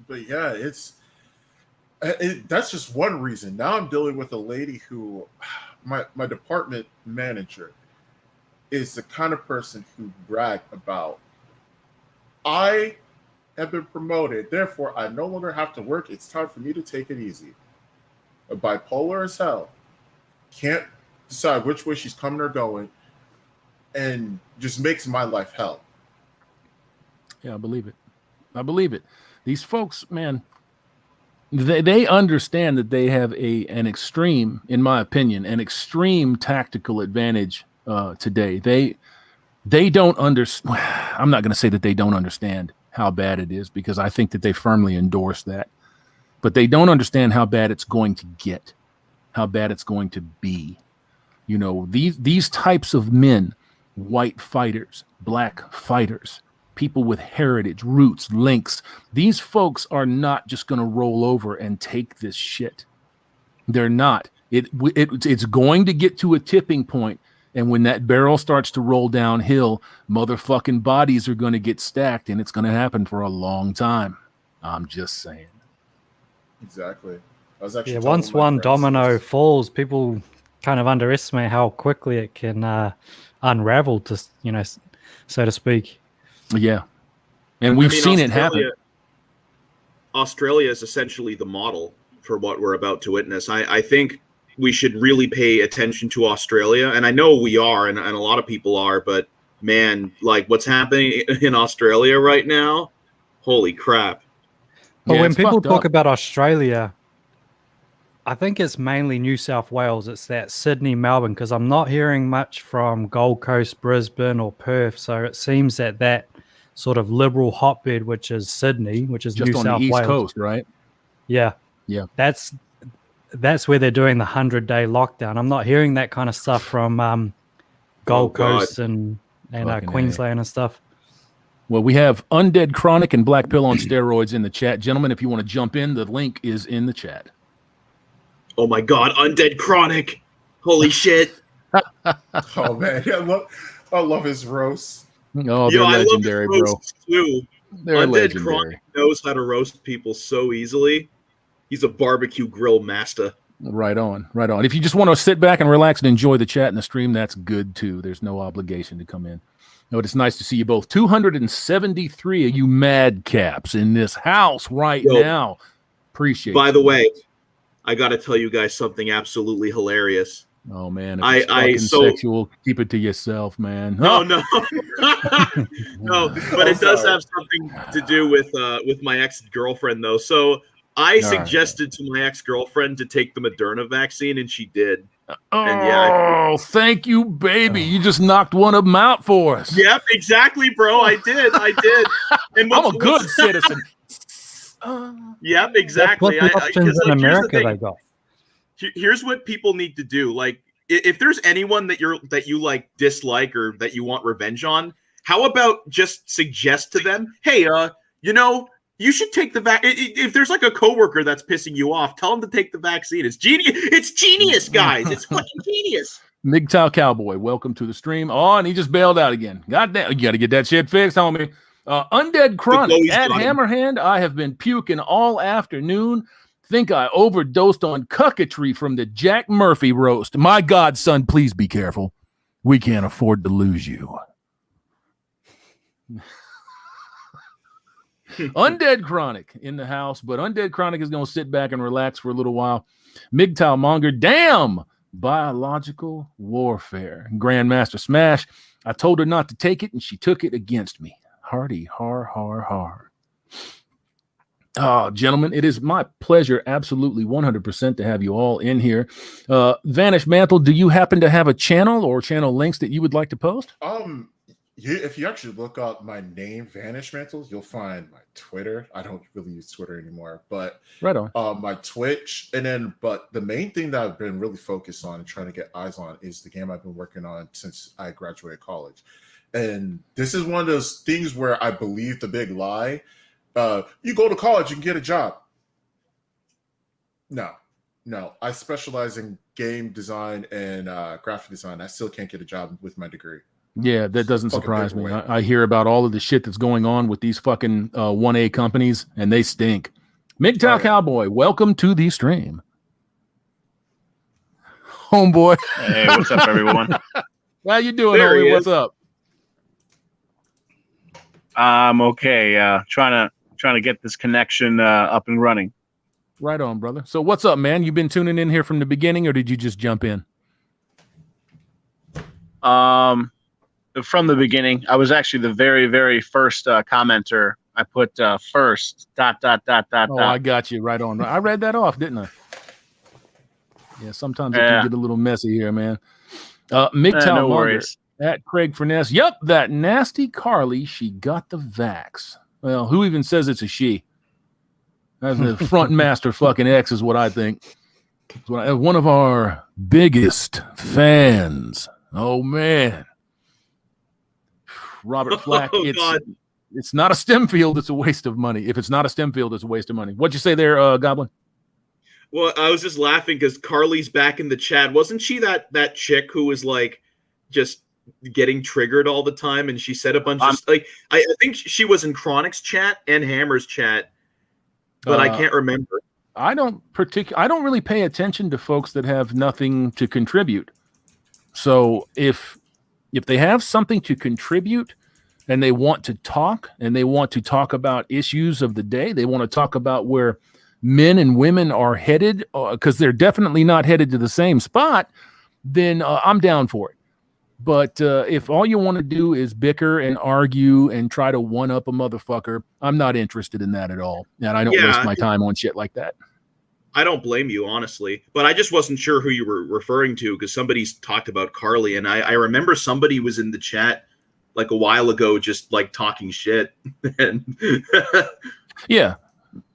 But yeah, that's just one reason. Now I'm dealing with a lady who, my department manager, is the kind of person who brag about, I have been promoted, therefore I no longer have to work. It's time for me to take it easy. Bipolar as hell. Can't decide which way she's coming or going. And just makes my life hell. Yeah, I believe it. I believe it. These folks, man, they understand that they have an extreme, in my opinion, an extreme tactical advantage today. They don't understand. I'm not going to say that they don't understand how bad it is, because I think that they firmly endorse that. But they don't understand how bad it's going to get, how bad it's going to be. You know, these types of men, white fighters, black fighters, people with heritage, roots, links. These folks are not just going to roll over and take this shit. They're not. It's going to get to a tipping point, and when that barrel starts to roll downhill, motherfucking bodies are going to get stacked, and it's going to happen for a long time. I'm just saying. Exactly. I was actually once one domino falls, people kind of underestimate how quickly it can unravel, to so to speak. Yeah, and we've seen it happen. Australia is essentially the model for what we're about to witness. I think we should really pay attention to Australia, and I know we are, and a lot of people are, but man, like what's happening in Australia right now, holy crap. But when people talk about Australia, I think it's mainly New South Wales. It's that Sydney, Melbourne, because I'm not hearing much from Gold Coast, Brisbane, or Perth. So it seems that sort of liberal hotbed, which is Sydney, which is just New on South the East Wales. Coast, right? Yeah. That's where they're doing the 100-day lockdown. I'm not hearing that kind of stuff from Gold Coast and Queensland and stuff. Well, we have Undead Chronic and Black Pill on steroids in the chat. Gentlemen, if you want to jump in, the link is in the chat. Oh my God, Undead Chronic. Holy shit. Oh man, I love his roast. Oh, they're legendary, I love his roasts too. They're Undead legendary. Chronic knows how to roast people so easily. He's a barbecue grill master. Right on, right on. If you just want to sit back and relax and enjoy the chat and the stream, that's good too. There's no obligation to come in. But it's nice to see you both. 273 of you madcaps in this house right now. Appreciate it. By the way, I got to tell you guys something absolutely hilarious. Oh, man. If it's sexual, keep it to yourself, man. No. No, but it does have something to do with my ex-girlfriend, though. So I suggested to my ex-girlfriend to take the Moderna vaccine, and she did. Oh, thank you, baby. You just knocked one of them out for us. Yep, exactly, bro. I did. And I'm a good citizen. Yep, exactly. What options in America they got? Here's what people need to do. Like, if there's anyone that you like dislike or that you want revenge on, how about just suggest to them, hey, you should take the vaccine. If there's like a coworker that's pissing you off, tell them to take the vaccine. It's genius. It's genius, guys. It's fucking genius. MGTOW Cowboy, welcome to the stream. Oh, and he just bailed out again. Goddamn, you got to get that shit fixed, homie. Undead Chronic at Hammerhand. I have been puking all afternoon. Think I overdosed on cucketry from the Jack Murphy roast. My God, son, please be careful. We can't afford to lose you. Undead Chronic in the house, but Undead Chronic is going to sit back and relax for a little while. MGTOW Monger, damn, biological warfare. Grandmaster Smash, I told her not to take it, and she took it against me. Hardy, har. Oh, gentlemen, it is my pleasure, absolutely 100% to have you all in here. Vanish Mantle, do you happen to have a channel or channel links that you would like to post? If you actually look up my name, Vanish Mantle, you'll find my Twitter. I don't really use Twitter anymore, but right on. My Twitch, but the main thing that I've been really focused on and trying to get eyes on is the game I've been working on since I graduated college. And this is one of those things where I believe the big lie. You go to college, you can get a job. No. I specialize in game design and graphic design. I still can't get a job with my degree. Yeah, that doesn't surprise me. I hear about all of the shit that's going on with these fucking 1A companies, and they stink. MGTOW Cowboy, welcome to the stream. Homeboy. Hey, what's up, everyone? How you doing, homie? What's up? I'm okay. Trying to get this connection up and running. Right on, brother. So what's up, man? You been tuning in here from the beginning, or did you just jump in? From the beginning. I was actually the very, very first commenter. I put first ... Oh, I got you right on. I read that off, didn't I? Yeah, sometimes it can get a little messy here, man. MGTOW no worries. At Craig Furness. Yep, that nasty Carly, she got the vax. Well, who even says it's a she? That's the front master fucking X is what I think. One of our biggest fans. Oh, man. Robert Flack, it's not a STEM field, it's a waste of money. If it's not a STEM field, it's a waste of money. What'd you say there, Goblin? Well, I was just laughing because Carly's back in the chat. Wasn't she that chick who was like just getting triggered all the time? And she said a bunch of like I think she was in Chronic's chat and Hammer's chat, but I can't remember. I don't really pay attention to folks that have nothing to contribute. So if they have something to contribute and they want to talk about issues of the day, they want to talk about where men and women are headed, because they're definitely not headed to the same spot, then I'm down for it. But if all you want to do is bicker and argue and try to one-up a motherfucker, I'm not interested in that at all. And I don't waste my time on shit like that. I don't blame you, honestly. But I just wasn't sure who you were referring to because somebody's talked about Carly, and I remember somebody was in the chat like a while ago just like talking shit. And Yeah.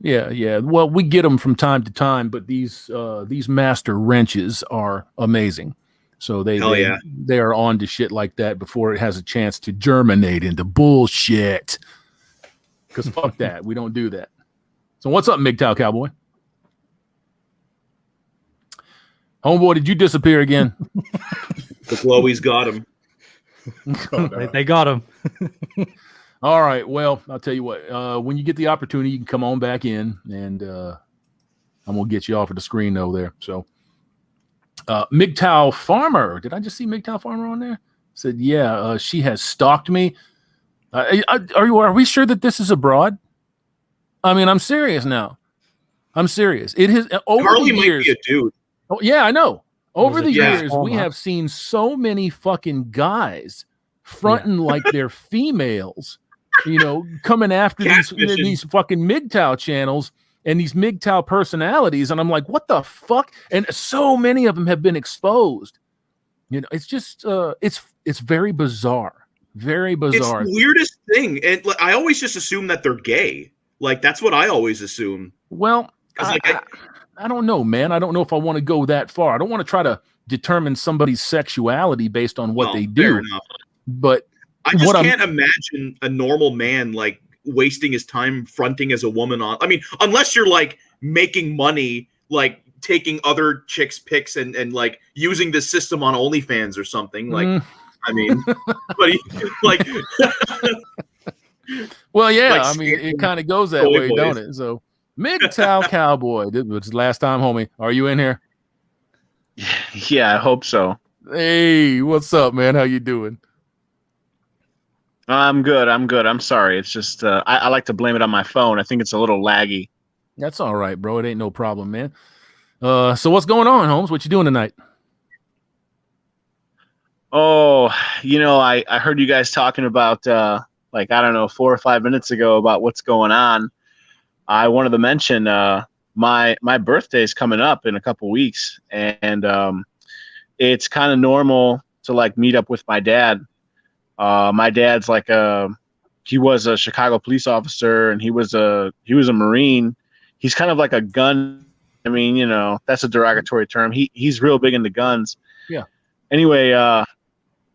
Well, we get them from time to time, but these master wrenches are amazing. So they are on to shit like that before it has a chance to germinate into bullshit. Because fuck that. We don't do that. So what's up, MGTOW Cowboy? Homeboy, did you disappear again? The Glowies got him. They got him. All right. Well, I'll tell you what. When you get the opportunity, you can come on back in, and I'm gonna get you off of the screen over there. So, MGTOW Farmer. Did I just see MGTOW Farmer on there? Said, yeah. She has stalked me. Are we sure that this is abroad? I mean, I'm serious now. I'm serious. It has over Carly the years. Might be a dude. Oh, yeah, I know. Over the years, Farmer? we have seen so many fucking guys fronting like they're females, coming after these fucking MGTOW channels and these MGTOW personalities. And I'm like, what the fuck? And so many of them have been exposed. It's just, it's very bizarre. Very bizarre. It's the weirdest thing. And I always just assume that they're gay. Like, that's what I always assume. Well, I don't know, man. I don't know if I want to go that far. I don't want to try to determine somebody's sexuality based on what they do. But I just can't imagine a normal man like wasting his time fronting as a woman on. I mean, unless you're like making money, like taking other chicks' pics and like using this system on OnlyFans or something. Like, I mean, but like, well, yeah. Like, I mean, it kind of goes that way, don't it? So. MGTOW Cowboy. This was the last time, homie. Are you in here? Yeah, I hope so. Hey, what's up, man? How you doing? I'm good. I'm sorry. It's just I like to blame it on my phone. I think it's a little laggy. That's all right, bro. It ain't no problem, man. So what's going on, Holmes? What you doing tonight? Oh, I heard you guys talking about like, I don't know, 4 or 5 minutes ago about what's going on. I wanted to mention my birthday is coming up in a couple weeks, and it's kind of normal to like meet up with my dad. My dad's like he was a Chicago police officer, and he was a Marine. He's kind of like a gun. I mean, that's a derogatory term. He's real big into guns. Yeah. Anyway, I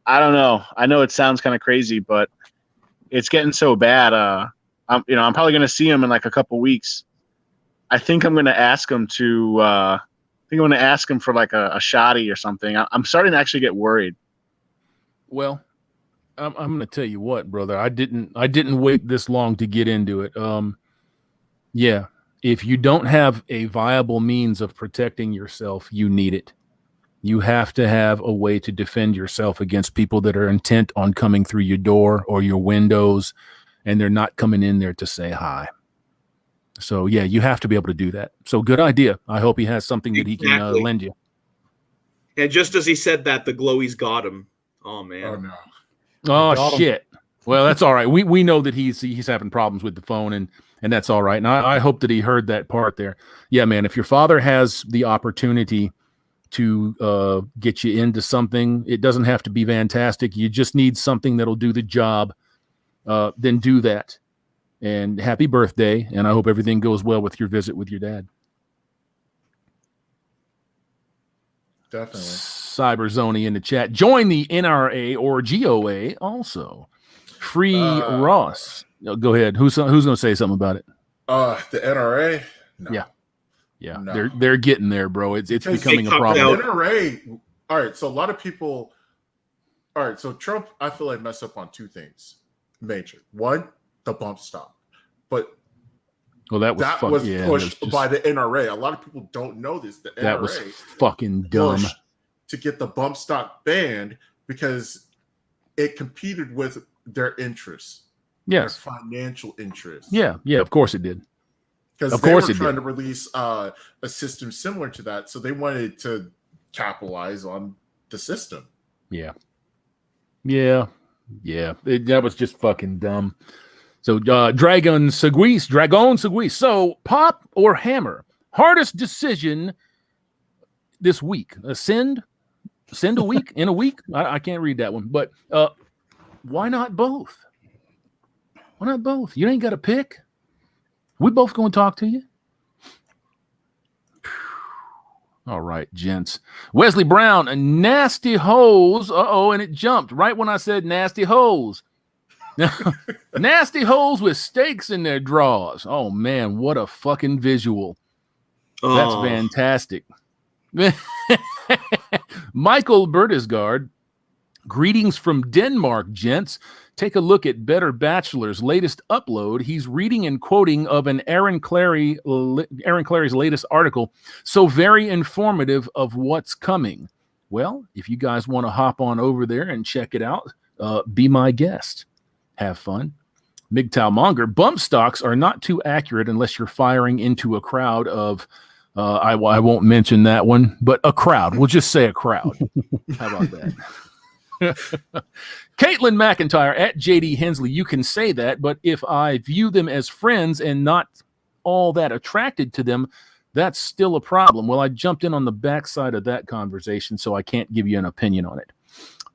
don't know. I know it sounds kind of crazy, but it's getting so bad. I'm probably going to see him in like a couple weeks. I think I'm going to ask him for like a shotty or something. I'm starting to actually get worried. Well, I'm going to tell you what, brother. I didn't wait this long to get into it. Yeah. If you don't have a viable means of protecting yourself, you need it. You have to have a way to defend yourself against people that are intent on coming through your door or your windows, and they're not coming in there to say hi. So, yeah, you have to be able to do that. So, good idea. I hope he has something that he can lend you. And just as he said that, the Glowies got him. Oh, man. Oh, no. Oh, shit. Well, that's all right. We know that he's having problems with the phone, and that's all right. And I hope that he heard that part there. Yeah, man, if your father has the opportunity to get you into something, it doesn't have to be fantastic. You just need something that'll do the job. Then do that. And happy birthday. And I hope everything goes well with your visit with your dad. Definitely. Cyberzoni in the chat. Join the NRA or GOA also. Free Ross. Go ahead. Who's going to say something about it? The NRA? No. Yeah. No. They're getting there, bro. It's becoming a problem. The NRA, all right, so a lot of people, all right, so Trump, I feel like messed up on two things. Major. One, the bump stop. But that was pushed by the NRA. A lot of people don't know this. The NRA that was fucking dumb to get the bump stop banned because it competed with their interests. Yes. Their financial interests. Yeah, of course it did. Because they were trying to release a system similar to that. So they wanted to capitalize on the system. Yeah. That was just fucking dumb. So Dragon Seguis. So Pop or Hammer? Hardest decision this week. Send a week in a week. I can't read that one, but why not both? Why not both? You ain't got to pick. We both going to talk to you. All right, gents. Wesley Brown, a nasty hoes. And it jumped right when I said nasty hoes. Nasty hoes with steaks in their drawers. Oh, man, what a fucking visual. That's fantastic. Michael Bertisgaard, greetings from Denmark, gents. Take a look at Better Bachelor's latest upload. He's reading and quoting of an Aaron Clary's latest article, so very informative of what's coming. Well, if you guys want to hop on over there and check it out, be my guest. Have fun. MGTOW Monger, bump stocks are not too accurate unless you're firing into a crowd of, I won't mention that one, but a crowd. We'll just say a crowd. How about that? Caitlin McIntyre at JD Hensley, you can say that, but if I view them as friends and not all that attracted to them, that's still a problem. Well, I jumped in on the backside of that conversation, so I can't give you an opinion on it.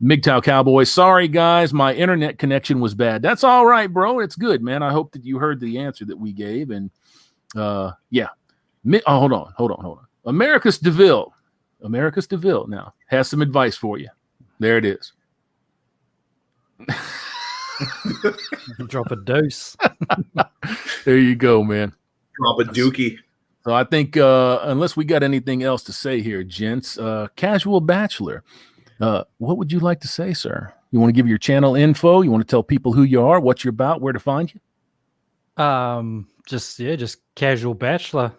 MGTOW Cowboy, sorry guys, my internet connection was bad. That's all right, bro. It's good, man. I hope that you heard the answer that we gave. And yeah. Hold on. Americus DeVille now has some advice for you. There it is. Drop a dose. There you go, man. Drop a dookie. So I think unless we got anything else to say here, gents, Casual Bachelor, what would you like to say, sir? You want to give your channel info? You want to tell people who you are, what you're about, where to find you? Just Casual Bachelor.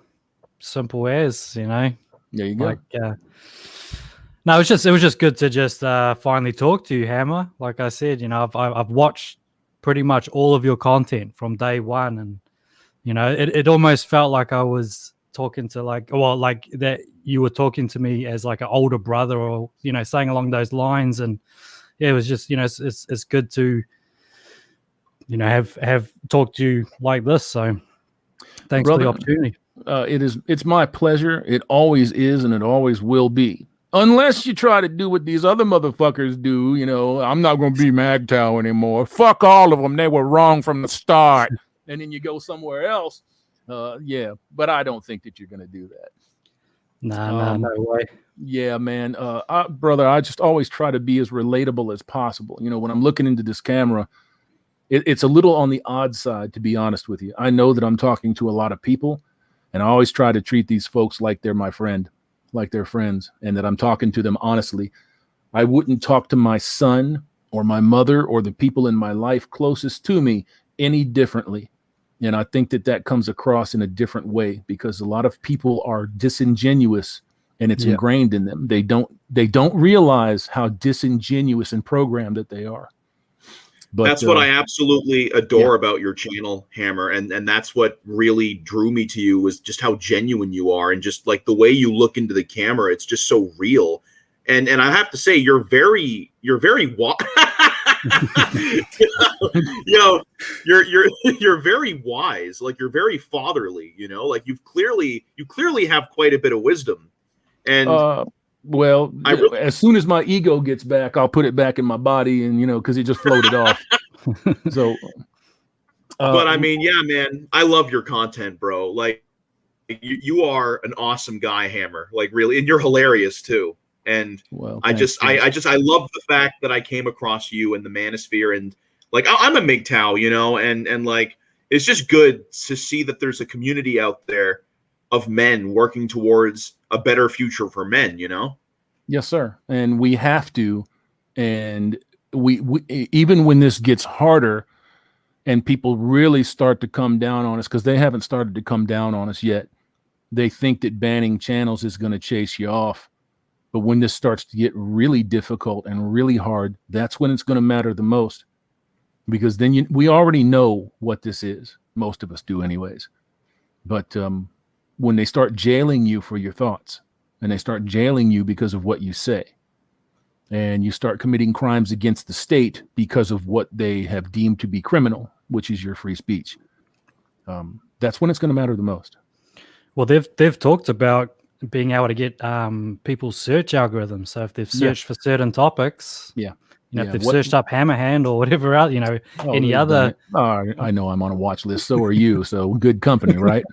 Simple as, you know. There you go. No, it was just good to just finally talk to you, Hammer. Like I said, you know, I've watched pretty much all of your content from day one, and you know, it almost felt like I was talking to like that you were talking to me as like an older brother, or you know, saying along those lines. And yeah, it was just, you know, it's good to, you know, have talked to you like this. So thanks for the opportunity. It's my pleasure. It always is, and it always will be. Unless you try to do what these other motherfuckers do, you know, I'm not going to be MGTOW anymore. Fuck all of them. They were wrong from the start. And then you go somewhere else. Yeah, but I don't think that you're going to do that. No way. Yeah, man. Brother, I just always try to be as relatable as possible. You know, when I'm looking into this camera, it's a little on the odd side, to be honest with you. I know that I'm talking to a lot of people, and I always try to treat these folks like they're my friend, like they're friends, and that I'm talking to them honestly. I wouldn't talk to my son or my mother or the people in my life closest to me any differently. And I think that comes across in a different way, because a lot of people are disingenuous, and it's ingrained in them. They don't realize how disingenuous and programmed that they are. But that's what I absolutely adore about your channel, Hammer, and that's what really drew me to you, was just how genuine you are, and just like the way you look into the camera. It's just so real, and I have to say, you're very you're very wise. Like, you're very fatherly. You know, like you clearly have quite a bit of wisdom, and. Well, as soon as my ego gets back, I'll put it back in my body, and you know, because it just floated off. So, but I mean, yeah, man, I love your content, bro. Like, you are an awesome guy, Hammer. Like, really, and you're hilarious too. And I love the fact that I came across you in the Manosphere, and like I'm a MGTOW, you know, and like it's just good to see that there's a community out there of men working towards a better future for men, you know? Yes, sir. And we have to. And we even when this gets harder and people really start to come down on us, because they haven't started to come down on us yet. They think that banning channels is going to chase you off. But when this starts to get really difficult and really hard, that's when it's going to matter the most. Because then we already know what this is. Most of us do anyways. But when they start jailing you for your thoughts, and they start jailing you because of what you say, and you start committing crimes against the state because of what they have deemed to be criminal, which is your free speech, that's when it's going to matter the most. Well, they've talked about being able to get people's search algorithms. So if they've searched for certain topics, if they've searched up Hammerhand or whatever else, any other. I know I'm on a watch list. So are you. So good company, right?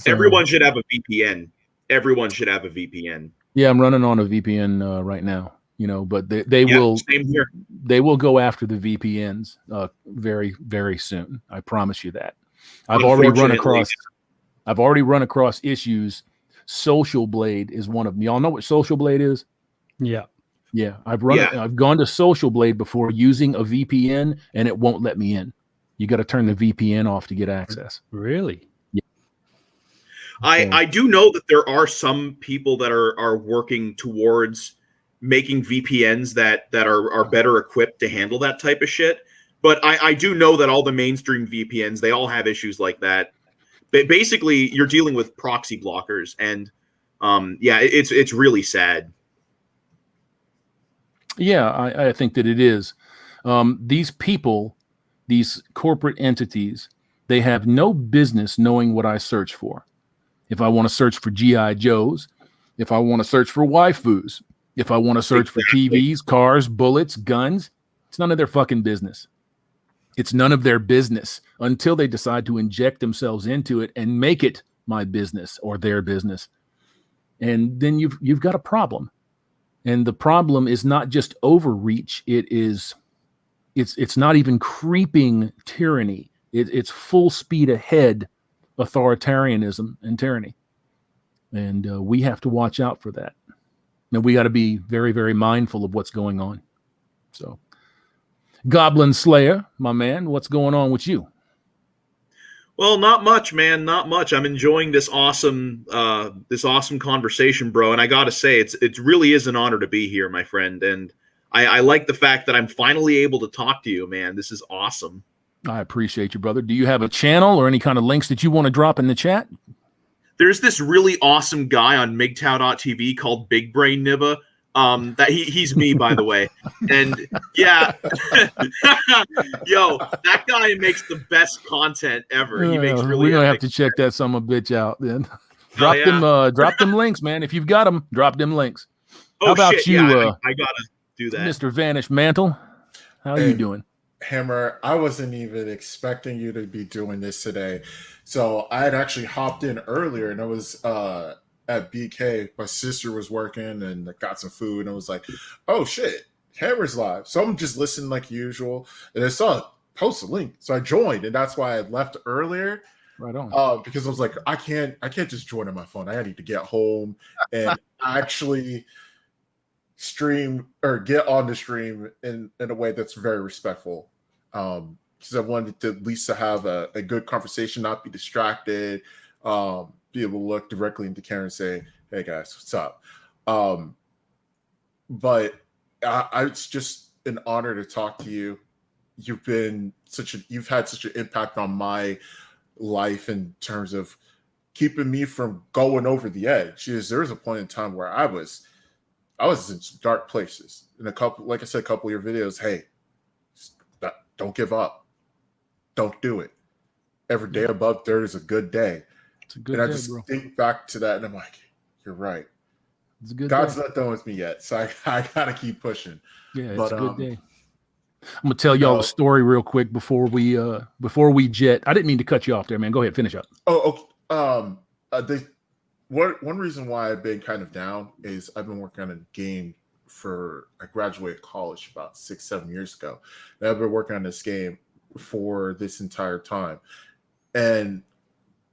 Everyone should have a VPN. Everyone should have a VPN. Yeah, I'm running on a VPN right now. But they will. Same here. They will go after the VPNs very, very soon. I promise you that. I've already run across issues. Social Blade is one of them. Y'all know what Social Blade is? Yeah. Yeah. I've gone to Social Blade before using a VPN and it won't let me in. You got to turn the VPN off to get access. Really? Yeah. I do know that there are some people that are working towards making VPNs that are better equipped to handle that type of shit. But I do know that all the mainstream VPNs, they all have issues like that. But basically, you're dealing with proxy blockers, and it's really sad. Yeah, I think that it is. These people, these corporate entities, they have no business knowing what I search for. If I want to search for G.I. Joes, if I want to search for waifus, if I want to search for TVs, cars, bullets, guns, it's none of their fucking business. It's none of their business until they decide to inject themselves into it and make it my business or their business. And then you've got a problem. And the problem is not just overreach. It's not even creeping tyranny. It's full speed ahead authoritarianism and tyranny. And we have to watch out for that. Now we got to be very, very mindful of what's going on. So, Goblin Slayer, my man, what's going on with you? Well, not much, man. Not much. I'm enjoying this awesome conversation, bro. And I gotta say, it really is an honor to be here, my friend. And I like the fact that I'm finally able to talk to you, man. This is awesome. I appreciate you, brother. Do you have a channel or any kind of links that you want to drop in the chat? There's this really awesome guy on MGTOW.tv called Big Brain Nibba. That he's me, by the way. And yeah, yo, that guy makes the best content ever. He makes really. We're gonna have to check that son of a bitch out then. Drop them links, man. If you've got them, drop them links. Oh, how about shit, you? Yeah, I gotta do that, Mr. Vanish Mantle. How are you doing? Hammer, I wasn't even expecting you to be doing this today. So I had actually hopped in earlier and I was at BK. My sister was working and I got some food and I was like, oh shit, Hammer's live. So I'm just listening like usual. And I saw it post a link. So I joined and that's why I left earlier. Right on. Because I was like, I can't just join on my phone. I need to get home and actually stream or get on the stream in a way that's very respectful. Because I wanted to at least to have a good conversation, not be distracted, be able to look directly into camera and say, hey guys, what's up? But it's just an honor to talk to you. You've had such an impact on my life in terms of keeping me from going over the edge. There was a point in time where I was in some dark places. In a couple of your videos, hey, don't give up. Don't do it. Every day above dirt is a good day. It's a good day, and I just think back to that and I'm like, you're right. It's a good God's day. not done with me yet. So I gotta keep pushing. Yeah, it's a good day. I'm gonna tell y'all a story real quick before we jet. I didn't mean to cut you off there, man. Go ahead, finish up. Oh, okay. One reason why I've been kind of down is I've been working on a game I graduated college about 6-7 years ago. And I've been working on this game for this entire time. And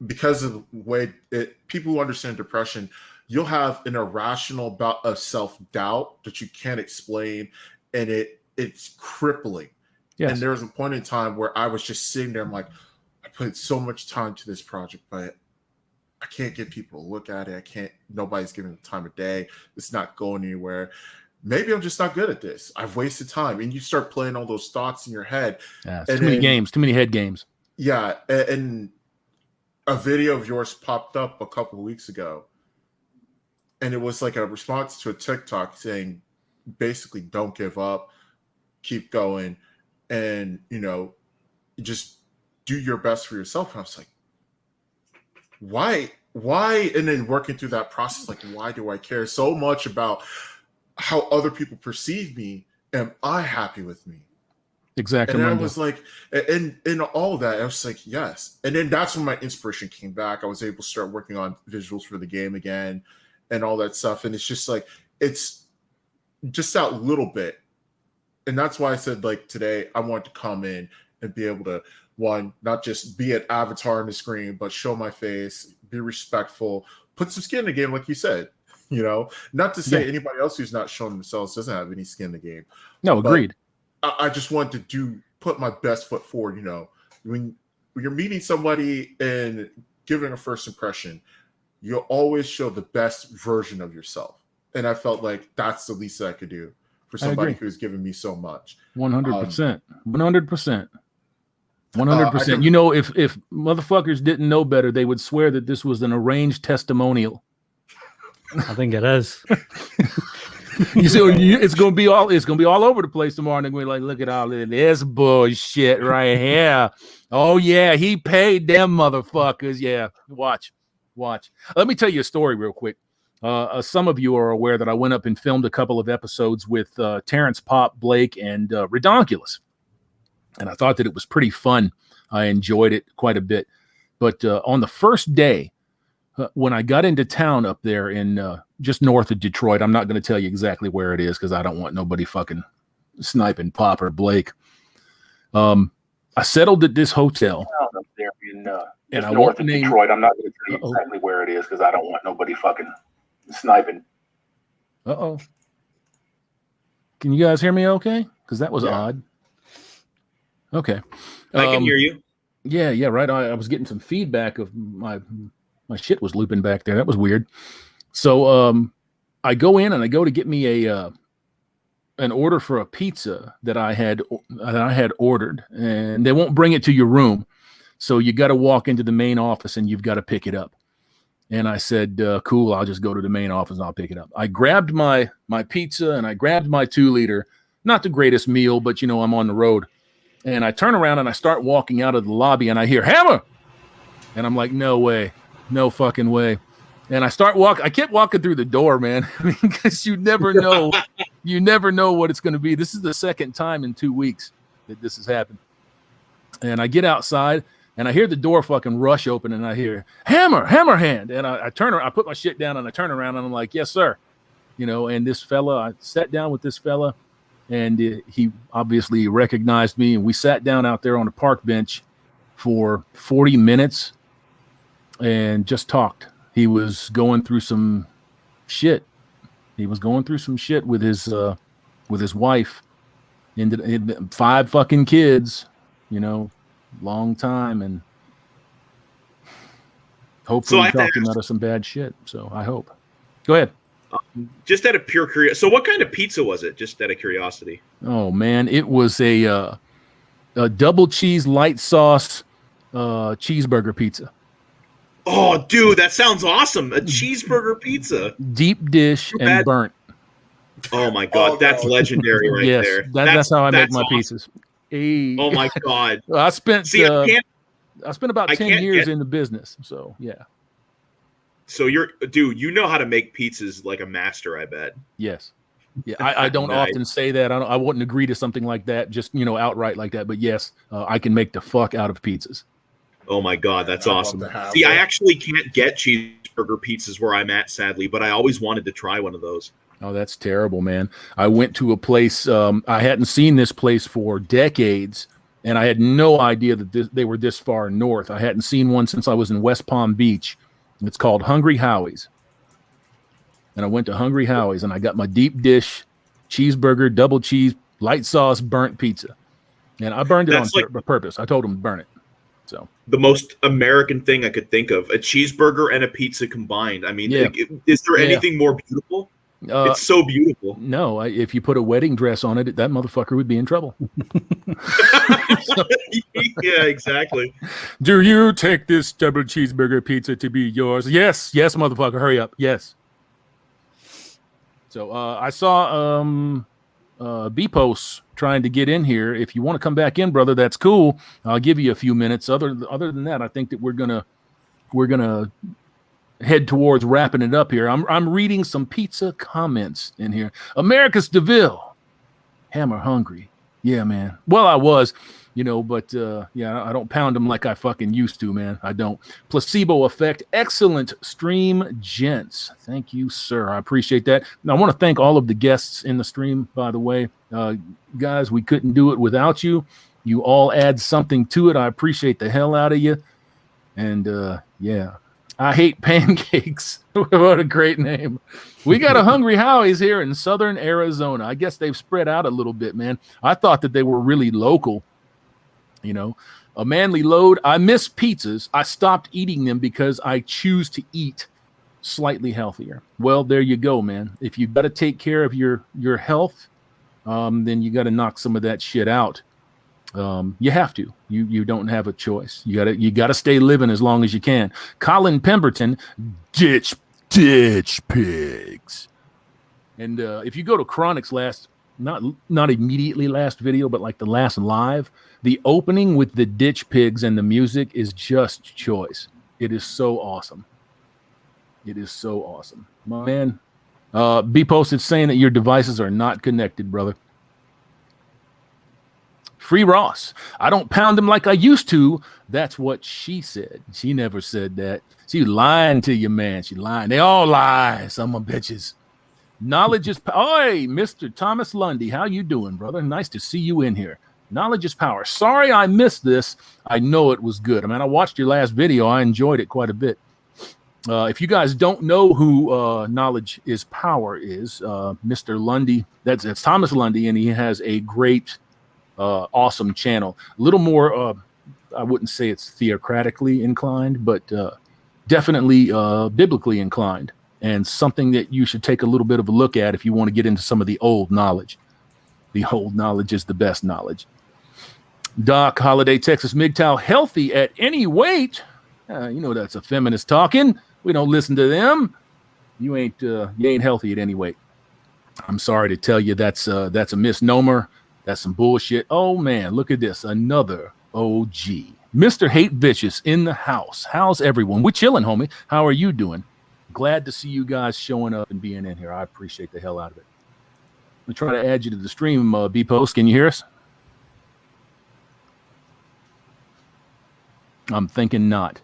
because of the way people who understand depression, you'll have an irrational bout of self-doubt that you can't explain. And it's crippling. Yes. And there was a point in time where I was just sitting there. I'm like, I put so much time to this project, but I can't get people to look at it. Nobody's giving the time of day. It's not going anywhere. Maybe I'm just not good at this. I've wasted time. And you start playing all those thoughts in your head. Yeah, too many head games. Yeah. And a video of yours popped up a couple of weeks ago. And it was like a response to a TikTok saying, basically, don't give up, keep going, and, just do your best for yourself. And I was like, why, and then working through that process, like, why do I care so much about how other people perceive me? Am I happy with me? Exactly. And I was like, and all of that, I was like, yes. And then that's when my inspiration came back. I was able to start working on visuals for the game again and all that stuff. And it's just like, it's just that little bit. And that's why I said, like, today I want to come in and be able to, one, not just be an avatar on the screen, but show my face, be respectful, put some skin in the game, like you said. You know, not to say anybody else who's not showing themselves doesn't have any skin in the game. No, agreed. I just want to put my best foot forward. You know, when you're meeting somebody and giving a first impression, you'll always show the best version of yourself. And I felt like that's the least that I could do for somebody who's given me so much. 100%. 100%. 100%. You know, if motherfuckers didn't know better, they would swear that this was an arranged testimonial. I think it is. You see, it's gonna be all over the place tomorrow. And they're gonna be like, look at all of this bullshit right here. Oh yeah, he paid them motherfuckers. Yeah, watch. Let me tell you a story real quick. Some of you are aware that I went up and filmed a couple of episodes with Terrence Pop, Blake, and Redonkulous, and I thought that it was pretty fun. I enjoyed it quite a bit. But on the first day, when I got into town up there in just north of Detroit, I'm not going to tell you exactly where it is because I don't want nobody fucking sniping Pop or Blake. I settled at this hotel. Up there in I north of Detroit. I'm not going to tell you exactly where it is because I don't want nobody fucking sniping. Uh-oh. Can you guys hear me okay? Because that was odd. Okay. I can hear you. Yeah, right. I was getting some feedback of my shit was looping back there. That was weird. So I go in and I go to get me an order for a pizza that I had ordered, and they won't bring it to your room. So you got to walk into the main office and you've got to pick it up. And I said, cool, I'll just go to the main office and I'll pick it up. I grabbed my pizza and I grabbed my 2-liter. Not the greatest meal, but you know, I'm on the road. And I turn around and I start walking out of the lobby and I hear Hammer. And I'm like, no way. No fucking way. And I kept walking through the door, man. I mean, because you never know. You never know what it's going to be. This is the second time in 2 weeks that this has happened. And I get outside and I hear the door fucking rush open and I hear Hammerhand. And I turn around, I put my shit down and I turn around and I'm like, yes, sir. You know, and this fella, I sat down with this fella and he obviously recognized me. And we sat down out there on a park bench for 40 minutes. And just talked. He was going through some shit. He was going through some shit with his wife. And 5 fucking kids, you know, long time, and hopefully talked him out of some bad shit. So I hope. Go ahead. Just out of pure curiosity. So what kind of pizza was it? Just out of curiosity. Oh man, it was a double cheese light sauce cheeseburger pizza. Oh, dude, that sounds awesome. A cheeseburger pizza. Deep dish and burnt. Oh, my God. That's legendary right there. That's how I make my awesome. Pizzas. Hey. Oh, my God. I spent about 10 years in the business. So, yeah. So, dude, you know how to make pizzas like a master, I bet. Yes. Yeah, I don't often say that. I wouldn't agree to something like that, just, you know, outright like that. But, yes, I can make the fuck out of pizzas. Oh my God, that's awesome. See, I actually can't get cheeseburger pizzas where I'm at, sadly, but I always wanted to try one of those. Oh, that's terrible, man. I went to a place, I hadn't seen this place for decades, and I had no idea that they were this far north. I hadn't seen one since I was in West Palm Beach. It's called Hungry Howie's. And I went to Hungry Howie's, and I got my deep dish cheeseburger, double cheese, light sauce, burnt pizza. And I burned it on purpose. I told them to burn it. So the most American thing I could think of, a cheeseburger and a pizza combined. I mean, is there anything more beautiful? It's so beautiful. No, if you put a wedding dress on it, that motherfucker would be in trouble. Yeah, exactly. Do you take this double cheeseburger pizza to be yours? Yes, motherfucker, hurry up. Yes. So I saw BPOS trying to get in here. If you want to come back in, brother, that's cool. I'll give you a few minutes. Other than that, I think that we're gonna we're gonna head towards wrapping it up here. I'm reading some pizza comments in here. Americus DeVille, Hammer hungry. Yeah, man. Well, I was, but yeah, I don't pound them like I fucking used to, man. I don't. Placebo effect. Excellent stream, gents. Thank you, sir. I appreciate that. And I want to thank all of the guests in the stream, by the way. Guys, we couldn't do it without you. You all add something to it. I appreciate the hell out of you. And yeah. I hate pancakes. What a great name. We got a Hungry Howie's here in southern Arizona. I guess they've spread out a little bit, man. I thought that they were really local. A manly load. I miss pizzas. I stopped eating them because I choose to eat slightly healthier. Well, there you go, man. If you got to take care of your health, then you got to knock some of that shit out. You have to. You don't have a choice. You gotta stay living as long as you can. Colin Pemberton, ditch pigs. And if you go to Chronic's last, not immediately last video, but like the last live, the opening with the ditch pigs and the music is just choice. It is so awesome. It is so awesome, my man. BPOS is saying that your devices are not connected, brother. Free Ross. I don't pound them like I used to. That's what she said. She never said that. She lying to you, man. She lying. They all lie. Some of bitches. Knowledge is power. Hey, Mr. Thomas Lundy. How you doing, brother? Nice to see you in here. Knowledge is power. Sorry I missed this. I know it was good. I mean, I watched your last video. I enjoyed it quite a bit. If you guys don't know who Knowledge is Power is, Mr. Lundy, that's Thomas Lundy, and he has a great awesome channel. A little more I wouldn't say it's theocratically inclined, but definitely biblically inclined, and something that you should take a little bit of a look at if you want to get into some of the old knowledge. The old knowledge is the best knowledge. Doc Holiday, Texas MGTOW, healthy at any weight. That's a feminist talking. We don't listen to them. You ain't healthy at any weight. I'm sorry to tell you that's a misnomer. That's some bullshit. Oh, man, look at this. Another OG. Mr. Hate Vicious in the house. How's everyone? We're chilling, homie. How are you doing? Glad to see you guys showing up and being in here. I appreciate the hell out of it. I'm going to try to add you to the stream, BPOS. Can you hear us? I'm thinking not.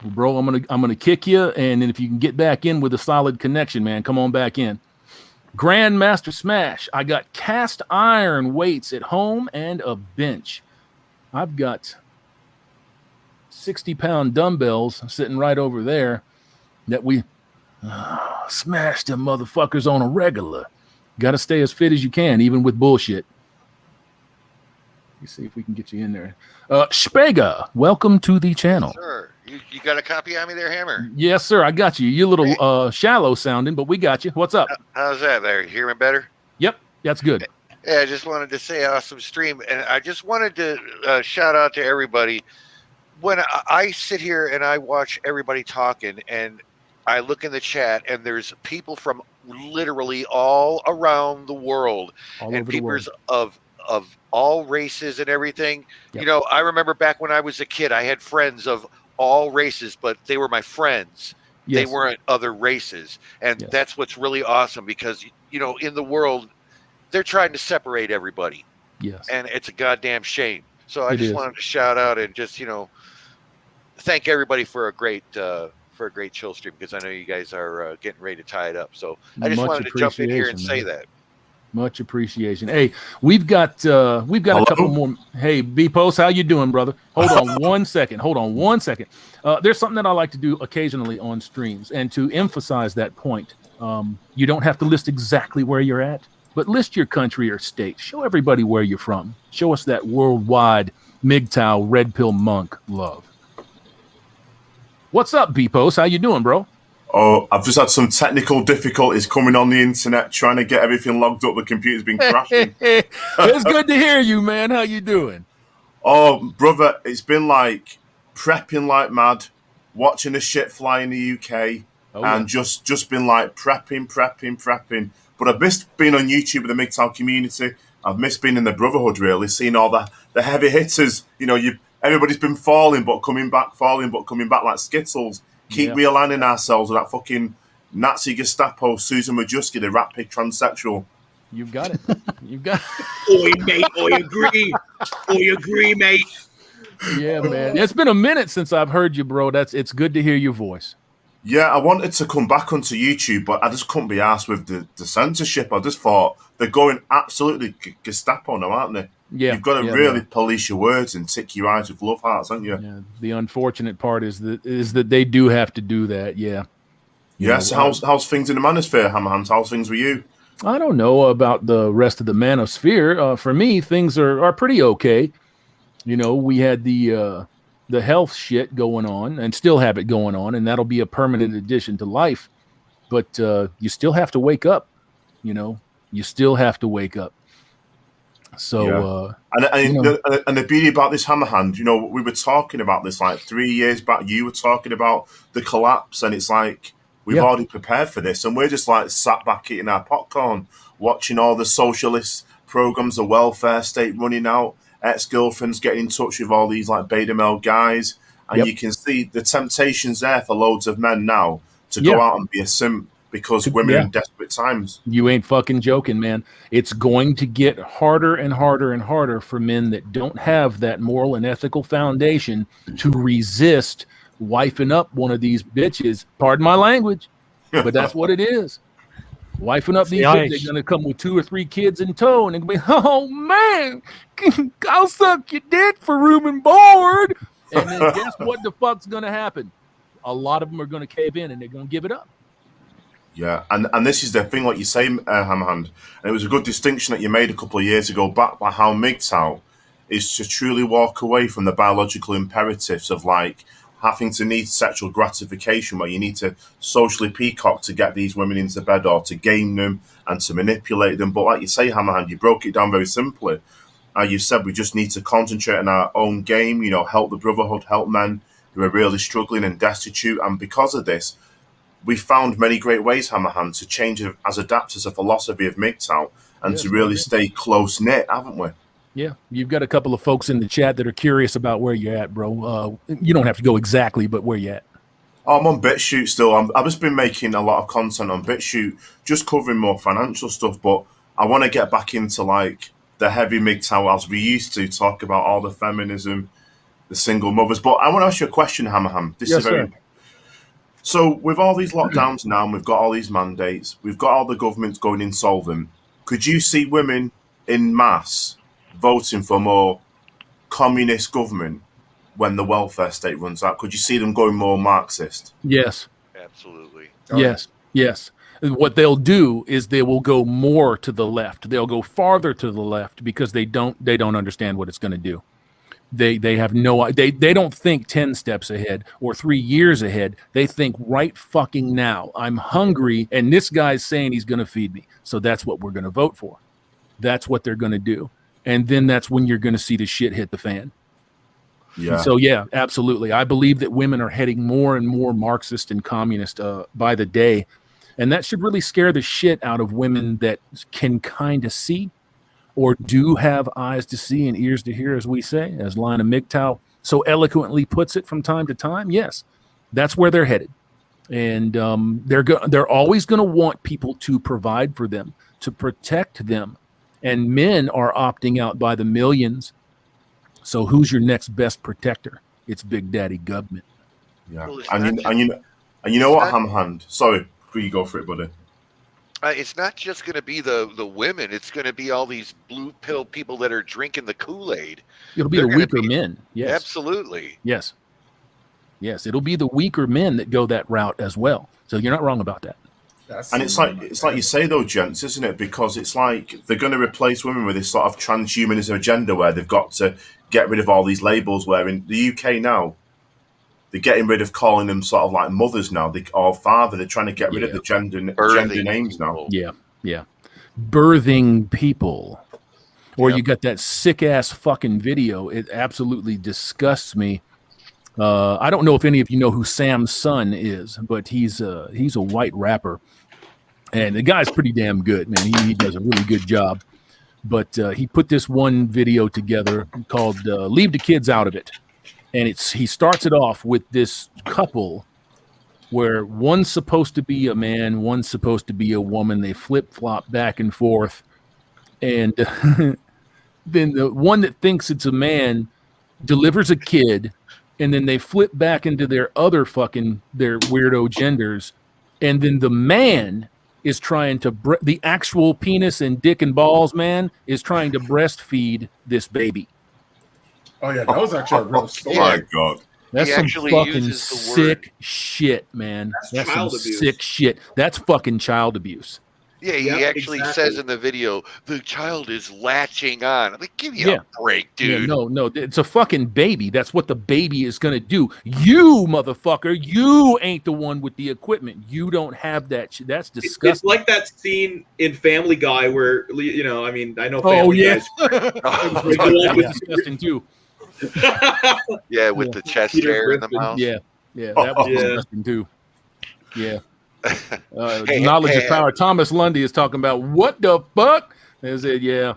Well, bro, I'm gonna kick you, and then if you can get back in with a solid connection, man, come on back in. Grandmaster Smash. I got cast iron weights at home and a bench. I've got 60-pound dumbbells sitting right over there that we smash them motherfuckers on a regular. Got to stay as fit as you can, even with bullshit. Let's see if we can get you in there. Spega, welcome to the channel. Yes, sir. You got a copy of me there, Hammer? Yes, sir. I got you. You're a little shallow sounding, but we got you. What's up? How's that there? You hear me better? Yep, that's good. Yeah, I just wanted to say awesome stream. And I just wanted to shout out to everybody. When I sit here and I watch everybody talking and I look in the chat and there's people from literally all around the world and people of all races and everything. Yep. I remember back when I was a kid, I had friends of all races, but they were my friends. Yes. They weren't other races. And that's what's really awesome because, in the world, they're trying to separate everybody. Yes. And it's a goddamn shame. So I just wanted to shout out and just, thank everybody for a great chill stream because I know you guys are getting ready to tie it up. So I just wanted to jump in here and say that. Much appreciation. Hey, we've got a couple more. Hey, BPOS, how you doing, brother? Hold on one second. There's something that I like to do occasionally on streams, and to emphasize that point, you don't have to list exactly where you're at, but list your country or state. Show everybody where you're from. Show us that worldwide MGTOW Red Pill Monk love. What's up, BPOS? How you doing, bro? Oh, I've just had some technical difficulties coming on the internet, trying to get everything logged up. The computer's been crashing. It's good to hear you, man. How you doing? Oh, brother, it's been like prepping like mad, watching the shit fly in the UK, and just been like prepping. But I've missed being on YouTube with the MGTOW community. I've missed being in the brotherhood, really, seeing all the heavy hitters. everybody's been falling but coming back, falling but coming back like Skittles. Keep realigning ourselves with that fucking Nazi Gestapo, Susan Majewski, the rat pig transsexual. You've got it. You've got Oi, mate. Oi, agree, mate. Yeah, man. It's been a minute since I've heard you, bro. It's good to hear your voice. Yeah, I wanted to come back onto YouTube, but I just couldn't be arsed with the censorship. I just thought they're going absolutely Gestapo now, aren't they? Yeah. You've got to really police your words and tick your eyes with love hearts, haven't you? Yeah. The unfortunate part is that they do have to do that. Yeah. Yes. How's things in the manosphere, Hammerhand? How's things with you? I don't know about the rest of the manosphere. For me, things are pretty okay. You know, we had the health shit going on and still have it going on, and that'll be a permanent addition to life. But you still have to wake up. You know, you still have to wake up. So, and the beauty about this Hammerhand, you know, we were talking about this like 3 years back. You were talking about the collapse, and it's like we've already prepared for this, and we're just like sat back eating our popcorn, watching all the socialist programs, the welfare state running out, ex-girlfriends getting in touch with all these like beta male guys, and you can see the temptations there for loads of men now to go out and be a simp because women are in desperate times. You ain't fucking joking, man. It's going to get harder and harder and harder for men that don't have that moral and ethical foundation to resist wifing up one of these bitches. Pardon my language, but that's what it is. Wifing up these kids, they're going to come with 2 or 3 kids in tow, and they're going to be, oh, man, I'll suck your dick for room and board. And then guess what the fuck's going to happen? A lot of them are going to cave in, and they're going to give it up. Yeah, and this is the thing, like you say, Hammerhand, and it was a good distinction that you made a couple of years ago back by how MGTOW is to truly walk away from the biological imperatives of, like, having to need sexual gratification where you need to socially peacock to get these women into bed or to game them and to manipulate them. But like you say, Hammerhand, you broke it down very simply. You said we just need to concentrate on our own game, you know, help the brotherhood, help men who are really struggling and destitute. And because of this, we found many great ways, Hammerhand, to change as adapters a philosophy of MGTOW and to really stay close-knit, haven't we? Yeah, you've got a couple of folks in the chat that are curious about where you're at, bro. You don't have to go exactly, but where you at? I'm on Bitchute still. I've just been making a lot of content on Bitchute, just covering more financial stuff, but I want to get back into like the heavy MGTOW as we used to talk about all the feminism, the single mothers. But I want to ask you a question, Hammerhand. This is very So with all these lockdowns now, and we've got all these mandates, we've got all the governments going insolvent. Could you see women in mass voting for more communist government when the welfare state runs out? Could you see them going more Marxist? Yes. Absolutely. Yes. What they'll do is they will go more to the left. They'll go farther to the left because they don't understand what it's going to do. They have no, they don't think 10 steps ahead or 3 years ahead. They think right fucking now. I'm hungry and this guy's saying he's going to feed me. So that's what we're going to vote for. That's what they're going to do. And then that's when you're going to see the shit hit the fan. Yeah. So yeah, absolutely. I believe that women are heading more and more Marxist and communist by the day. And that should really scare the shit out of women that can kind of see or do have eyes to see and ears to hear, as we say, as Lina MGTOW so eloquently puts it from time to time. Yes, that's where they're headed. And they're always going to want people to provide for them, to protect them. And men are opting out by the millions. So who's your next best protector? It's Big Daddy government. Yeah. Well, and you know what, Hammerhand? Sorry, before you go for it, buddy. It's not just going to be the women. It's going to be all these blue pill people that are drinking the Kool-Aid. It'll be the weaker men. Yes. Absolutely. Yes. It'll be the weaker men that go that route as well. So you're not wrong about that. And it's like you say though, gents, isn't it? Because it's like they're going to replace women with this sort of transhumanism agenda where they've got to get rid of all these labels. Where in the UK now, they're getting rid of calling them sort of like mothers now, or father. They're trying to get rid of the gender names now. Yeah. Birthing people. Or you got that sick ass fucking video. It absolutely disgusts me. I don't know if any of you know who Sam's son is, but he's a white rapper. And the guy's pretty damn good, man. He does a really good job. But he put this one video together called Leave the Kids Out of It. And he starts it off with this couple where one's supposed to be a man, one's supposed to be a woman. They flip-flop back and forth. And then the one that thinks it's a man delivers a kid, and then they flip back into their weirdo genders. And then the man is trying to, the actual penis and dick and balls man is trying to breastfeed this baby. Oh yeah, that was actually a real story. Oh my God. That's some fucking sick shit, man. That's some sick shit. That's fucking child abuse. Yeah, he actually says in the video, the child is latching on. I'm like, give me a break, dude. Yeah, no, it's a fucking baby. That's what the baby is going to do. You, motherfucker, you ain't the one with the equipment. You don't have that shit. That's disgusting. It's like that scene in Family Guy where, you know, I mean, I know Family Guy's that's disgusting too. Yeah, with the chest hair in the mouth. Yeah, that was disgusting too. Yeah. Knowledge is power. Thomas Lundy is talking about what the fuck? Is it? Yeah.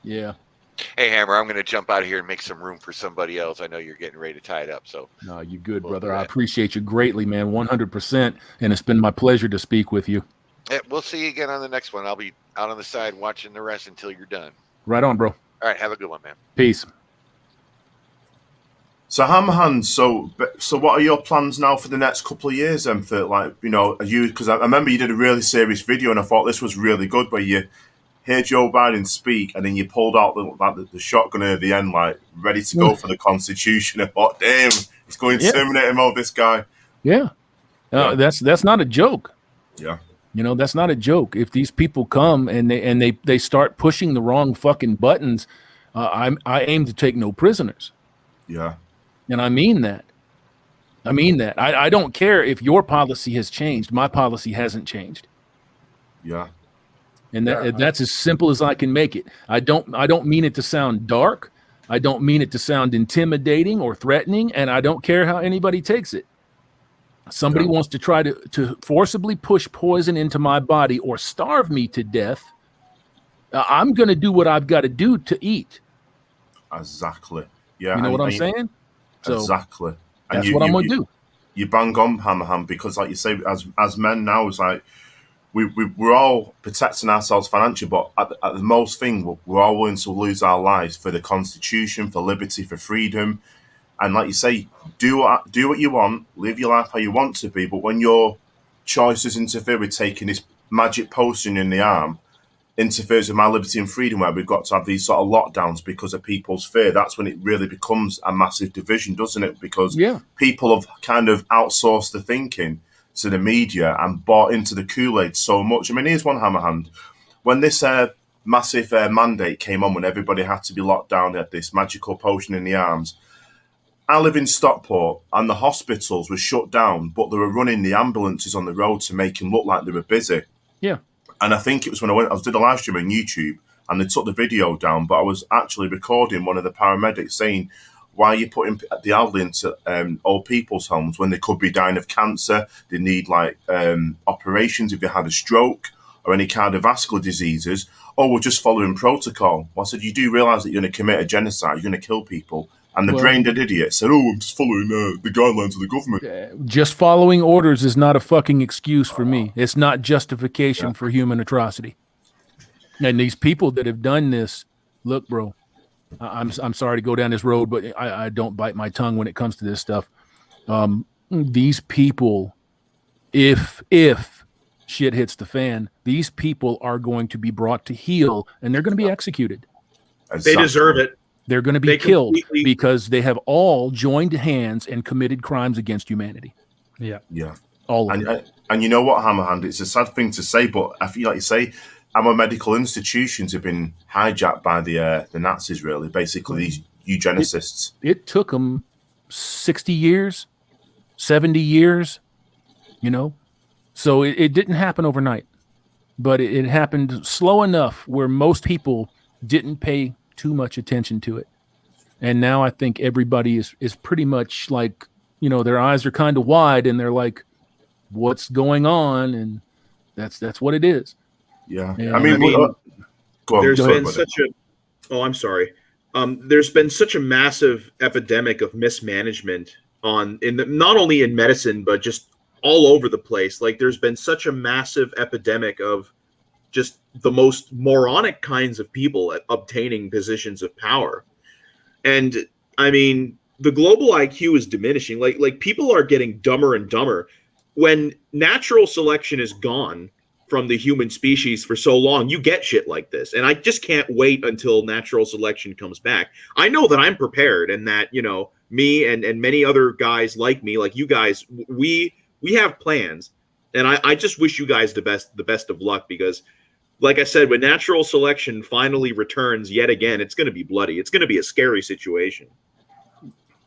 Hey, Hammer, I'm going to jump out of here and make some room for somebody else. I know you're getting ready to tie it up. So no, you good, brother. I appreciate you greatly, man. 100%. And it's been my pleasure to speak with you. Yeah, we'll see you again on the next one. I'll be out on the side watching the rest until you're done. Right on, bro. All right, have a good one, man. Peace. So Hammerhand, so what are your plans now for the next couple of years then? For like, you know, because I remember you did a really serious video and I thought this was really good, where you hear Joe Biden speak and then you pulled out the shotgun at the end, like ready to go for the Constitution. And thought, damn, it's going to terminate him out, this guy. Yeah, that's not a joke. Yeah, you know, that's not a joke. If these people come and they start pushing the wrong fucking buttons, I aim to take no prisoners. Yeah. And I mean that. I don't care if your policy has changed. My policy hasn't changed. Yeah. And that's as simple as I can make it. I don't mean it to sound dark. I don't mean it to sound intimidating or threatening. And I don't care how anybody takes it. Somebody wants to try to forcibly push poison into my body or starve me to death. I'm going to do what I've got to do to eat. Exactly. Yeah. You know what I'm saying? So exactly. That's what I'm going to do. You bang on, Hammerhand, because like you say, as men now, it's like we're all protecting ourselves financially, but at the most thing, we're all willing to lose our lives for the Constitution, for liberty, for freedom. And like you say, do what you want, live your life how you want to be, but when your choices interfere with taking this magic potion in the arm, interferes with my liberty and freedom, where we've got to have these sort of lockdowns because of people's fear, that's when it really becomes a massive division, doesn't it? Because people have kind of outsourced the thinking to the media and bought into the Kool-Aid so much. I mean, here's one, Hammerhand. When this massive mandate came on, when everybody had to be locked down, they had this magical potion in the arms. I live in Stockport and the hospitals were shut down, but they were running the ambulances on the road to make them look like they were busy. Yeah. And I think it was when I did a live stream on YouTube and they took the video down, but I was actually recording one of the paramedics saying, why are you putting the elderly into old people's homes when they could be dying of cancer? They need like operations if they had a stroke or any cardiovascular diseases. Oh, we're just following protocol. Well, I said, you do realise that you're going to commit a genocide, you're going to kill people. And the brain-dead idiot said, oh, I'm just following the guidelines of the government. Just following orders is not a fucking excuse for me. It's not justification for human atrocity. And these people that have done this, look, bro, I'm sorry to go down this road, but I don't bite my tongue when it comes to this stuff. These people, if shit hits the fan, these people are going to be brought to heel and they're going to be executed. They deserve it. They're going to be killed because they have all joined hands and committed crimes against humanity. Yeah. All of them. And you know what, Hammerhand? It's a sad thing to say, but I feel like you say our medical institutions have been hijacked by the Nazis, really, basically these eugenicists. It took them 60 years, 70 years, you know? So it didn't happen overnight, but it happened slow enough where most people didn't pay too much attention to it. And now I think everybody is pretty much like, you know, their eyes are kind of wide and they're like, what's going on? And that's what it is. Yeah. I mean, there's been such a, oh, I'm sorry. there's been such a massive epidemic of mismanagement not only in medicine, but just all over the place. Like there's been such a massive epidemic of just the most moronic kinds of people at obtaining positions of power. And I mean, the global IQ is diminishing. Like people are getting dumber and dumber. When natural selection is gone from the human species for so long, you get shit like this. And I just can't wait until natural selection comes back. I know that I'm prepared, and that, you know, me and many other guys like me, like you guys, we have plans. And I just wish you guys the best of luck, because like I said, when natural selection finally returns yet again, it's going to be bloody. It's going to be a scary situation.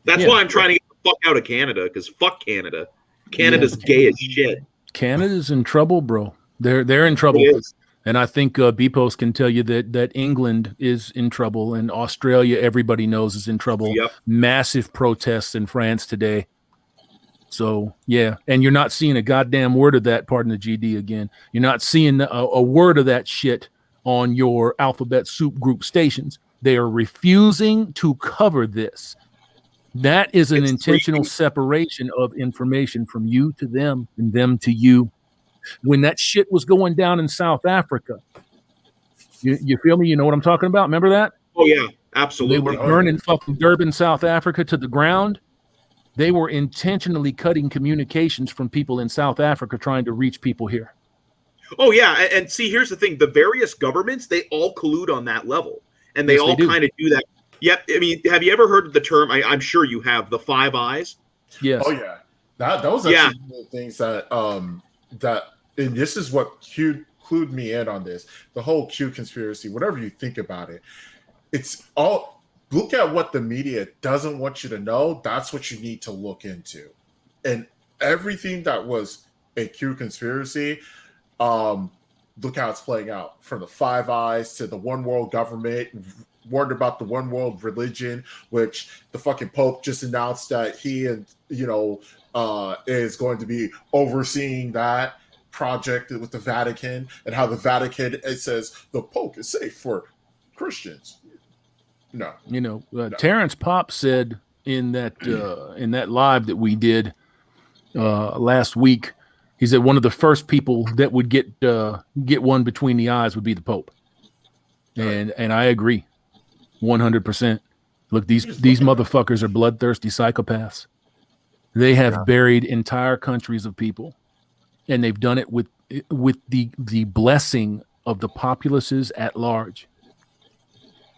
That's why I'm trying to get the fuck out of Canada, because fuck Canada. Canada's gay as shit. Canada's in trouble, bro. They're in trouble. And I think BPOS can tell you that England is in trouble, and Australia, everybody knows, is in trouble. Yep. Massive protests in France today. So, yeah. And you're not seeing a goddamn word of that, pardon the GD again. You're not seeing a word of that shit on your alphabet soup group stations. They are refusing to cover this. That is an intentional separation of information from you to them and them to you. When that shit was going down in South Africa, you feel me? You know what I'm talking about? Remember that? Oh, yeah, absolutely. They were burning fucking Durban, South Africa to the ground. They were intentionally cutting communications from people in South Africa trying to reach people here. Oh, yeah. And see, here's the thing. The various governments, they all collude on that level. And they all kind of do that. Yep. I mean, have you ever heard of the term? I'm sure you have, the 5 eyes. Yes. Oh, yeah. That was actually one of the things that and this is what clued me in on this. The whole Q conspiracy, whatever you think about it, it's all, look at what the media doesn't want you to know. That's what you need to look into. And everything that was a Q conspiracy, look how it's playing out. From the 5 eyes to the one world government, worried about the one world religion, which the fucking Pope just announced that he and, is going to be overseeing that project with the Vatican, and how the Vatican, it says the Pope is safe for Christians. No. Terrence Popp said in that live that we did last week, he said one of the first people that would get one between the eyes would be the Pope. And I agree 100%. Look, these motherfuckers are bloodthirsty psychopaths. They have buried entire countries of people, and they've done it with the blessing of the populaces at large.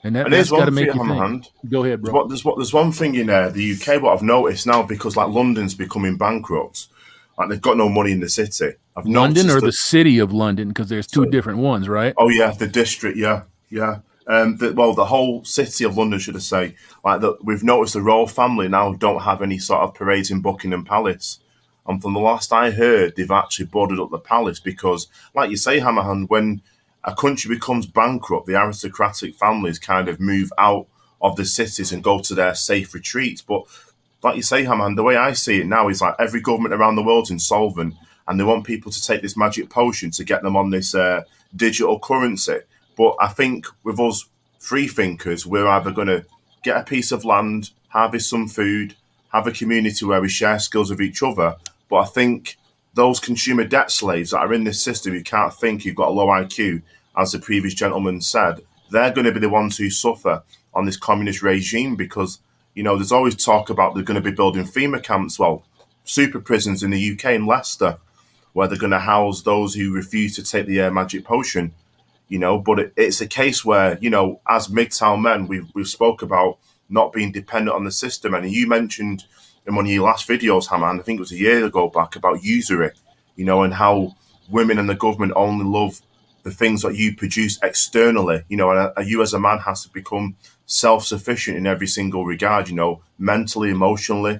And that's got to make you think. Go ahead, bro. There's one thing in the UK what I've noticed now, because like London's becoming bankrupt, like they've got no money in the city. London or the city of London, because there's two different ones, right? Oh yeah, the district, yeah. The whole city of London, should I say? We've noticed the royal family now don't have any sort of parades in Buckingham Palace. And from the last I heard, they've actually boarded up the palace because, like you say, Hammerhand, when a country becomes bankrupt, the aristocratic families kind of move out of the cities and go to their safe retreats. But like you say, Hammerhand, the way I see it now is like every government around the world's insolvent, and they want people to take this magic potion to get them on this digital currency. But I think with us free thinkers, we're either going to get a piece of land, harvest some food, have a community where we share skills with each other. But I think those consumer debt slaves that are in this system who can't think, who've got a low IQ, as the previous gentleman said, they're going to be the ones who suffer on this communist regime, because, there's always talk about they're going to be building FEMA camps, super prisons in the UK in Leicester, where they're going to house those who refuse to take the magic potion, but it's a case where, as MGTOW men, we've spoke about not being dependent on the system. And you mentioned in one of your last videos, Hammer, and I think it was a year ago back, about usury, and how women and the government only love the things that you produce externally, and you as a man has to become self-sufficient in every single regard, mentally, emotionally,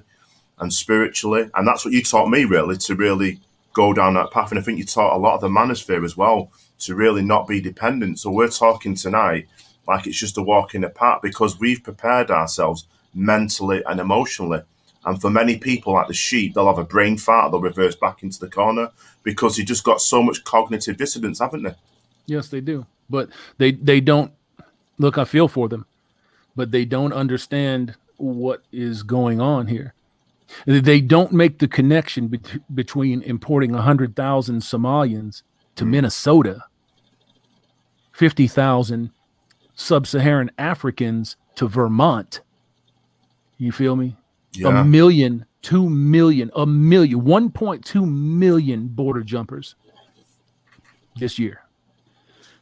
and spiritually. And that's what you taught me, really, to really go down that path. And I think you taught a lot of the manosphere as well, to really not be dependent. So we're talking tonight like it's just a walk in the park, because we've prepared ourselves mentally and emotionally. And for many people, like the sheep, they'll have a brain fart, they'll reverse back into the corner because you just got so much cognitive dissonance, haven't they? Yes, they do. But they don't. Look, I feel for them. but they don't understand what is going on here. They don't make the connection between importing 100,000 Somalians to Minnesota, 50,000 sub-Saharan Africans to Vermont. You feel me? Yeah. 1.2 million border jumpers this year.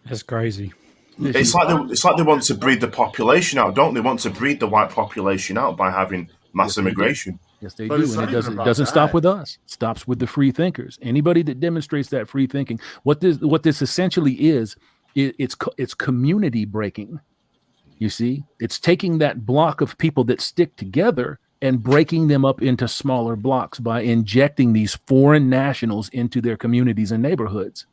That's crazy. It's like they want to breed the population out, don't they? Want to breed the white population out by having mass immigration. Yes, they do. And it doesn't stop with us. It stops with the free thinkers. Anybody that demonstrates that free thinking. What this essentially is, it's community breaking. You see, it's taking that block of people that stick together and breaking them up into smaller blocks by injecting these foreign nationals into their communities and neighborhoods.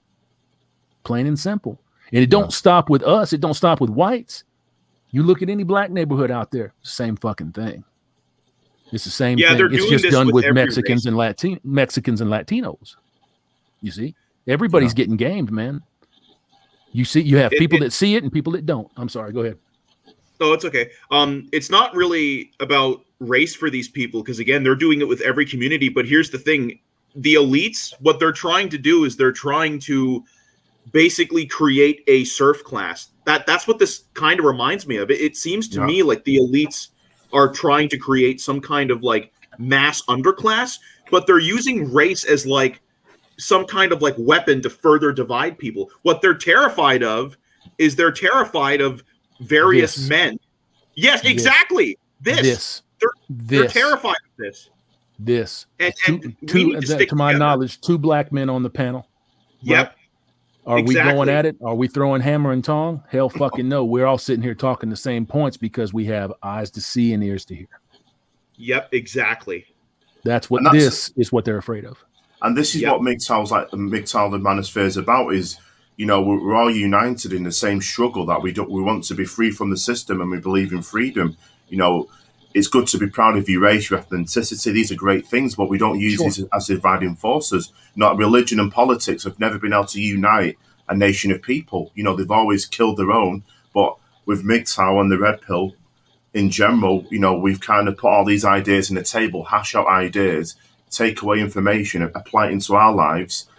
Plain and simple. And it don't stop with us. It don't stop with whites. You look at any black neighborhood out there, same fucking thing. It's the same thing. It's just done with Mexicans and Latinos. You see, everybody's getting gamed, man. You have people that see it and people that don't. I'm sorry. Go ahead. Oh, it's okay. It's not really about race for these people because, again, they're doing it with every community. But here's the thing. The elites, what they're trying to do is they're trying to basically create a serf class. That's what this kind of reminds me of. It seems to me like the elites are trying to create some kind of like mass underclass, but they're using race as like some kind of like weapon to further divide people. What they're terrified of is they're terrified of various men. Yes, exactly. They're terrified of this. And to my knowledge, 2 black men on the panel. Yep. Right? Are we going at it? Are we throwing hammer and tong? Hell fucking no. We're all sitting here talking the same points because we have eyes to see and ears to hear. Yep, exactly. That's what is what they're afraid of. And this is what MGTOW's like the MGTOW the Manosphere is about is, you know, we're all united in the same struggle that we want to be free from the system and we believe in freedom. You know, it's good to be proud of your race, your ethnicity. These are great things, but we don't use these as dividing forces. Not religion and politics have never been able to unite a nation of people. You know, they've always killed their own. But with MGTOW and the Red Pill in general, you know, we've kind of put all these ideas on the table, hash out ideas, take away information, apply it into our lives.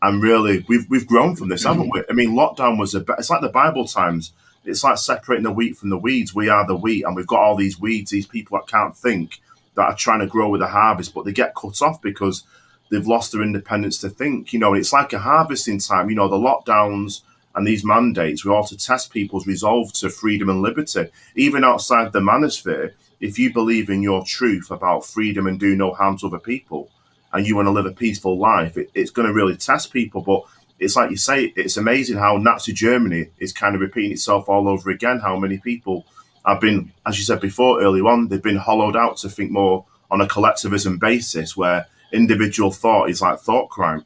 And really, we've grown from this, haven't we? I mean, lockdown it's like the Bible times. It's like separating the wheat from the weeds. We are the wheat, and we've got all these weeds, these people that can't think, that are trying to grow with the harvest, but they get cut off because they've lost their independence to think. You know, it's like a harvesting time. You know, the lockdowns and these mandates were all to test people's resolve to freedom and liberty. Even outside the manosphere, if you believe in your truth about freedom and do no harm to other people, and you want to live a peaceful life, it's going to really test people. But it's like you say, it's amazing how Nazi Germany is kind of repeating itself all over again, how many people have been, as you said before, early on, they've been hollowed out to think more on a collectivism basis where individual thought is like thought crime.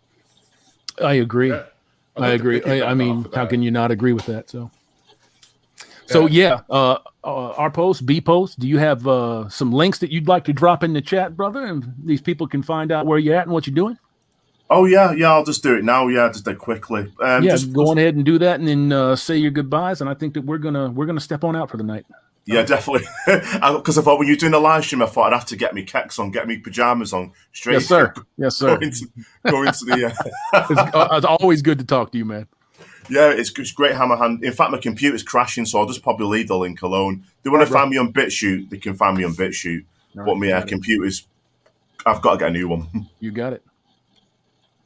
I agree. Yeah. I agree. I mean, how can you not agree with that? So our post, B post, do you have some links that you'd like to drop in the chat, brother? And these people can find out where you're at and what you're doing? Oh, yeah, I'll just do it now. Yeah, just quickly. Just go on ahead and do that and then say your goodbyes. And I think that we're gonna step on out for the night. Yeah, definitely. Because I thought when you're doing the live stream, I thought I'd have to get me kecks on, get me pajamas on. Straight. Yes, sir. Yes, sir. Go into the... It's always good to talk to you, man. Yeah, it's great, Hammerhand. In fact, my computer's crashing, so I'll just probably leave the link alone. They want to find me on Bitchute, they can find me on Bitchute. But my computer's... I've got to get a new one. You got it.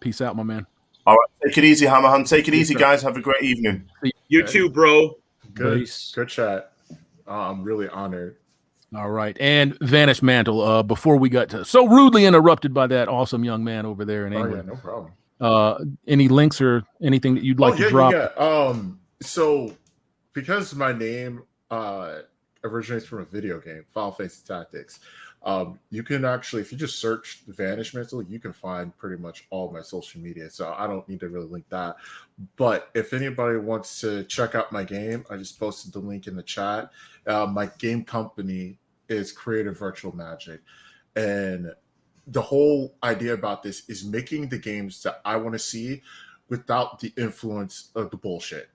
Peace out, my man. All right, take it easy, Hammerhand. Take it easy, guys. Have a great evening. You too, bro. Good chat. I'm really honored. All right. And Vanish Mantle, before we got to so rudely interrupted by that awesome young man over there in England. Yeah, no problem. Any links or anything that you'd like to drop? Yeah. So because my name originates from a video game, Final Fantasy Tactics, you can actually, if you just search Vanish Mantle, you can find pretty much all my social media. So I don't need to really link that. But if anybody wants to check out my game, I just posted the link in the chat. My game company is Creative Virtual Magic. And the whole idea about this is making the games that I want to see without the influence of the bullshit.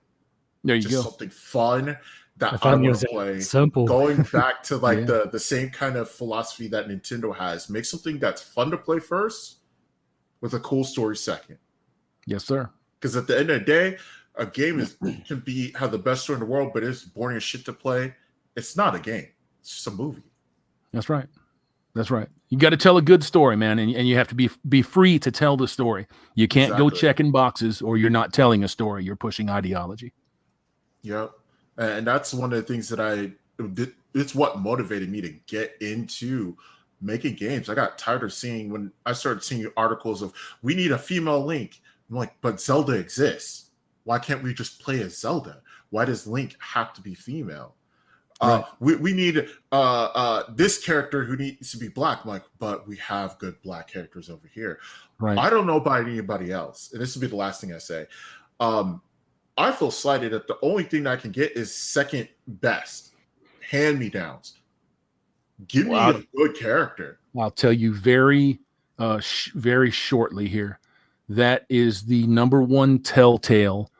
There you go. Something fun that I want to play. Simple. Going back to like the same kind of philosophy that Nintendo has. Make something that's fun to play first with a cool story second. Yes, sir. Because at the end of the day, a game can have the best story in the world, but it's boring as shit to play. It's not a game. It's just a movie. That's right. That's right. You got to tell a good story, man, and you have to be free to tell the story. You can't go checking boxes, or you're not telling a story. You're pushing ideology. Yep. And that's one of the things that it's what motivated me to get into making games. I got tired of seeing when I started seeing articles of we need a female Link. I'm like, but Zelda exists. Why can't we just play as Zelda? Why does Link have to be female? Right. We need this character who needs to be black. I'm like, but we have good black characters over here. Right. I don't know about anybody else. And this will be the last thing I say. I feel slighted that the only thing that I can get is second best hand-me-downs. Give me a good character. I'll tell you very shortly here. That is the number one telltale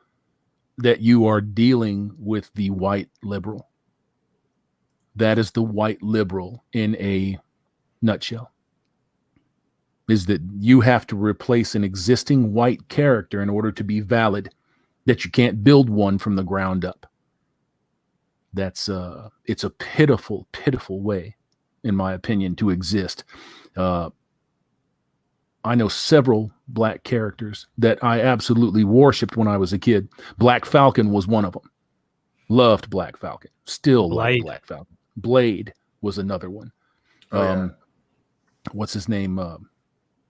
that you are dealing with the white liberal. That is the white liberal in a nutshell. Is that you have to replace an existing white character in order to be valid. That you can't build one from the ground up. It's a pitiful, pitiful way, in my opinion, to exist. I know several black characters that I absolutely worshipped when I was a kid. Black Falcon was one of them. Loved Black Falcon. Still love Black Falcon. Blade was another one. What's his name?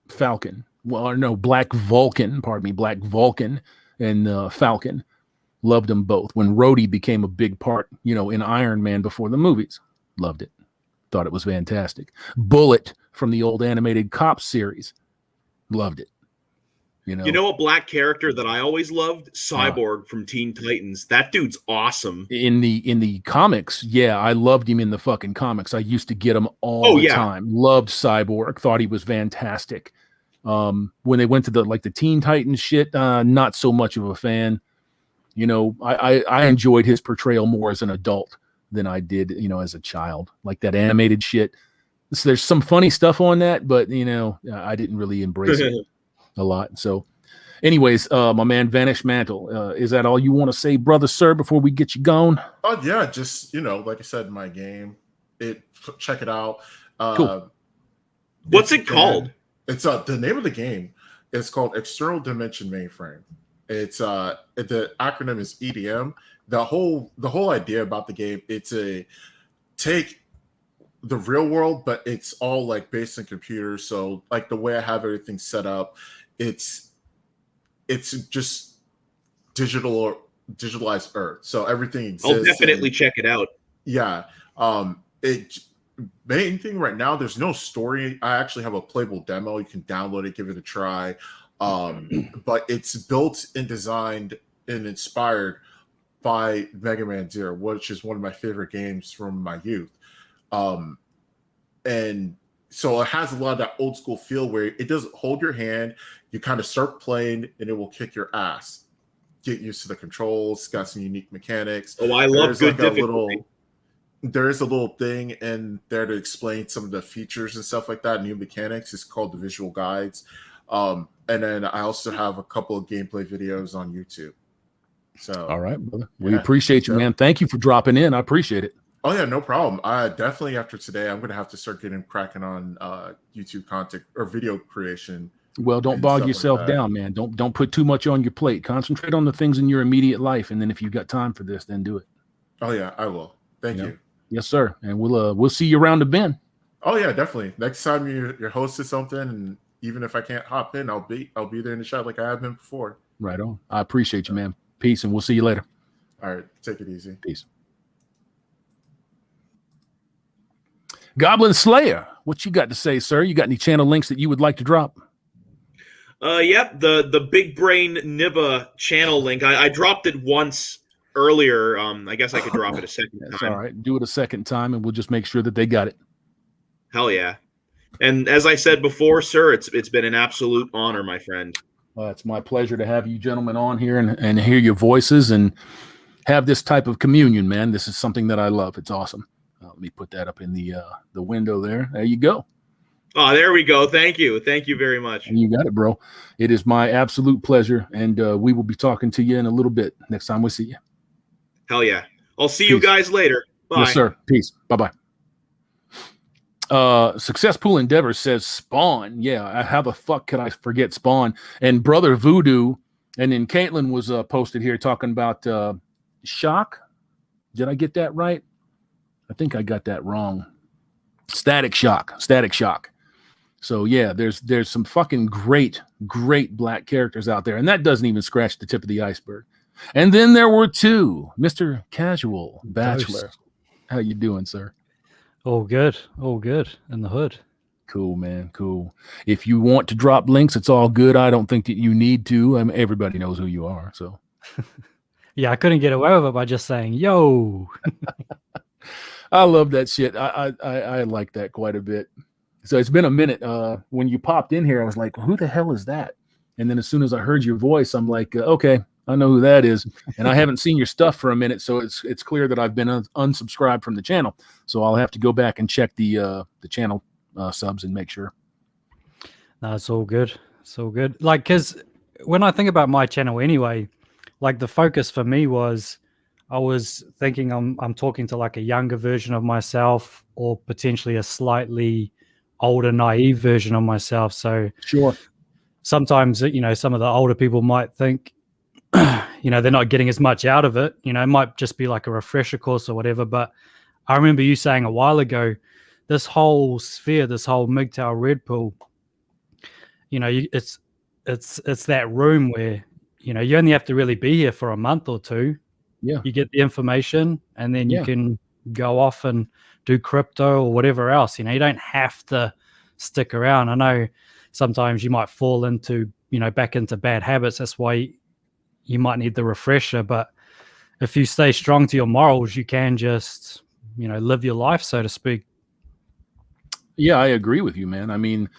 Falcon. Well, no, Black Vulcan. Pardon me, Black Vulcan. And Falcon, loved them both. When Rhodey became a big part, in Iron Man before the movies, loved it. Thought it was fantastic. Bullet from the old animated Cops series, loved it. You know a black character that I always loved? Cyborg from Teen Titans. That dude's awesome. In the comics, yeah, I loved him in the fucking comics. I used to get him all the time. Loved Cyborg. Thought he was fantastic. When they went to the Teen Titans shit, not so much of a fan. I enjoyed his portrayal more as an adult than I did, as a child. Like that animated shit. So there's some funny stuff on that, but I didn't really embrace it a lot. So, anyways, my man Vanish Mantle, is that all you want to say, brother, sir, before we get you going? Oh yeah, just like I said, my game. Check it out. Cool. What's it called? It's the name of the game is called External Dimension Mainframe. It's the acronym is EDM. The whole idea about the game, it's take the real world, but it's all like based on computers. So like the way I have everything set up, it's just digitalized Earth. So everything exists. I'll definitely check it out. Yeah. Main thing right now, there's no story. I actually have a playable demo. You can download it, give it a try. But it's built and designed and inspired by Mega Man Zero, which is one of my favorite games from my youth. And so it has a lot of that old school feel where it doesn't hold your hand. You kind of start playing and it will kick your ass. Get used to the controls. It's got some unique mechanics. Oh, I love good difficulty. There is a little thing in there to explain some of the features and stuff like that, new mechanics. It's called the visual guides. And then I also have a couple of gameplay videos on YouTube. So, all right, brother. We appreciate you, man. Thank you for dropping in. I appreciate it. Oh yeah, no problem. Definitely after today, I'm gonna have to start getting cracking on YouTube content or video creation. Well, don't bog yourself down, man. Don't put too much on your plate. Concentrate on the things in your immediate life, and then if you've got time for this, then do it. Oh yeah, I will. Thank you. Yes, sir. And we'll see you around the bend. Oh yeah, definitely. Next time you're hosting something, and even if I can't hop in, I'll be there in the chat like I have been before. Right on. I appreciate you, man. Peace, and we'll see you later. All right, take it easy. Peace. Goblin Slayer, what you got to say, sir? You got any channel links that you would like to drop? Yep, the Big Brain Niva channel link. I dropped it once earlier. I guess I could drop it a second time. That's all right. Do it a second time, and we'll just make sure that they got it. Hell yeah. And as I said before, sir, it's been an absolute honor, my friend. It's my pleasure to have you gentlemen on here and hear your voices. And have this type of communion, man. This is something that I love. It's awesome. Let me put that up in the window there. There you go. Oh, there we go. Thank you. Thank you very much. You got it, bro. It is my absolute pleasure, and we will be talking to you in a little bit next time we see you. Hell yeah. I'll see you guys later. Bye. Yes, sir. Peace. Bye-bye. Success Pool Endeavor says Spawn. Yeah, how the fuck could I forget Spawn? And Brother Voodoo, and then Caitlin was posted here talking about Shock. Did I get that right? I think I got that wrong. Static Shock. So yeah, there's some fucking great black characters out there, and that doesn't even scratch the tip of the iceberg. And then there were two, Mr. Casual Bachelor. Ghost. How you doing, sir? All good in the hood. Cool, man. Cool. If you want to drop links, it's all good. I don't think that you need to. I mean, everybody knows who you are. So yeah, I couldn't get away with it by just saying yo. I love that shit. I like that quite a bit. So it's been a minute. When you popped in here, I was like, who the hell is that? And then as soon as I heard your voice, I'm like, okay, I know who that is. And I haven't seen your stuff for a minute, so it's clear that I've been unsubscribed from the channel. So I'll have to go back and check the channel subs and make sure. No, it's all good. It's all good. Like, because when I think about my channel anyway, like the focus for me was, I was thinking I'm talking to like a younger version of myself, or potentially a slightly older, naive version of myself. So sure, sometimes, you know, some of the older people might think, you know, they're not getting as much out of it. You know, it might just be like a refresher course or whatever. But I remember you saying a while ago, this whole sphere, this whole MGTOW Red Pool, you know, it's that room where, you know, you only have to really be here for a month or two. Yeah. You get the information, and then you can go off and do crypto or whatever else. You know, you don't have to stick around. I know sometimes you might fall into, you know, back into bad habits. That's why you might need the refresher. But if you stay strong to your morals, you can just, you know, live your life, so to speak. Yeah, I agree with you, man. I mean,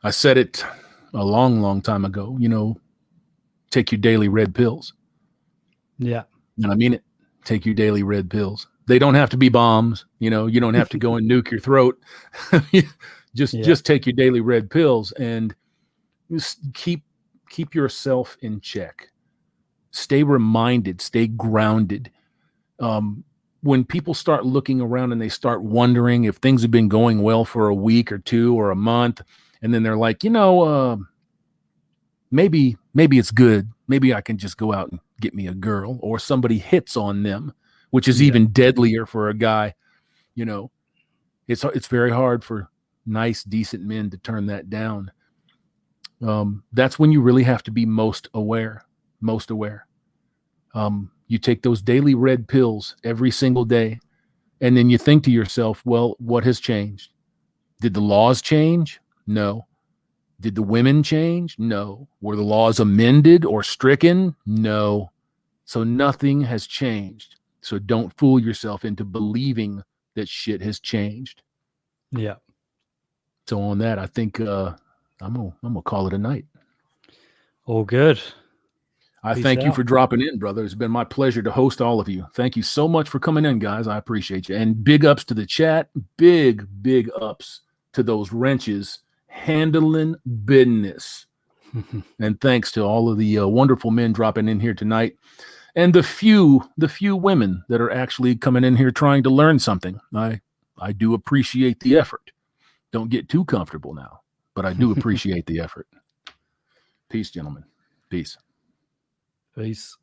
I said it a long time ago, you know, take your daily red pills. Yeah. And I mean it. Take your daily red pills. They don't have to be bombs. You know, you don't have to go and nuke your throat. Just take your daily red pills and just keep yourself in check. Stay reminded, stay grounded. When people start looking around and they start wondering if things have been going well for a week or two or a month, and then they're like, you know, maybe it's good. Maybe I can just go out and get me a girl, or somebody hits on them, which is even deadlier for a guy. You know, it's very hard for nice, decent men to turn that down. That's when you really have to be most aware. You take those daily red pills every single day, and then you think to yourself, well, what has changed? Did the laws change? No. Did the women change? No. Were the laws amended or stricken? No. So nothing has changed. So don't fool yourself into believing that shit has changed. Yeah. So on that, I think I'm gonna call it a night. All good. I Peace thank you out. for dropping in, brother. It's been my pleasure to host all of you. Thank you so much for coming in, guys. I appreciate you. And big ups to the chat. Big ups to those wrenches handling business. And thanks to all of the wonderful men dropping in here tonight, and the few women that are actually coming in here trying to learn something. I do appreciate the effort. Don't get too comfortable now, but I do appreciate the effort. Peace, gentlemen. Peace. Peace.